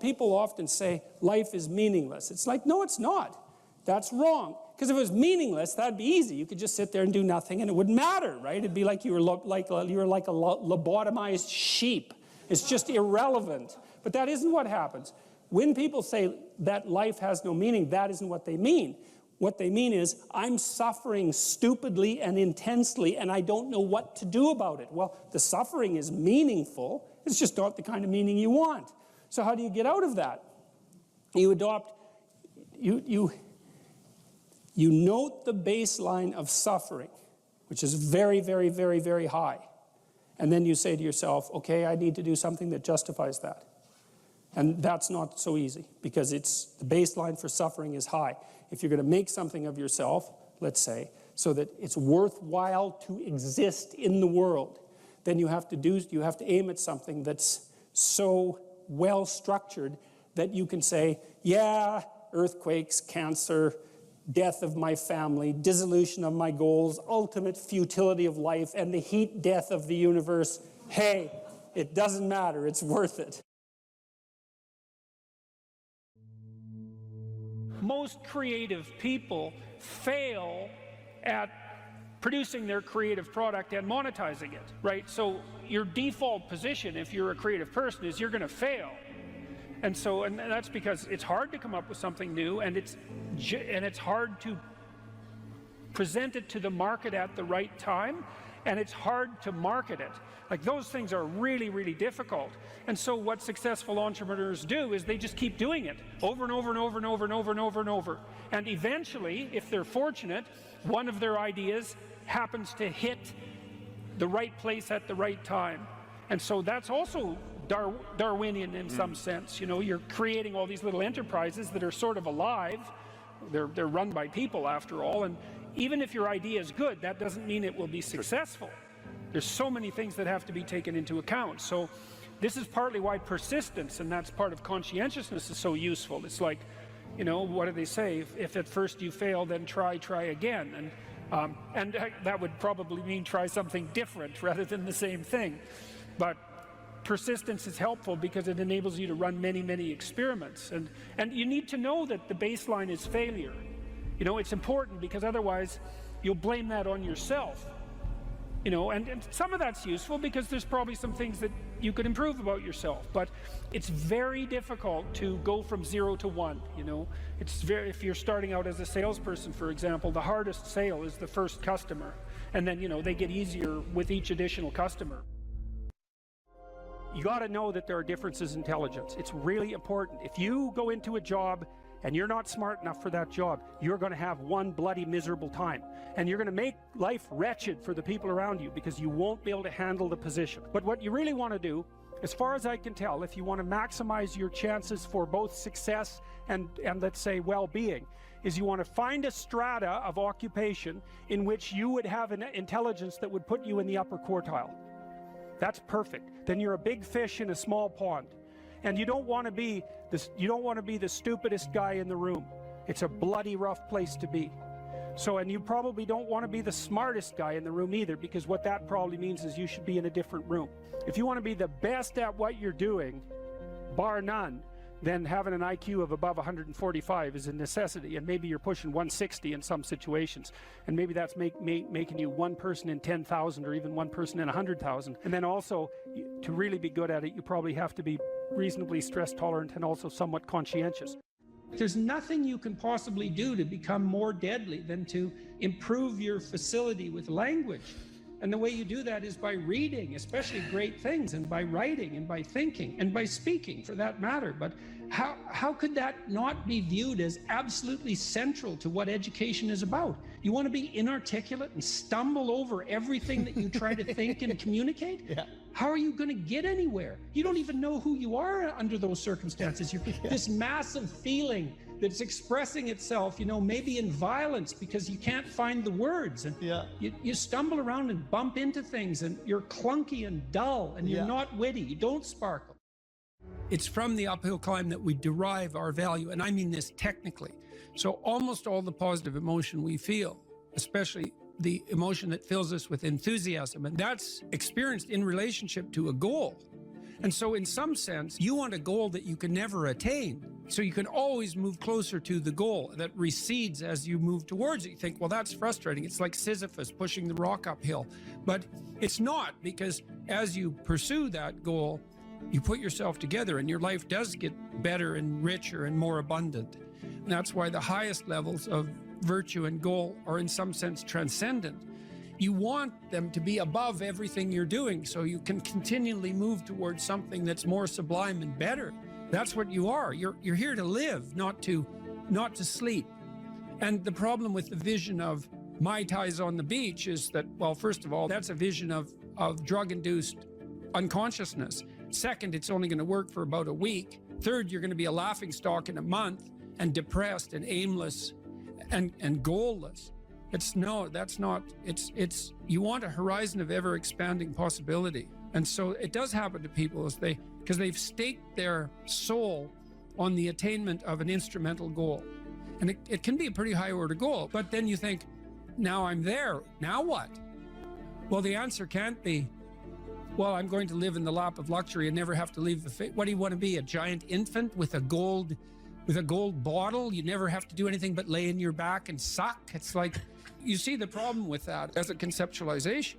people often say life is meaningless. It's like, no, it's not. That's wrong. Because if it was meaningless, that'd be easy. You could just sit there and do nothing, and it wouldn't matter, right? It'd be like you were like a lobotomized sheep. It's just irrelevant. But that isn't what happens. When people say that life has no meaning, that isn't what they mean. What they mean is, I'm suffering stupidly and intensely, and I don't know what to do about it. Well, the suffering is meaningful. It's just not the kind of meaning you want. So how do you get out of that? You note the baseline of suffering, which is very, very, very, very high. And then you say to yourself, okay, I need to do something that justifies that. And that's not so easy, because the baseline for suffering is high. If you're going to make something of yourself, let's say, so that it's worthwhile to exist in the world, then you have to aim at something that's so well structured that you can say, yeah, earthquakes, cancer, death of my family, dissolution of my goals, ultimate futility of life, and the heat death of the universe. Hey, it doesn't matter, it's worth it. Most creative people fail at producing their creative product and monetizing it, right? So your default position, if you're a creative person, is you're going to fail. And that's because it's hard to come up with something new, and it's hard to present it to the market at the right time, and it's hard to market it. Like, those things are really, really difficult. And so what successful entrepreneurs do is they just keep doing it over and over and over and over and over and over and over. And eventually, if they're fortunate, one of their ideas happens to hit the right place at the right time. And so that's also Darwinian in some sense. You're creating all these little enterprises that are sort of alive. They're run by people, after all. And even if your idea is good, that doesn't mean it will be successful. There's so many things that have to be taken into account. So this is partly why persistence, and that's part of conscientiousness, is so useful. It's like, what do they say? If at first you fail, then try again. And And that would probably mean try something different rather than the same thing. But persistence is helpful because it enables you to run many, many experiments. And you need to know that the baseline is failure. You know, it's important because otherwise you'll blame that on yourself. You know, and some of that's useful because there's probably some things that you could improve about yourself. But it's very difficult to go from 0 to 1, you know. If you're starting out as a salesperson, for example, the hardest sale is the first customer. And then, you know, they get easier with each additional customer. You got to know that there are differences in intelligence. It's really important. If you go into a job and you're not smart enough for that job, you're going to have one bloody miserable time. And you're going to make life wretched for the people around you because you won't be able to handle the position. But what you really want to do, as far as I can tell, if you want to maximize your chances for both success and let's say well-being, is you want to find a strata of occupation in which you would have an intelligence that would put you in the upper quartile. That's perfect. Then you're a big fish in a small pond. And you don't want to be the stupidest guy in the room. It's a bloody rough place to be. So, and you probably don't want to be the smartest guy in the room either, because what that probably means is you should be in a different room. If you want to be the best at what you're doing, bar none, then having an IQ of above 145 is a necessity, and maybe you're pushing 160 in some situations, and maybe that's making you one person in 10,000 or even one person in 100,000. And then also, to really be good at it, you probably have to be reasonably stress tolerant and also somewhat conscientious. There's nothing you can possibly do to become more deadly than to improve your facility with language. And the way you do that is by reading, especially great things, and by writing, and by thinking, and by speaking, for that matter. But how could that not be viewed as absolutely central to what education is about? You want to be inarticulate and stumble over everything that you try to think and communicate? Yeah. How are you going to get anywhere? You don't even know who you are under those circumstances. You're this massive feeling that's expressing itself, you know, maybe in violence because you can't find the words. And you stumble around and bump into things, and you're clunky and dull, and you're not witty. You don't sparkle. It's from the uphill climb that we derive our value, and I mean this technically. So almost all the positive emotion we feel, especially the emotion that fills us with enthusiasm, and that's experienced in relationship to a goal. And so in some sense, you want a goal that you can never attain. So you can always move closer to the goal that recedes as you move towards it. You think, well, that's frustrating. It's like Sisyphus pushing the rock uphill. But it's not, because as you pursue that goal, you put yourself together and your life does get better and richer and more abundant. And that's why the highest levels of virtue and goal are in some sense transcendent. You want them to be above everything you're doing so you can continually move towards something that's more sublime and better. That's what you are. You're here to live, not to sleep. And the problem with the vision of Mai Tais on the beach is that, well, first of all, that's a vision of drug-induced unconsciousness. Second, it's only going to work for about a week. Third, you're going to be a laughingstock in a month, and depressed and aimless and goalless. You want a horizon of ever expanding possibility. And so it does happen to people because they've staked their soul on the attainment of an instrumental goal. And it can be a pretty high order goal, but then you think, now I'm there, now what? Well, the answer can't be, well, I'm going to live in the lap of luxury and never have to leave what do you want to be, a giant infant with a gold bottle? You never have to do anything but lay in your back and suck? It's like, you see the problem with that as a conceptualization.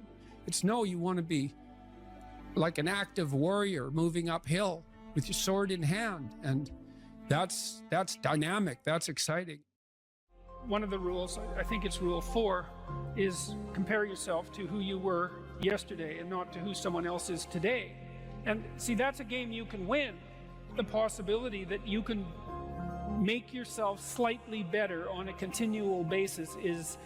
It's no, you want to be like an active warrior moving uphill with your sword in hand. And that's dynamic, that's exciting. One of the rules, I think it's rule 4, is compare yourself to who you were yesterday and not to who someone else is today. And see, that's a game you can win. The possibility that you can make yourself slightly better on a continual basis is,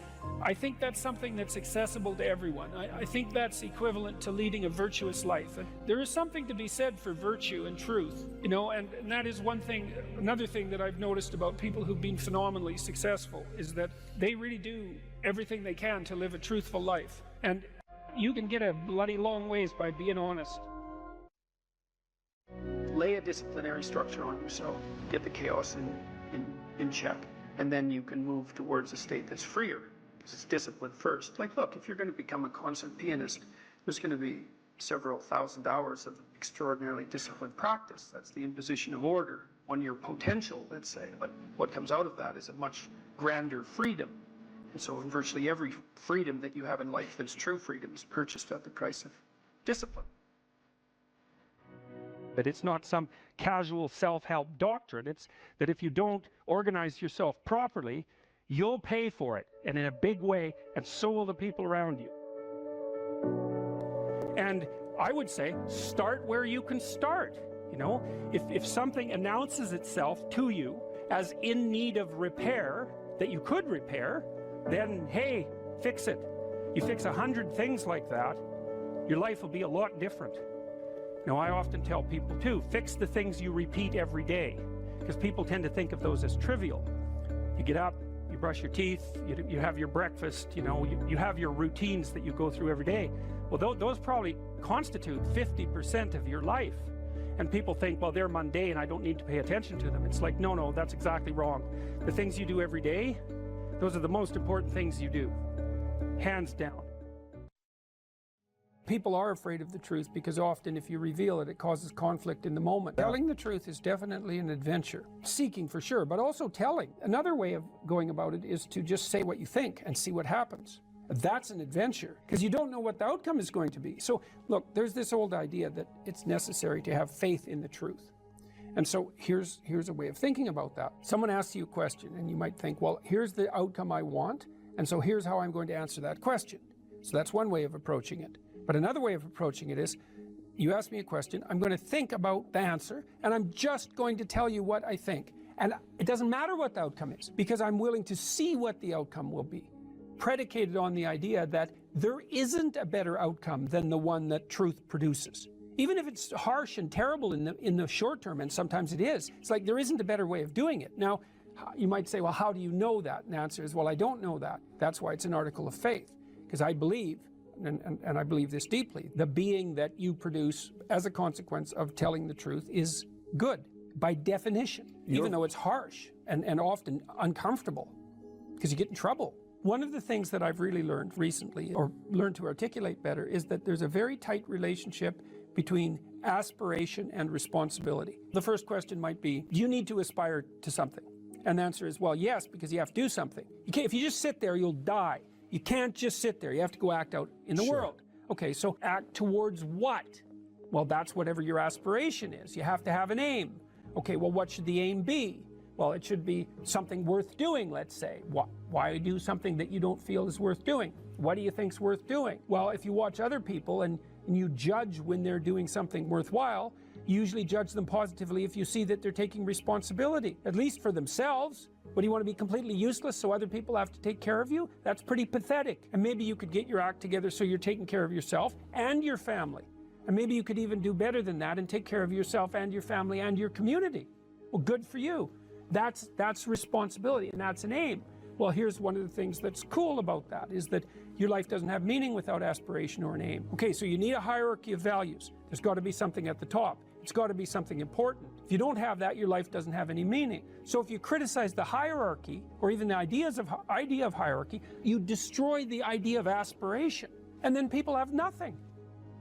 I think that's something that's accessible to everyone. I think that's equivalent to leading a virtuous life. And there is something to be said for virtue and truth, you know, and that is one thing. Another thing that I've noticed about people who've been phenomenally successful is that they really do everything they can to live a truthful life. And you can get a bloody long ways by being honest. Lay a disciplinary structure on yourself. Get the chaos in check. And then you can move towards a state that's freer. It's discipline first. Like, look, if you're going to become a concert pianist, there's going to be several thousand hours of extraordinarily disciplined practice. That's the imposition of order on your potential, let's say. But what comes out of that is a much grander freedom. And so virtually every freedom that you have in life that's true freedom is purchased at the price of discipline. But it's not some casual self-help doctrine. It's that if you don't organize yourself properly, you'll pay for it, and in a big way, and so will the people around you. And I would say, start where you can start. You know, if something announces itself to you as in need of repair, that you could repair, then hey, fix it. You fix 100 things like that, your life will be a lot different. Now, I often tell people too, fix the things you repeat every day, because people tend to think of those as trivial. You get up, you brush your teeth, you have your breakfast, you know, you have your routines that you go through every day. Well, those probably constitute 50% of your life. And people think, well, they're mundane, I don't need to pay attention to them. It's like, no, that's exactly wrong. The things you do every day, those are the most important things you do, hands down. People are afraid of the truth because often if you reveal it, it causes conflict in the moment. Telling the truth is definitely an adventure. Seeking for sure, but also telling. Another way of going about it is to just say what you think and see what happens. That's an adventure because you don't know what the outcome is going to be. So look, there's this old idea that it's necessary to have faith in the truth. And so here's a way of thinking about that. Someone asks you a question and you might think, well, here's the outcome I want, and so here's how I'm going to answer that question. So that's one way of approaching it. But another way of approaching it is, you ask me a question, I'm going to think about the answer, and I'm just going to tell you what I think. And it doesn't matter what the outcome is, because I'm willing to see what the outcome will be, predicated on the idea that there isn't a better outcome than the one that truth produces. Even if it's harsh and terrible in the short term, and sometimes it is, it's like there isn't a better way of doing it. Now, you might say, well, how do you know that? And the answer is, well, I don't know that. That's why it's an article of faith, because I believe, and I believe this deeply, the being that you produce as a consequence of telling the truth is good, by definition, even though it's harsh and often uncomfortable, because you get in trouble. One of the things that I've really learned recently, or learned to articulate better, is that there's a very tight relationship between aspiration and responsibility. The first question might be, do you need to aspire to something? And the answer is, well, yes, because you have to do something. If you just sit there, you'll die. You can't just sit there. You have to go act out in the world. Okay, so act towards what? Well, that's whatever your aspiration is. You have to have an aim. Okay, well, what should the aim be? Well, it should be something worth doing, let's say. Why do something that you don't feel is worth doing? What do you think's worth doing? Well, if you watch other people and you judge when they're doing something worthwhile, you usually judge them positively if you see that they're taking responsibility, at least for themselves. What, do you want to be completely useless so other people have to take care of you? That's pretty pathetic. And maybe you could get your act together so you're taking care of yourself and your family. And maybe you could even do better than that and take care of yourself and your family and your community. Well, good for you. That's responsibility, and that's an aim. Well, here's one of the things that's cool about that, is that your life doesn't have meaning without aspiration or an aim. Okay, so you need a hierarchy of values. There's got to be something at the top. It's got to be something important. If you don't have that, your life doesn't have any meaning. So if you criticize the hierarchy, or even the idea of hierarchy, you destroy the idea of aspiration, and then people have nothing.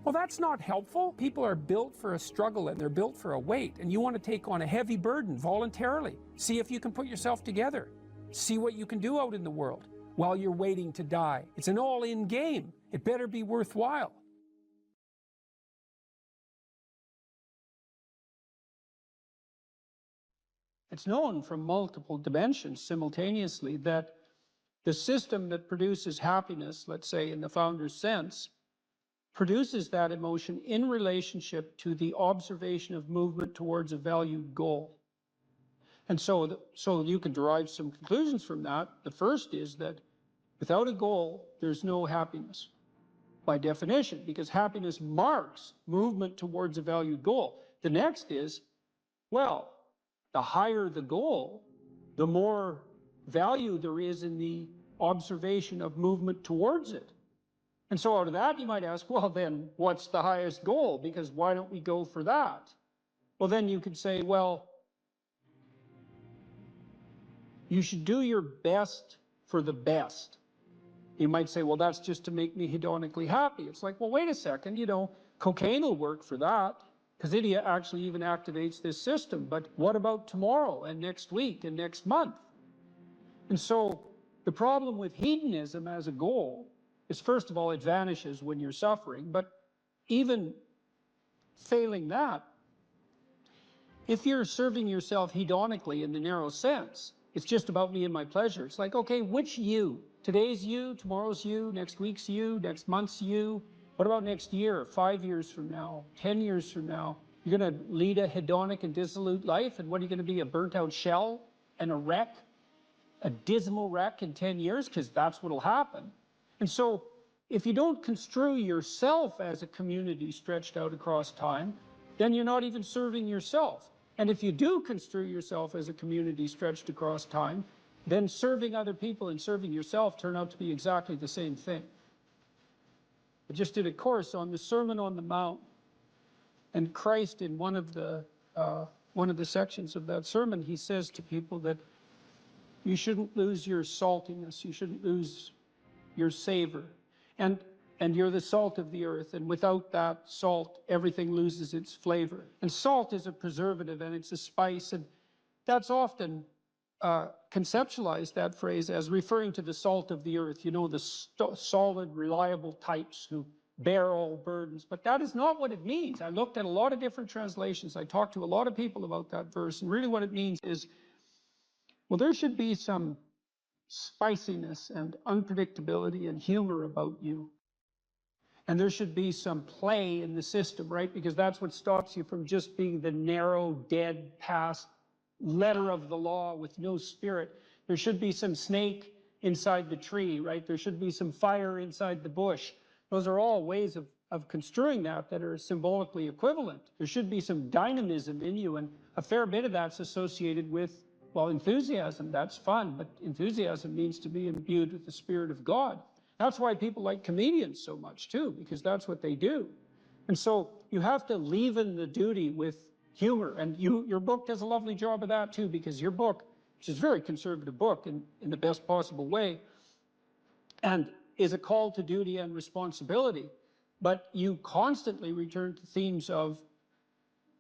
Well, that's not helpful. People are built for a struggle, and they're built for a weight, and you want to take on a heavy burden voluntarily. See if you can put yourself together. See what you can do out in the world while you're waiting to die. It's an all-in game. It better be worthwhile. It's known from multiple dimensions simultaneously that the system that produces happiness, let's say in the founder's sense, produces that emotion in relationship to the observation of movement towards a valued goal. And so you can derive some conclusions from that. The first is that without a goal, there's no happiness, by definition, because happiness marks movement towards a valued goal. The next is, well, the higher the goal, the more value there is in the observation of movement towards it. And so out of that, you might ask, well, then what's the highest goal? Because why don't we go for that? Well, then you could say, well, you should do your best for the best. You might say, well, that's just to make me hedonically happy. It's like, well, wait a second, cocaine will work for that because it actually even activates this system. But what about tomorrow and next week and next month? And so the problem with hedonism as a goal is, first of all, it vanishes when you're suffering. But even failing that, if you're serving yourself hedonically in the narrow sense, it's just about me and my pleasure. It's like, okay, which you? Today's you, tomorrow's you, next week's you, next month's you. What about next year, 5 years from now, 10 years from now? You're going to lead a hedonic and dissolute life, and what are you going to be, a burnt-out shell and a wreck, a dismal wreck in 10 years? Because that's what'll happen. And so if you don't construe yourself as a community stretched out across time, then you're not even serving yourself. And if you do construe yourself as a community stretched across time, then serving other people and serving yourself turn out to be exactly the same thing. I just did a course on the Sermon on the Mount, and Christ, in one of the sections of that sermon, he says to people that you shouldn't lose your saltiness, you shouldn't lose your savor, and you're the salt of the earth, and without that salt, everything loses its flavor. And salt is a preservative, and it's a spice, and that's often conceptualized, that phrase, as referring to the salt of the earth, the solid, reliable types who bear all burdens. But that is not what it means. I looked at a lot of different translations. I talked to a lot of people about that verse, and really what it means is, well, there should be some spiciness and unpredictability and humor about you. And there should be some play in the system, right? Because that's what stops you from just being the narrow, dead, past letter of the law with no spirit. There should be some snake inside the tree, right? There should be some fire inside the bush. Those are all ways of construing that are symbolically equivalent. There should be some dynamism in you, and a fair bit of that's associated with, well, enthusiasm. That's fun, but enthusiasm means to be imbued with the Spirit of God. That's why people like comedians so much too, because that's what they do. And so you have to leaven the duty with humor, and your book does a lovely job of that too, because your book, which is a very conservative book in the best possible way, and is a call to duty and responsibility, but you constantly return to themes of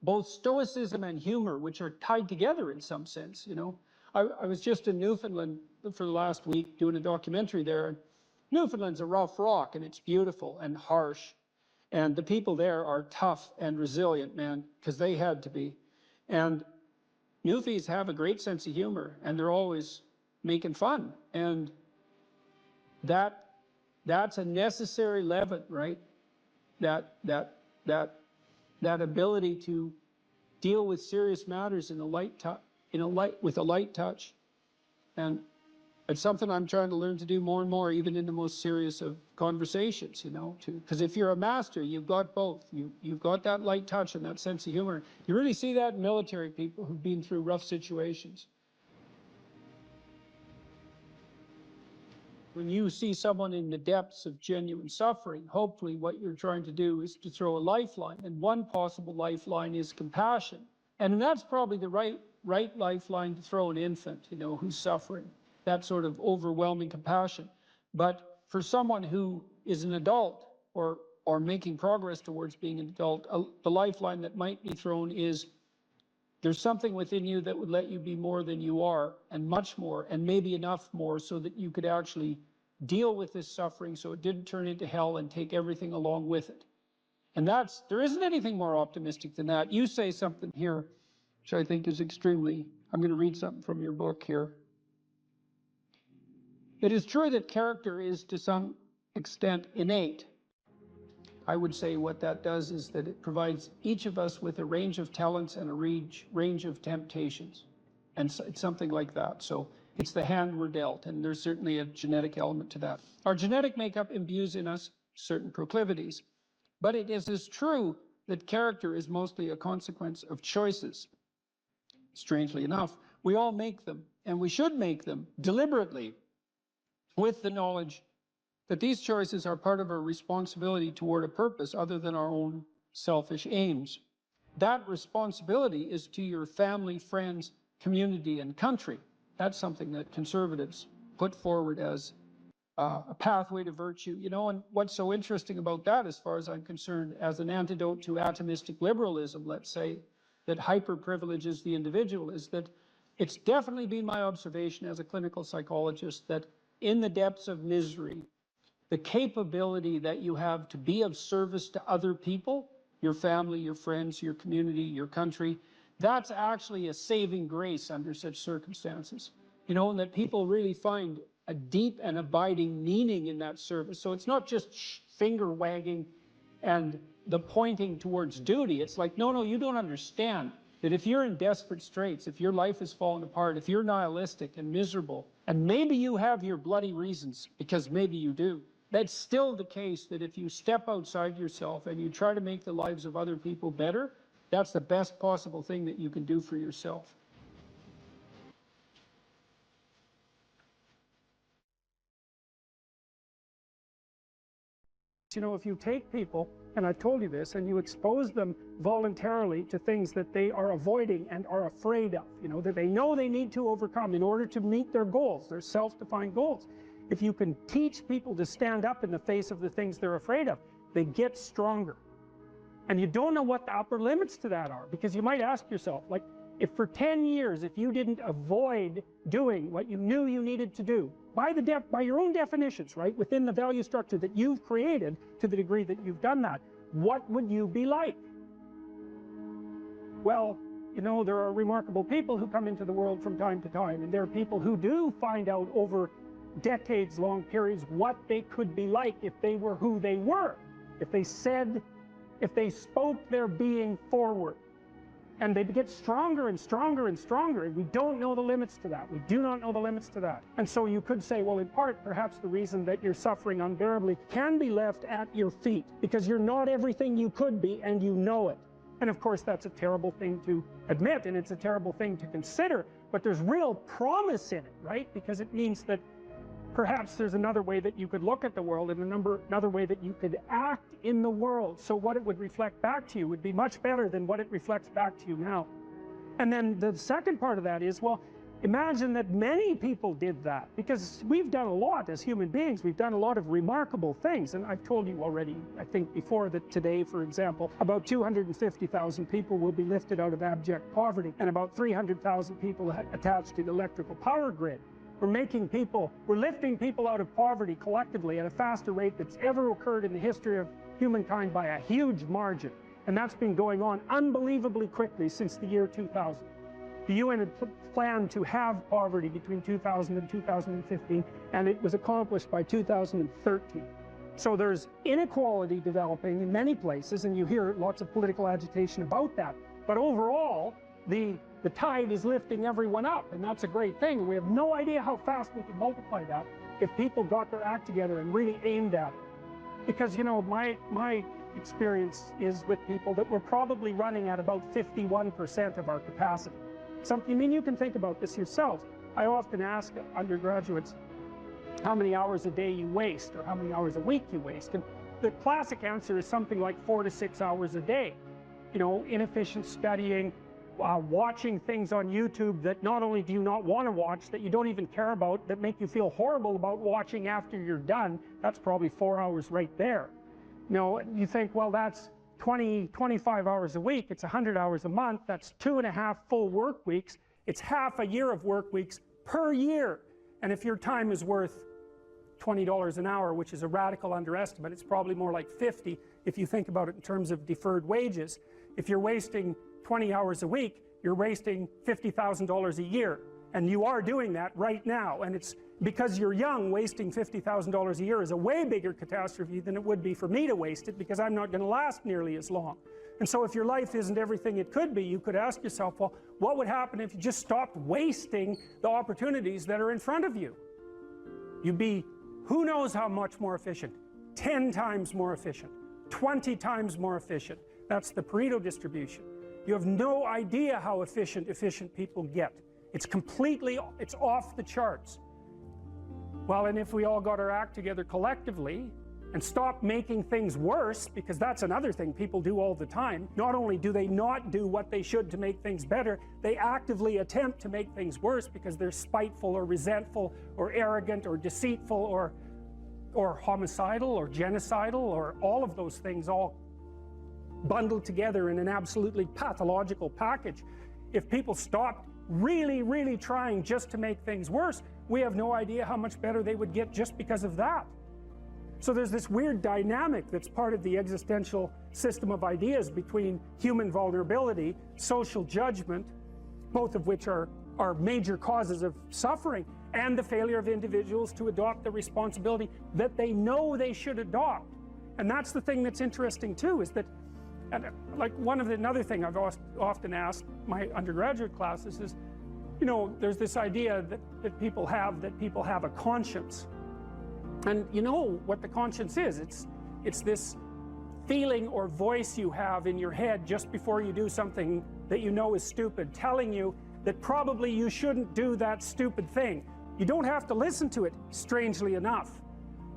both stoicism and humor, which are tied together in some sense. I was just in Newfoundland for the last week doing a documentary there, and Newfoundland's a rough rock, and it's beautiful and harsh. And the people there are tough and resilient, man, because they had to be. And Newfies have a great sense of humor, and they're always making fun. And that's a necessary leaven, right? That ability to deal with serious matters in a light with a light touch. And it's something I'm trying to learn to do more and more, even in the most serious of conversations, because if you're a master, you've got both. You've got that light touch and that sense of humor. You really see that in military people who've been through rough situations. When you see someone in the depths of genuine suffering, hopefully what you're trying to do is to throw a lifeline. And one possible lifeline is compassion. And that's probably the right lifeline to throw an infant, who's suffering. That sort of overwhelming compassion. But for someone who is an adult or making progress towards being an adult, the lifeline that might be thrown is, there's something within you that would let you be more than you are, and much more, and maybe enough more so that you could actually deal with this suffering so it didn't turn into hell and take everything along with it. And there isn't anything more optimistic than that. You say something here, which I think is I'm going to read something from your book here. It is true that character is to some extent innate. I would say what that does is that it provides each of us with a range of talents and a range of temptations. And so it's something like that. So it's the hand we're dealt, and there's certainly a genetic element to that. Our genetic makeup imbues in us certain proclivities. But it is as true that character is mostly a consequence of choices. Strangely enough, we all make them, and we should make them deliberately, with the knowledge that these choices are part of our responsibility toward a purpose other than our own selfish aims. That responsibility is to your family, friends, community, and country. That's something that conservatives put forward as a pathway to virtue, you know. And what's so interesting about that, as far as I'm concerned, as an antidote to atomistic liberalism, let's say, that hyper-privileges the individual, is that it's definitely been my observation as a clinical psychologist that in the depths of misery, the capability that you have to be of service to other people, your family, your friends, your community, your country, that's actually a saving grace under such circumstances. You know, and that people really find a deep and abiding meaning in that service. So it's not just finger wagging and the pointing towards duty. It's like, no, you don't understand that if you're in desperate straits, if your life is falling apart, if you're nihilistic and miserable, and maybe you have your bloody reasons, because maybe you do, that's still the case that if you step outside yourself and you try to make the lives of other people better, that's the best possible thing that you can do for yourself. You know, if you take people, and I've told you this, and you expose them voluntarily to things that they are avoiding and are afraid of, you know, that they know they need to overcome in order to meet their goals, their self-defined goals. If you can teach people to stand up in the face of the things they're afraid of, they get stronger. And you don't know what the upper limits to that are, because you might ask yourself, like, if for 10 years, if you didn't avoid doing what you knew you needed to do, by your own definitions, right, within the value structure that you've created, to the degree that you've done that, what would you be like? Well, you know, there are remarkable people who come into the world from time to time, and there are people who do find out over decades-long periods what they could be like if they were who they were, if they spoke their being forward. And they get stronger and stronger and stronger, and we don't know the limits to that. We do not know the limits to that. And so you could say, well, in part, perhaps the reason that you're suffering unbearably can be left at your feet, because you're not everything you could be, and you know it. And of course, that's a terrible thing to admit, and it's a terrible thing to consider, but there's real promise in it, right? Because it means that perhaps there's another way that you could look at the world, and another way that you could act in the world. So what it would reflect back to you would be much better than what it reflects back to you now. And then the second part of that is, well, imagine that many people did that, because we've done a lot as human beings. We've done a lot of remarkable things. And I've told you already, I think before, that today, for example, about 250,000 people will be lifted out of abject poverty, and about 300,000 people attached to the electrical power grid. We're lifting people out of poverty collectively at a faster rate that's ever occurred in the history of humankind by a huge margin. And that's been going on unbelievably quickly since the year 2000. The UN had planned to have poverty between 2000 and 2015, and it was accomplished by 2013. So there's inequality developing in many places, and you hear lots of political agitation about that. But overall, the tide is lifting everyone up, and that's a great thing. We have no idea how fast we can multiply that if people got their act together and really aimed at it. Because, you know, my experience is with people that we're probably running at about 51% of our capacity. I mean, you can think about this yourself. I often ask undergraduates how many hours a day you waste, or how many hours a week you waste. And the classic answer is something like 4 to 6 hours a day. You know, inefficient studying, watching things on YouTube that not only do you not want to watch, that you don't even care about, that make you feel horrible about watching after you're done. That's probably 4 hours right there. You know, you think, well, that's 25 hours a week, it's 100 hours a month, that's 2.5 full work weeks, it's half a year of work weeks per year. And if your time is worth $20 an hour, which is a radical underestimate, it's probably more like 50 if you think about it in terms of deferred wages. If you're wasting 20 hours a week, you're wasting $50,000 a year. And you are doing that right now. And it's because you're young, wasting $50,000 a year is a way bigger catastrophe than it would be for me to waste it, because I'm not going to last nearly as long. And so if your life isn't everything it could be, you could ask yourself, well, what would happen if you just stopped wasting the opportunities that are in front of you? You'd be, who knows how much more efficient? 10 times more efficient, 20 times more efficient. That's the Pareto distribution. You have no idea how efficient people get. It's off the charts. Well, and if we all got our act together collectively and stopped making things worse, because that's another thing people do all the time. Not only do they not do what they should to make things better, they actively attempt to make things worse because they're spiteful or resentful or arrogant or deceitful or or homicidal or genocidal or all of those things all bundled together in an absolutely pathological package. If people stopped really trying just to make things worse, we have no idea how much better they would get just because of that. So there's this weird dynamic that's part of the existential system of ideas between human vulnerability, social judgment, both of which are major causes of suffering, and the failure of individuals to adopt the responsibility that they know they should adopt. And that's the thing that's interesting too, is that, and like another thing I've often asked my undergraduate classes is, you know, there's this idea that people have a conscience. And you know what the conscience is. It's this feeling or voice you have in your head just before you do something that you know is stupid, telling you that probably you shouldn't do that stupid thing. You don't have to listen to it, strangely enough,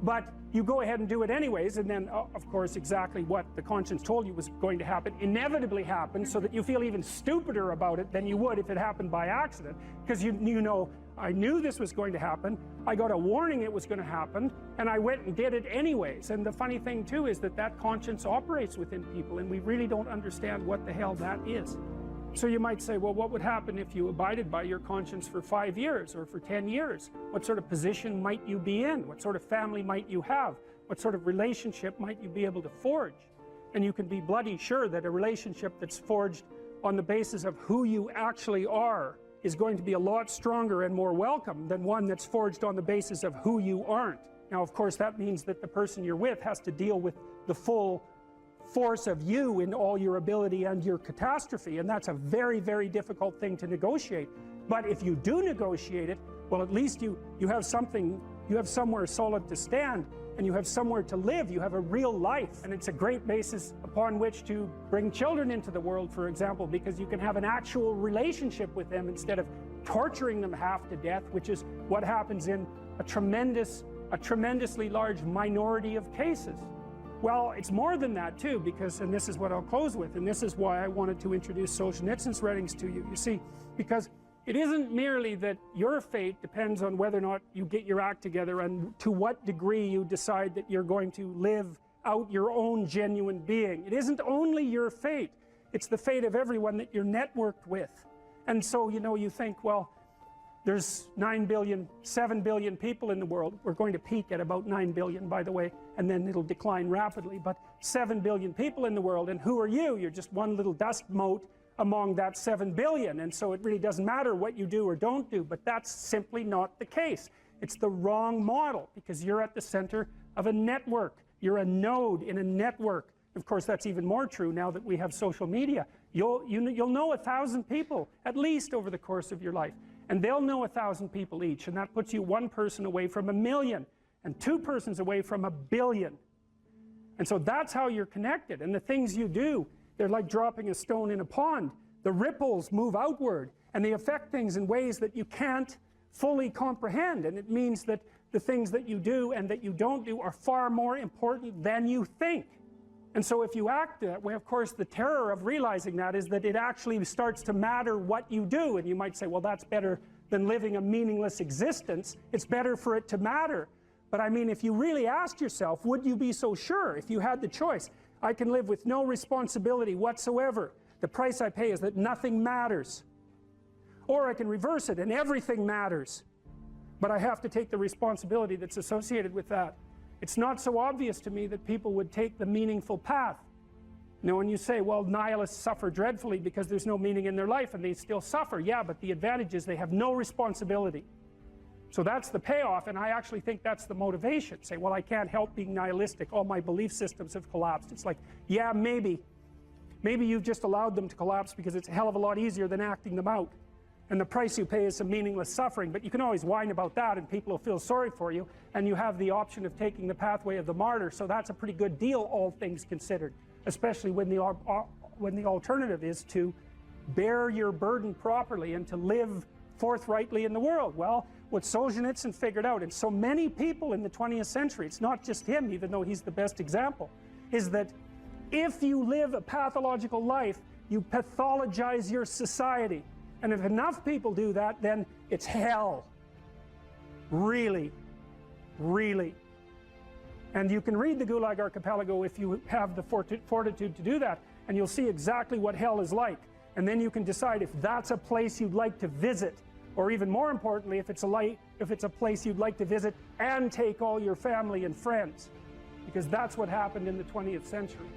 but you go ahead and do it anyways, and then, of course, exactly what the conscience told you was going to happen inevitably happens, so that you feel even stupider about it than you would if it happened by accident, because you know, I knew this was going to happen, I got a warning it was going to happen, and I went and did it anyways. And the funny thing too is that conscience operates within people, and we really don't understand what the hell that is. So you might say, well, what would happen if you abided by your conscience for 5 years or for 10 years? What sort of position might you be in? What sort of family might you have? What sort of relationship might you be able to forge? And you can be bloody sure that a relationship that's forged on the basis of who you actually are is going to be a lot stronger and more welcome than one that's forged on the basis of who you aren't. Now, of course, that means that the person you're with has to deal with the full force of you in all your ability and your catastrophe, and that's a very difficult thing to negotiate. But if you do negotiate it, well, at least you have something, you have somewhere solid to stand, and you have somewhere to live, you have a real life. And it's a great basis upon which to bring children into the world, for example, because you can have an actual relationship with them instead of torturing them half to death, which is what happens in a tremendously large minority of cases. Well, it's more than that too, because, and this is what I'll close with, and this is why I wanted to introduce Solzhenitsyn's writings to you. You see, because it isn't merely that your fate depends on whether or not you get your act together and to what degree you decide that you're going to live out your own genuine being. It isn't only your fate, it's the fate of everyone that you're networked with. And so, you know, you think, well, there's 9 billion, 7 billion people in the world. We're going to peak at about 9 billion, by the way, and then it'll decline rapidly. But 7 billion people in the world, and who are you? You're just one little dust mote among that 7 billion. And so it really doesn't matter what you do or don't do, but that's simply not the case. It's the wrong model, because you're at the center of a network. You're a node in a network. Of course, that's even more true now that we have social media. You'll know 1,000 people, at least, over the course of your life. And they'll know 1,000 people each, and that puts you one person away from 1 million, and 2 persons away from 1 billion. And so that's how you're connected. And the things you do, they're like dropping a stone in a pond. The ripples move outward, and they affect things in ways that you can't fully comprehend. And it means that the things that you do and that you don't do are far more important than you think. And so if you act that way, of course, the terror of realizing that is that it actually starts to matter what you do. And you might say, well, that's better than living a meaningless existence. It's better for it to matter. But I mean, if you really ask yourself, would you be so sure if you had the choice? I can live with no responsibility whatsoever. The price I pay is that nothing matters. Or I can reverse it and everything matters. But I have to take the responsibility that's associated with that. It's not so obvious to me that people would take the meaningful path. You know, when you say, well, nihilists suffer dreadfully because there's no meaning in their life, and they still suffer. Yeah, but the advantage is they have no responsibility. So that's the payoff, and I actually think that's the motivation. Say, well, I can't help being nihilistic. All my belief systems have collapsed. It's like, yeah, maybe. Maybe you've just allowed them to collapse because it's a hell of a lot easier than acting them out. And the price you pay is some meaningless suffering, but you can always whine about that and people will feel sorry for you, and you have the option of taking the pathway of the martyr, so that's a pretty good deal, all things considered, especially when the alternative is to bear your burden properly and to live forthrightly in the world. Well, what Solzhenitsyn figured out, and so many people in the 20th century, it's not just him, even though he's the best example, is that if you live a pathological life, you pathologize your society. And if enough people do that, then it's hell. Really, really. And you can read the Gulag Archipelago if you have the fortitude to do that, and you'll see exactly what hell is like. And then you can decide if that's a place you'd like to visit, or even more importantly, if it's a place you'd like to visit and take all your family and friends, because that's what happened in the 20th century.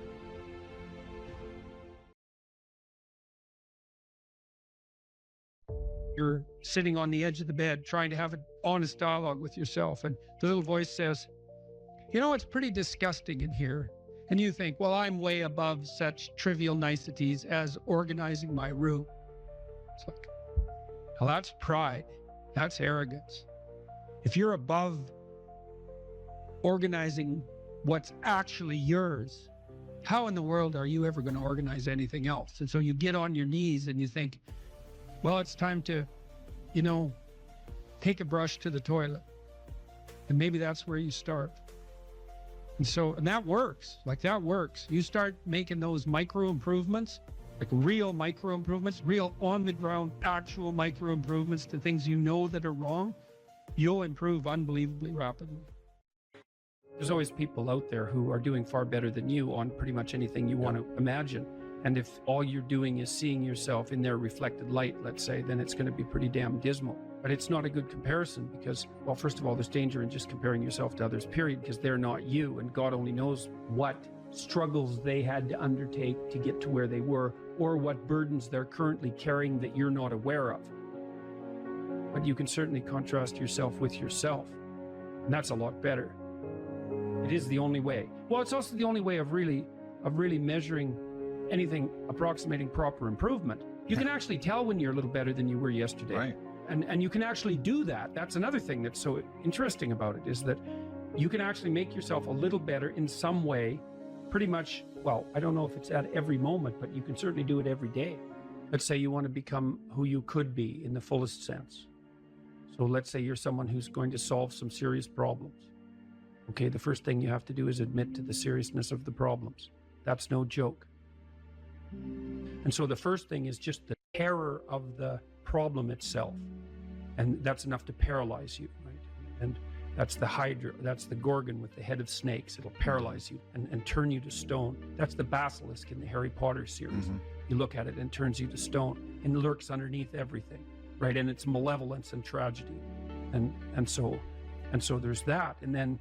You're sitting on the edge of the bed trying to have an honest dialogue with yourself, and the little voice says, you know, it's pretty disgusting in here. And you think, well, I'm way above such trivial niceties as organizing my room. It's like, well, that's pride. That's arrogance. If you're above organizing what's actually yours, how in the world are you ever going to organize anything else? And so you get on your knees and you think, well, it's time to, you know, take a brush to the toilet. And maybe that's where you start. And that works. Like, that works. You start making those micro improvements, like real micro improvements, real on the ground, actual micro improvements to things you know that are wrong, you'll improve unbelievably rapidly. There's always people out there who are doing far better than you on pretty much anything you want to imagine. And if all you're doing is seeing yourself in their reflected light, let's say, then it's going to be pretty damn dismal. But it's not a good comparison because, well, first of all, there's danger in just comparing yourself to others, period, because they're not you, and God only knows what struggles they had to undertake to get to where they were, or what burdens they're currently carrying that you're not aware of. But you can certainly contrast yourself with yourself, and that's a lot better. It is the only way. Well, it's also the only way of really measuring anything approximating proper improvement. You can actually tell when you're a little better than you were yesterday. Right. And you can actually do that. That's another thing that's so interesting about it, is that you can actually make yourself a little better in some way, pretty much, well, I don't know if it's at every moment, but you can certainly do it every day. Let's say you want to become who you could be in the fullest sense. So let's say you're someone who's going to solve some serious problems. Okay, the first thing you have to do is admit to the seriousness of the problems. That's no joke. And so the first thing is just the terror of the problem itself. And that's enough to paralyze you, right? And that's the Hydra, that's the Gorgon with the head of snakes. It'll paralyze you and turn you to stone. That's the basilisk in the Harry Potter series. Mm-hmm. You look at it and it turns you to stone and lurks underneath everything, right? And it's malevolence and tragedy. And so there's that. And then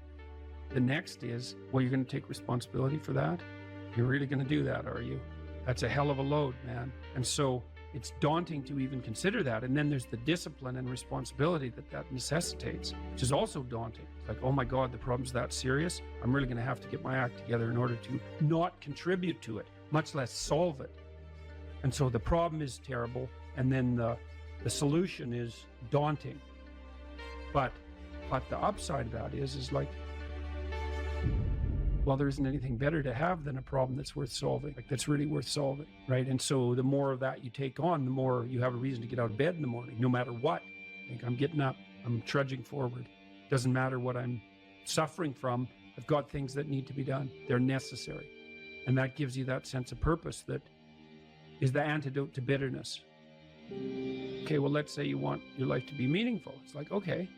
the next is, well, you're going to take responsibility for that? You're really going to do that, are you? That's a hell of a load, man. And so it's daunting to even consider that. And then there's the discipline and responsibility that necessitates, which is also daunting. It's like, oh my God, the problem's that serious. I'm really going to have to get my act together in order to not contribute to it, much less solve it. And so the problem is terrible. And then the solution is daunting. But the upside of that is like, well, there isn't anything better to have than a problem that's worth solving, like that's really worth solving, right? And so the more of that you take on, the more you have a reason to get out of bed in the morning, no matter what. Like, I'm getting up, I'm trudging forward. Doesn't matter what I'm suffering from. I've got things that need to be done. They're necessary. And that gives you that sense of purpose that is the antidote to bitterness. Okay, well, let's say you want your life to be meaningful. It's like, okay,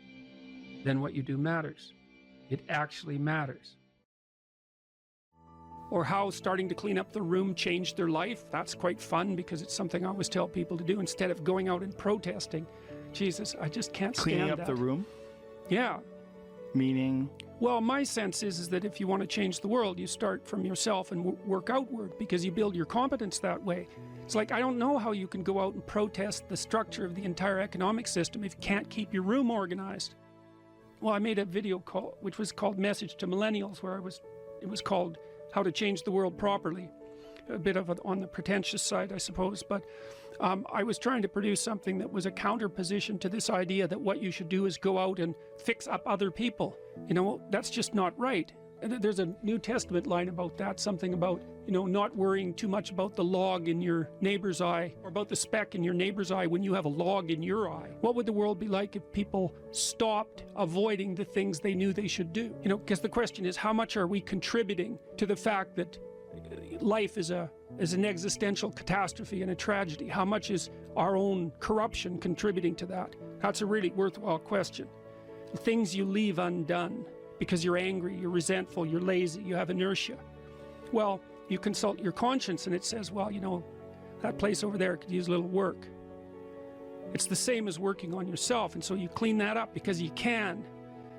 then what you do matters. It actually matters. Or how starting to clean up the room changed their life. That's quite fun because it's something I always tell people to do instead of going out and protesting. Jesus, I just can't stand Cleaning up that. the room? Yeah. Meaning? Well, my sense is that if you want to change the world, you start from yourself and work outward because you build your competence that way. It's like, I don't know how you can go out and protest the structure of the entire economic system if you can't keep your room organized. Well, I made a video call, which was called Message to Millennials, where it was called How to Change the World Properly. A bit of on the pretentious side, I suppose, but I was trying to produce something that was a counterposition to this idea that what you should do is go out and fix up other people. You know, that's just not right. And there's a New Testament line about that, something about, you know, not worrying too much about the log in your neighbor's eye or about the speck in your neighbor's eye when you have a log in your eye. What would the world be like if people stopped avoiding the things they knew they should do? You know, because the question is, how much are we contributing to the fact that life is an existential catastrophe and a tragedy? How much is our own corruption contributing to that? That's a really worthwhile question. The things you leave undone because you're angry, you're resentful, you're lazy, you have inertia. Well, you consult your conscience and it says, well, you know, that place over there could use a little work. It's the same as working on yourself, and so you clean that up because you can.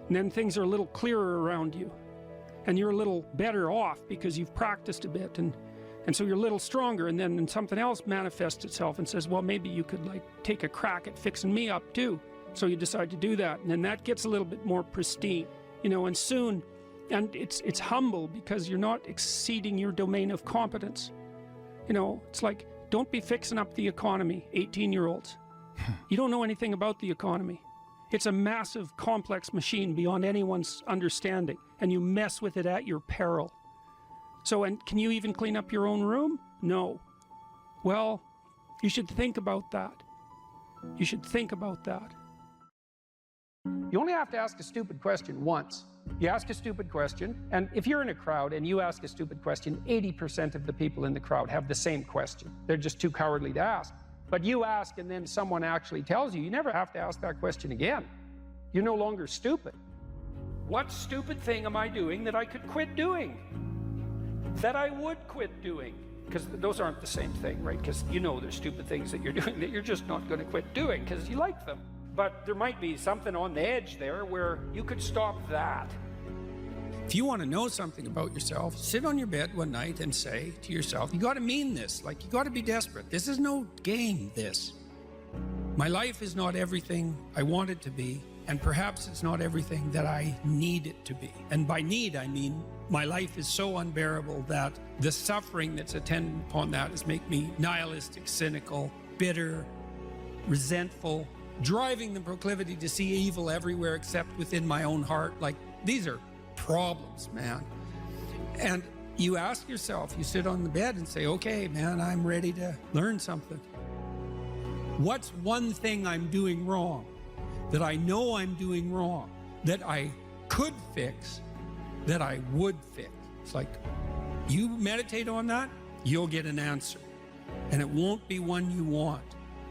And then things are a little clearer around you. And you're a little better off because you've practiced a bit, and so you're a little stronger, and then something else manifests itself and says, well, maybe you could like take a crack at fixing me up too. So you decide to do that, and then that gets a little bit more pristine, you know, and soon, and it's humble because you're not exceeding your domain of competence. You know, it's like, don't be fixing up the economy, 18-year-olds. You don't know anything about the economy. It's a massive, complex machine beyond anyone's understanding, and you mess with it at your peril. So, and can you even clean up your own room? No. Well, you should think about that. You should think about that. You only have to ask a stupid question once. You ask a stupid question, and if you're in a crowd and you ask a stupid question, 80% of the people in the crowd have the same question. They're just too cowardly to ask. But you ask and then someone actually tells you, you never have to ask that question again. You're no longer stupid. What stupid thing am I doing that I could quit doing? That I would quit doing? Because those aren't the same thing, right? Because you know there's stupid things that you're doing that you're just not going to quit doing because you like them. But there might be something on the edge there where you could stop that. If you want to know something about yourself, sit on your bed one night and say to yourself, you got to mean this, like you got to be desperate. This is no game, this. My life is not everything I want it to be, and perhaps it's not everything that I need it to be. And by need, I mean my life is so unbearable that the suffering that's attendant upon that is make me nihilistic, cynical, bitter, resentful, driving the proclivity to see evil everywhere except within my own heart. Like, these are problems, man. And you ask yourself, you sit on the bed and say, okay, man, I'm ready to learn something. What's one thing I'm doing wrong that I know I'm doing wrong, that I could fix, that I would fix? It's like, you meditate on that, you'll get an answer. And it won't be one you want,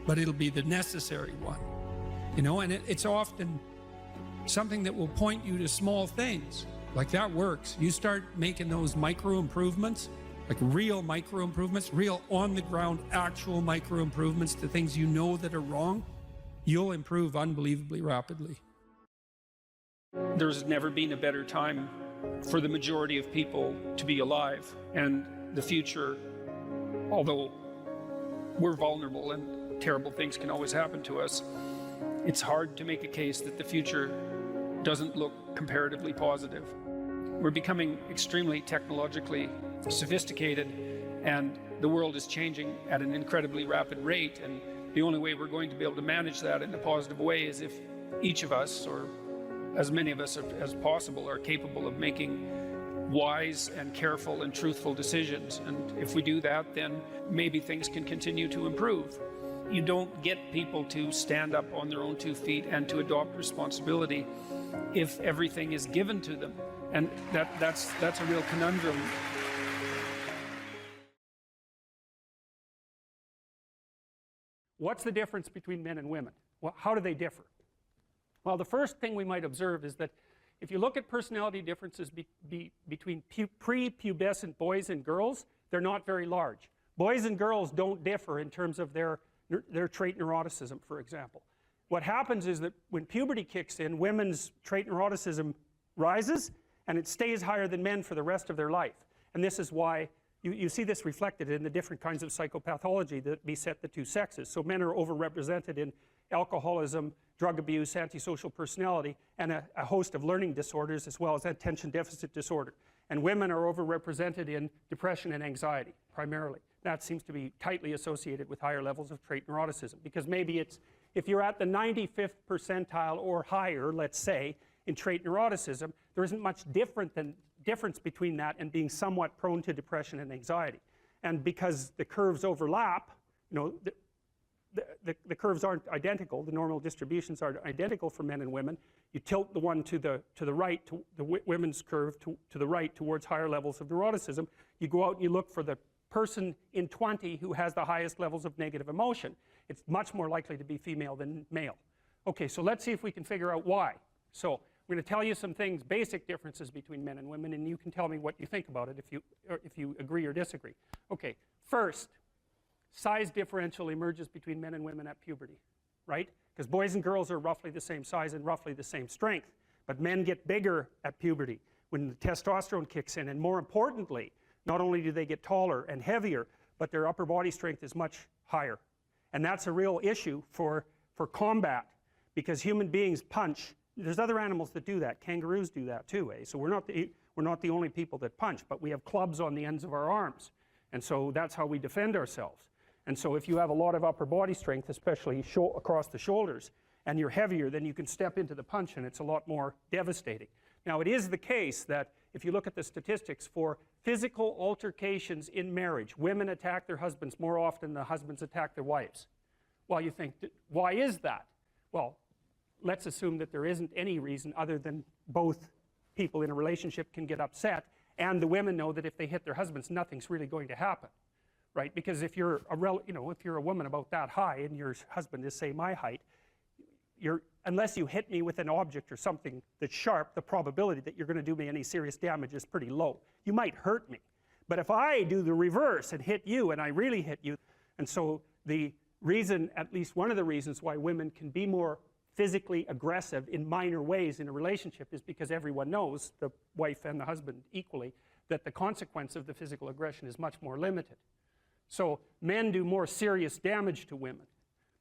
but it'll be the necessary one. You know, and it's often something that will point you to small things. Like, that works. You start making those micro improvements, like real micro improvements, real on the ground, actual micro improvements to things you know that are wrong, you'll improve unbelievably rapidly. There's never been a better time for the majority of people to be alive. And the future, although we're vulnerable and terrible things can always happen to us, it's hard to make a case that the future doesn't look comparatively positive. We're becoming extremely technologically sophisticated, and the world is changing at an incredibly rapid rate, and the only way we're going to be able to manage that in a positive way is if each of us, or as many of us as possible, are capable of making wise and careful and truthful decisions. And if we do that, then maybe things can continue to improve. You don't get people to stand up on their own 2 feet and to adopt responsibility if everything is given to them. And that's a real conundrum. What's the difference between men and women? Well, how do they differ? Well, the first thing we might observe is that if you look at personality differences between prepubescent boys and girls, they're not very large. Boys and girls don't differ in terms of their trait neuroticism, for example. What happens is that when puberty kicks in, women's trait neuroticism rises, and it stays higher than men for the rest of their life. And this is why you see this reflected in the different kinds of psychopathology that beset the two sexes. So men are overrepresented in alcoholism, drug abuse, antisocial personality, and a host of learning disorders, as well as attention deficit disorder. And women are overrepresented in depression and anxiety, primarily. That seems to be tightly associated with higher levels of trait neuroticism, because maybe it's, if you're at the 95th percentile or higher, let's say, in trait neuroticism, there isn't much difference between that and being somewhat prone to depression and anxiety. And because the curves overlap, you know, the curves aren't identical, the normal distributions are identical for men and women, you tilt the one to the right, the women's curve to the right towards higher levels of neuroticism. You go out and you look for the person in 20 who has the highest levels of negative emotion. It's much more likely to be female than male. Okay, so let's see if we can figure out why. So I'm going to tell you some things, basic differences between men and women, and you can tell me what you think about it if you agree or disagree. Okay, first, size differential emerges between men and women at puberty, right? Because boys and girls are roughly the same size and roughly the same strength, but men get bigger at puberty when the testosterone kicks in, and more importantly, not only do they get taller and heavier, but their upper body strength is much higher. And that's a real issue for combat, because human beings punch. There's other animals that do that. Kangaroos do that too, eh? So we're not the only people that punch, but we have clubs on the ends of our arms. And so that's how we defend ourselves. And so if you have a lot of upper body strength, especially across the shoulders, and you're heavier, then you can step into the punch and it's a lot more devastating. Now, it is the case that if you look at the statistics for physical altercations in marriage, women attack their husbands more often than the husbands attack their wives. Well, you think, why is that? Well, let's assume that there isn't any reason other than both people in a relationship can get upset, and the women know that if they hit their husbands, nothing's really going to happen, right? Because if you're a woman about that high and your husband is, say, my height, unless you hit me with an object or something that's sharp, the probability that you're going to do me any serious damage is pretty low. You might hurt me, but if I do the reverse and hit you, and I really hit you, and so the reason, at least one of the reasons why women can be more physically aggressive in minor ways in a relationship is because everyone knows, the wife and the husband equally, that the consequence of the physical aggression is much more limited. So men do more serious damage to women,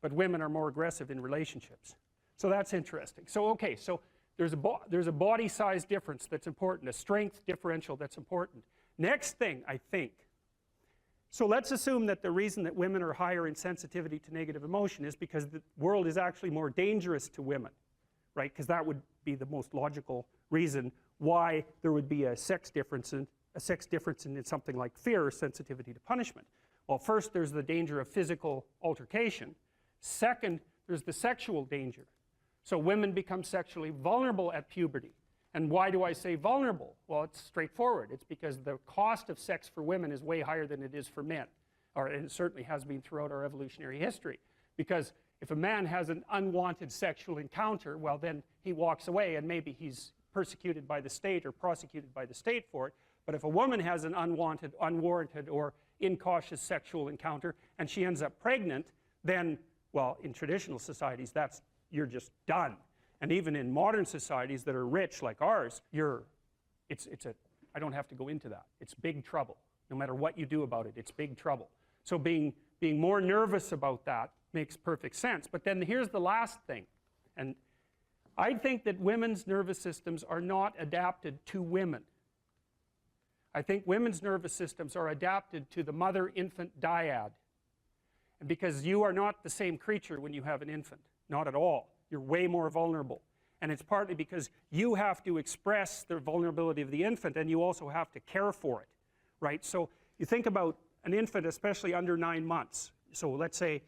but women are more aggressive in relationships. So that's interesting. So okay, so there's a body size difference that's important, a strength differential that's important. Next thing, I think, so let's assume that the reason that women are higher in sensitivity to negative emotion is because the world is actually more dangerous to women, right? Because that would be the most logical reason why there would be a sex difference in something like fear or sensitivity to punishment. Well, first, there's the danger of physical altercation. Second, there's the sexual danger. So women become sexually vulnerable at puberty. And why do I say vulnerable? Well, it's straightforward. It's because the cost of sex for women is way higher than it is for men. And it certainly has been throughout our evolutionary history. Because if a man has an unwanted sexual encounter, well, then he walks away and maybe he's persecuted by the state or prosecuted by the state for it. But if a woman has an unwanted, unwarranted, or incautious sexual encounter and she ends up pregnant, then, well, in traditional societies, you're just done. And even in modern societies that are rich like ours, I don't have to go into that. It's big trouble. No matter what you do about it, it's big trouble. So being more nervous about that makes perfect sense. But then here's the last thing. And I think that women's nervous systems are not adapted to women. I think women's nervous systems are adapted to the mother-infant dyad. And because you are not the same creature when you have an infant. Not at all. You're way more vulnerable. And it's partly because you have to express the vulnerability of the infant and you also have to care for it, right? So you think about an infant, especially under 9 months. So let's say,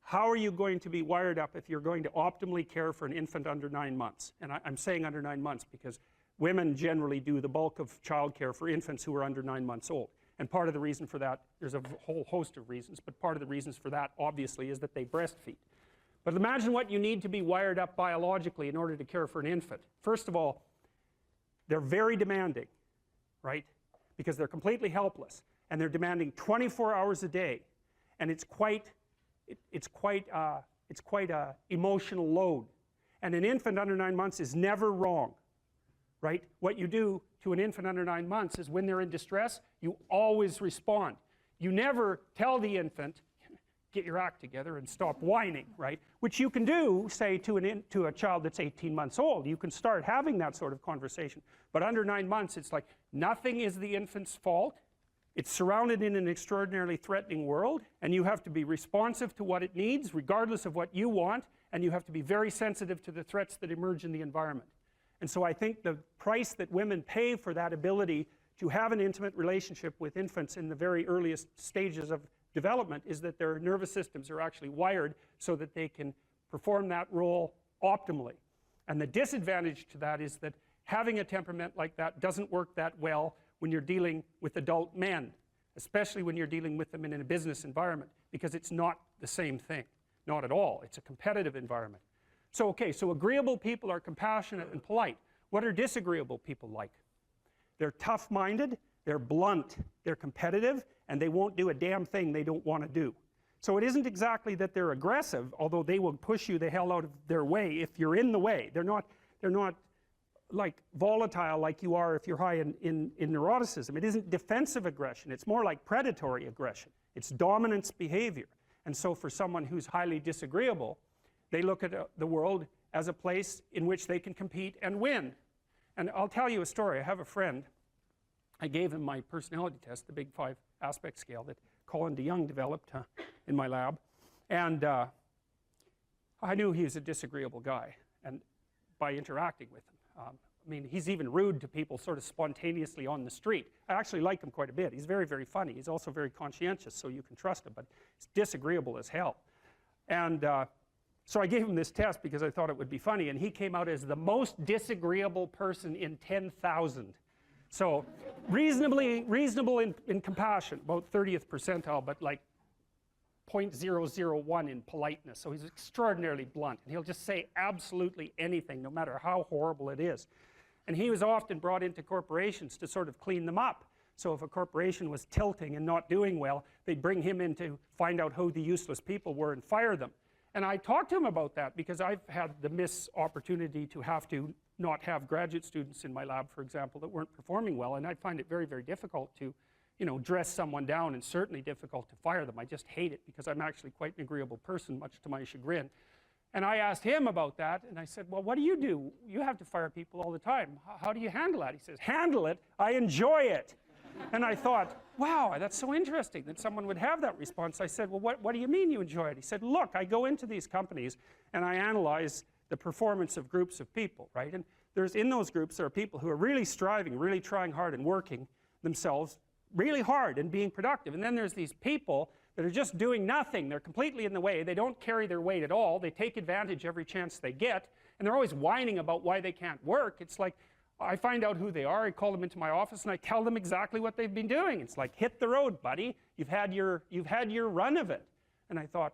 how are you going to be wired up if you're going to optimally care for an infant under 9 months? And I'm saying under 9 months because women generally do the bulk of child care for infants who are under 9 months old. And part of the reason for that, there's a whole host of reasons, but part of the reasons for that, obviously, is that they breastfeed. But imagine what you need to be wired up biologically in order to care for an infant. First of all, they're very demanding, right? Because they're completely helpless, and they're demanding 24 hours a day, and it's quite a emotional load. And an infant under 9 months is never wrong, right? What you do to an infant under 9 months is when they're in distress, you always respond. You never tell the infant, get your act together and stop whining, right? Which you can do, say, to a child that's 18 months old. You can start having that sort of conversation. But under 9 months, it's like nothing is the infant's fault. It's surrounded in an extraordinarily threatening world, and you have to be responsive to what it needs, regardless of what you want, and you have to be very sensitive to the threats that emerge in the environment. And so I think the price that women pay for that ability to have an intimate relationship with infants in the very earliest stages of development is that their nervous systems are actually wired so that they can perform that role optimally. And the disadvantage to that is that having a temperament like that doesn't work that well when you're dealing with adult men, especially when you're dealing with them in a business environment, because it's not the same thing. Not at all. It's a competitive environment. So, okay, so agreeable people are compassionate and polite. What are disagreeable people like? They're tough-minded, they're blunt, they're competitive, and they won't do a damn thing they don't want to do. So it isn't exactly that they're aggressive, although they will push you the hell out of their way if you're in the way. They're not like volatile like you are if you're high in neuroticism. It isn't defensive aggression. It's more like predatory aggression. It's dominance behavior. And so for someone who's highly disagreeable, they look at the world as a place in which they can compete and win. And I'll tell you a story. I have a friend. I gave him my personality test, the Big 5 aspect scale that Colin DeYoung developed in my lab. And I knew he was a disagreeable guy, and by interacting with him. I mean, he's even rude to people sort of spontaneously on the street. I actually like him quite a bit. He's very, very funny. He's also very conscientious, so you can trust him, but he's disagreeable as hell. And so I gave him this test because I thought it would be funny, and he came out as the most disagreeable person in 10,000. So reasonable in compassion, about 30th percentile, but like 0.001 in politeness. So he's extraordinarily blunt, and he'll just say absolutely anything, no matter how horrible it is. And he was often brought into corporations to sort of clean them up. So if a corporation was tilting and not doing well, they'd bring him in to find out who the useless people were and fire them. And I talked to him about that because I've had the miss opportunity to have to not have graduate students in my lab, for example, that weren't performing well, and I find it very, very difficult to, you know, dress someone down, and certainly difficult to fire them. I just hate it because I'm actually quite an agreeable person, much to my chagrin. And I asked him about that, and I said, well, what do? You have to fire people all the time. How do you handle that? He says, handle it? I enjoy it. And I thought, wow, that's so interesting that someone would have that response. I said, well, what do you mean you enjoy it? He said, look, I go into these companies and I analyze the performance of groups of people, right? And in those groups, there are people who are really striving, really trying hard and working themselves really hard and being productive. And then there's these people that are just doing nothing. They're completely in the way. They don't carry their weight at all. They take advantage every chance they get. And they're always whining about why they can't work. It's like, I find out who they are, I call them into my office, and I tell them exactly what they've been doing. It's like, hit the road, buddy. You've had your run of it. And I thought,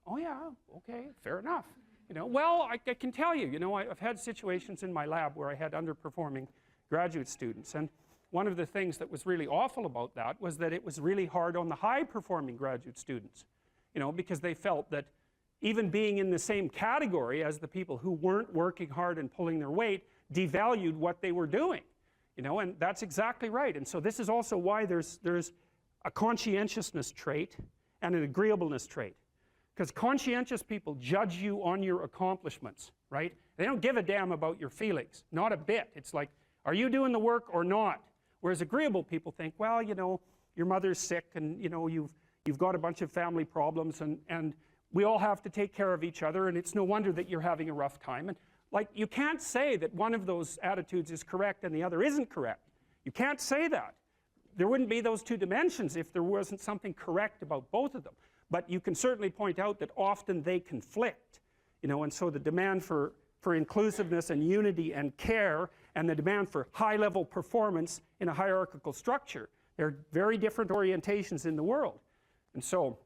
oh yeah, okay, fair enough. You know, well, I can tell you, you know, I've had situations in my lab where I had underperforming graduate students. And one of the things that was really awful about that was that it was really hard on the high-performing graduate students, you know, because they felt that even being in the same category as the people who weren't working hard and pulling their weight devalued what they were doing, you know, and that's exactly right. And so this is also why there's a conscientiousness trait and an agreeableness trait. Because conscientious people judge you on your accomplishments, right? They don't give a damn about your feelings, not a bit. It's like, are you doing the work or not? Whereas agreeable people think, well, you know, your mother's sick, and you know, you've got a bunch of family problems, and we all have to take care of each other, and it's no wonder that you're having a rough time. And like, you can't say that one of those attitudes is correct and the other isn't correct. You can't say that. There wouldn't be those two dimensions if there wasn't something correct about both of them. But you can certainly point out that often they conflict, you know, and so the demand for inclusiveness and unity and care, and the demand for high-level performance in a hierarchical structure, they're very different orientations in the world. And so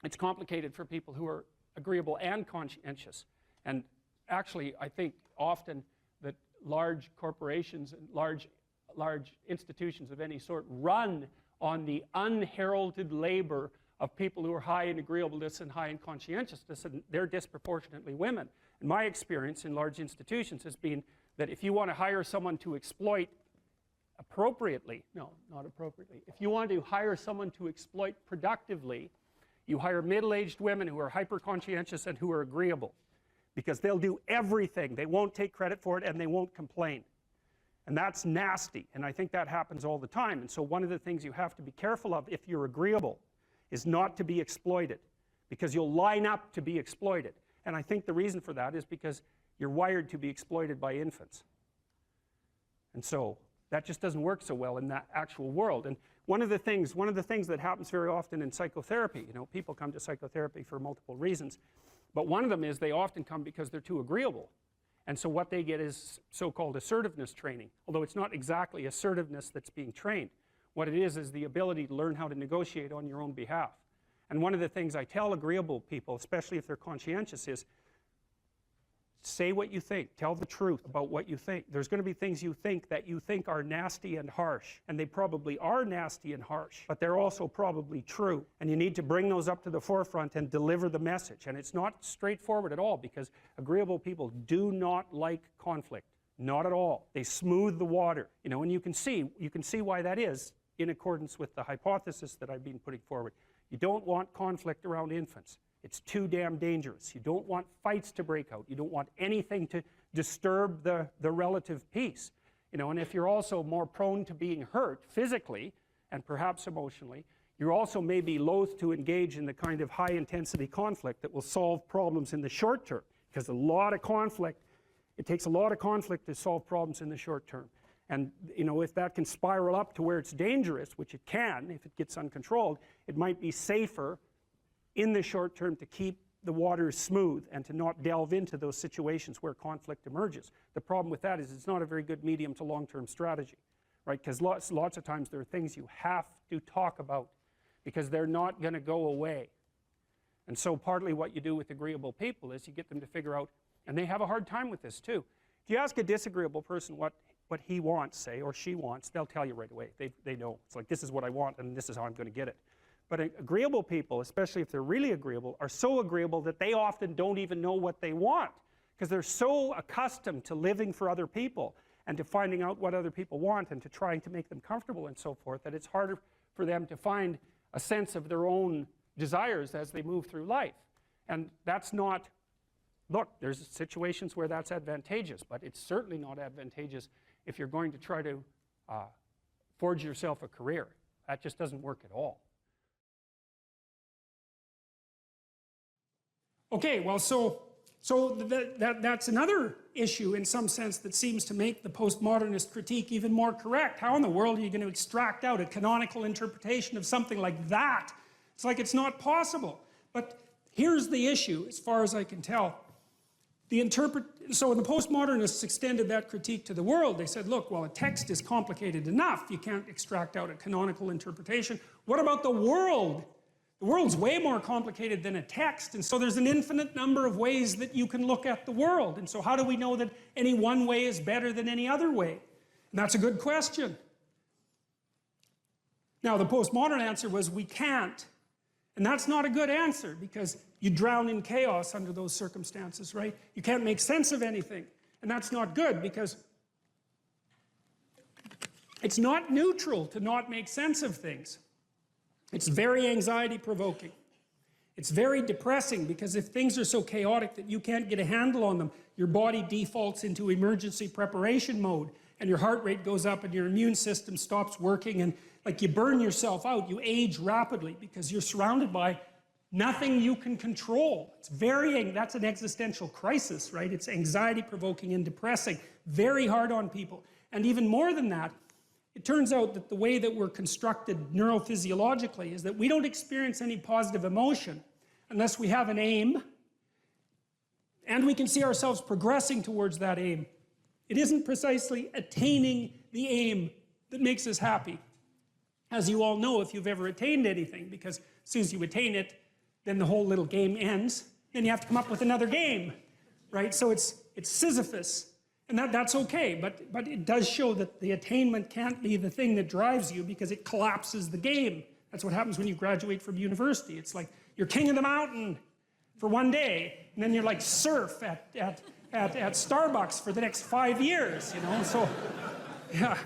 it's complicated for people who are agreeable and conscientious. And actually, I think often that large corporations and large institutions of any sort run on the unheralded labor of people who are high in agreeableness and high in conscientiousness, and they're disproportionately women. And my experience in large institutions has been that if you want to hire someone to exploit appropriately, no, not appropriately, if you want to hire someone to exploit productively, you hire middle-aged women who are hyper-conscientious and who are agreeable, because they'll do everything. They won't take credit for it, and they won't complain. And that's nasty, and I think that happens all the time. And so one of the things you have to be careful of if you're agreeable is not to be exploited, because you'll line up to be exploited. And I think the reason for that is because you're wired to be exploited by infants. And so that just doesn't work so well in that actual world. And one of the things that happens very often in psychotherapy, you know, people come to psychotherapy for multiple reasons, but one of them is they often come because they're too agreeable. And so what they get is so-called assertiveness training, although it's not exactly assertiveness that's being trained. What it is the ability to learn how to negotiate on your own behalf. And one of the things I tell agreeable people, especially if they're conscientious, is say what you think. Tell the truth about what you think. There's going to be things you think that you think are nasty and harsh, and they probably are nasty and harsh, but they're also probably true. And you need to bring those up to the forefront and deliver the message. And it's not straightforward at all, because agreeable people do not like conflict. Not at all. They smooth the water. You know, and you can see why that is in accordance with the hypothesis that I've been putting forward. You don't want conflict around infants. It's too damn dangerous. You don't want fights to break out. You don't want anything to disturb the relative peace. You know, and if you're also more prone to being hurt physically and perhaps emotionally, you're also maybe loath to engage in the kind of high-intensity conflict that will solve problems in the short term, because a lot of conflict, it takes a lot of conflict to solve problems in the short term. And you know, if that can spiral up to where it's dangerous, which it can if it gets uncontrolled, it might be safer in the short term to keep the waters smooth and to not delve into those situations where conflict emerges. The problem with that is it's not a very good medium to long-term strategy, right? Because lots of times there are things you have to talk about because they're not going to go away. And so partly what you do with agreeable people is you get them to figure out, and they have a hard time with this too. If you ask a disagreeable person what he wants, say, or she wants, they'll tell you right away. They know. It's like, this is what I want and this is how I'm going to get it. But agreeable people, especially if they're really agreeable, are so agreeable that they often don't even know what they want, because they're so accustomed to living for other people and to finding out what other people want and to trying to make them comfortable and so forth, that it's harder for them to find a sense of their own desires as they move through life. And that's not, look, there's situations where that's advantageous, but it's certainly not advantageous if you're going to try to forge yourself a career. That just doesn't work at all. Okay, well, so that's another issue in some sense that seems to make the postmodernist critique even more correct. How in the world are you going to extract out a canonical interpretation of something like that? It's like it's not possible. But here's the issue, as far as I can tell. So when the postmodernists extended that critique to the world, they said, look, well, a text is complicated enough. You can't extract out a canonical interpretation. What about the world? The world's way more complicated than a text, and so there's an infinite number of ways that you can look at the world. And so how do we know that any one way is better than any other way? And that's a good question. Now, the postmodern answer was we can't. And that's not a good answer, because you drown in chaos under those circumstances, right? You can't make sense of anything. And that's not good, because it's not neutral to not make sense of things. It's very anxiety-provoking. It's very depressing, because if things are so chaotic that you can't get a handle on them, your body defaults into emergency preparation mode, and your heart rate goes up and your immune system stops working, and like you burn yourself out, you age rapidly because you're surrounded by nothing you can control. That's an existential crisis, right? It's anxiety-provoking and depressing, very hard on people. And even more than that, it turns out that the way that we're constructed neurophysiologically is that we don't experience any positive emotion unless we have an aim and we can see ourselves progressing towards that aim. It isn't precisely attaining the aim that makes us happy. As you all know, if you've ever attained anything, because as soon as you attain it, then the whole little game ends. Then you have to come up with another game, right? So it's Sisyphus. And that's okay, but it does show that the attainment can't be the thing that drives you, because it collapses the game. That's what happens when you graduate from university. It's like you're king of the mountain for one day, and then you're like surf at Starbucks for the next 5 years, you know? So, yeah.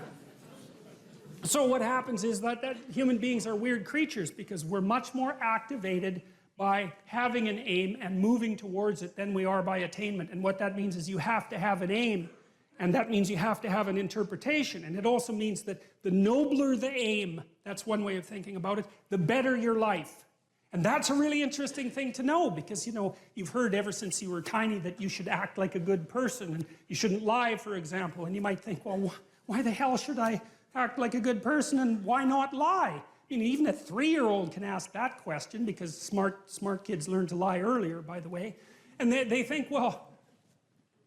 So what happens is that human beings are weird creatures, because we're much more activated by having an aim and moving towards it than we are by attainment. And what that means is you have to have an aim, and that means you have to have an interpretation. And it also means that the nobler the aim, that's one way of thinking about it, the better your life. And that's a really interesting thing to know, because, you know, you've heard ever since you were tiny that you should act like a good person, and you shouldn't lie, for example. And you might think, well, why the hell should I act like a good person, and why not lie? I mean, even a 3-year-old can ask that question, because smart kids learn to lie earlier, by the way. And they think, well,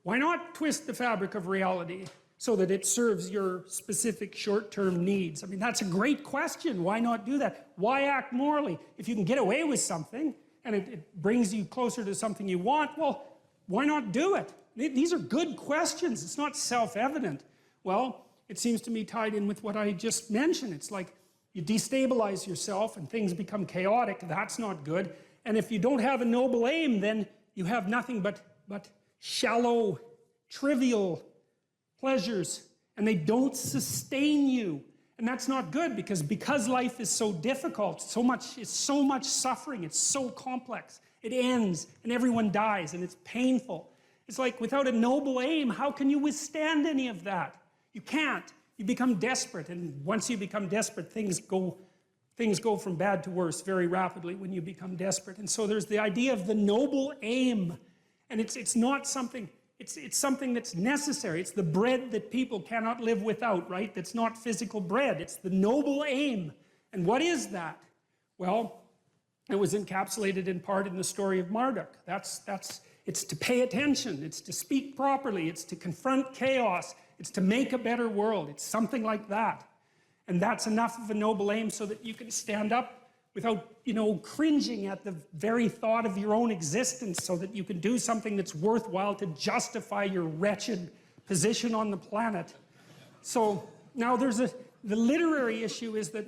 why not twist the fabric of reality so that it serves your specific short-term needs? I mean, that's a great question. Why not do that? Why act morally? If you can get away with something and it brings you closer to something you want, well, why not do it? These are good questions. It's not self-evident. Well, it seems to me tied in with what I just mentioned. It's like you destabilize yourself and things become chaotic. That's not good. And if you don't have a noble aim, then you have nothing but shallow, trivial pleasures, and they don't sustain you. And that's not good because life is so difficult, it's so much suffering, it's so complex. It ends and everyone dies and it's painful. It's like without a noble aim, how can you withstand any of that? You can't. You become desperate, and once you become desperate, things go from bad to worse very rapidly when you become desperate. And so there's the idea of the noble aim, and it's not something. It's something that's necessary. It's the bread that people cannot live without, right? That's not physical bread. It's the noble aim. And what is that? Well, it was encapsulated in part in the story of Marduk. It's to pay attention. It's to speak properly. It's to confront chaos. It's to make a better world. It's something like that. And that's enough of a noble aim so that you can stand up without, cringing at the very thought of your own existence, so that you can do something that's worthwhile to justify your wretched position on the planet. So now the literary issue is that,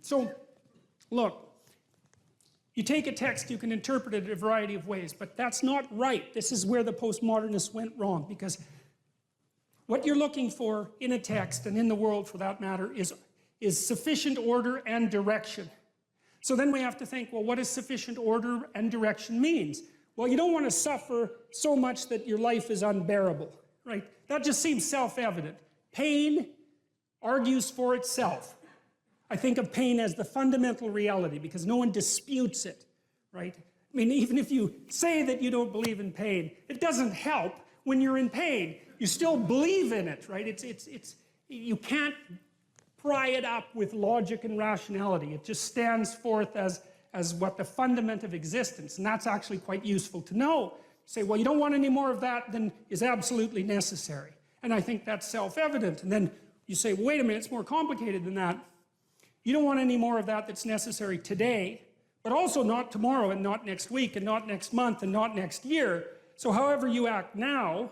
so look, you take a text, you can interpret it a variety of ways, but that's not right. This is where the postmodernists went wrong, because what you're looking for in a text, and in the world for that matter, is sufficient order and direction. So then we have to think, well, what does sufficient order and direction means? Well, you don't want to suffer so much that your life is unbearable, right? That just seems self-evident. Pain argues for itself. I think of pain as the fundamental reality because no one disputes it, right? I mean, even if you say that you don't believe in pain, it doesn't help when you're in pain. You still believe in it, right? You can't pry it up with logic and rationality. It just stands forth as what the fundament of existence, and that's actually quite useful to know. Say, well, you don't want any more of that than is absolutely necessary. And I think that's self-evident. And then you say, well, wait a minute, it's more complicated than that. You don't want any more of that that's necessary today, but also not tomorrow and not next week and not next month and not next year. So however you act now,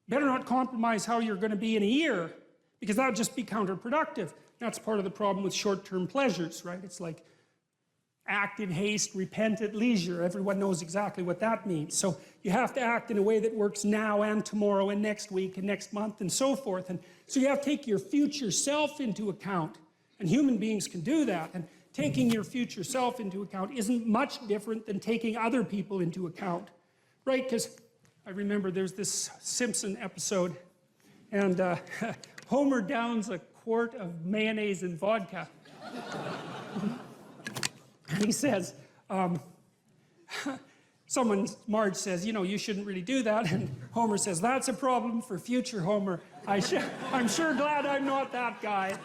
better not compromise how you're going to be in a year, because that would just be counterproductive. That's part of the problem with short-term pleasures, right? It's like act in haste, repent at leisure. Everyone knows exactly what that means. So you have to act in a way that works now and tomorrow and next week and next month and so forth. And so you have to take your future self into account. And human beings can do that. And taking your future self into account isn't much different than taking other people into account, right? Because I remember there's this Simpson episode, and Homer downs a quart of mayonnaise and vodka. And he says, Marge says, you shouldn't really do that. And Homer says, that's a problem for future Homer. I'm sure glad I'm not that guy.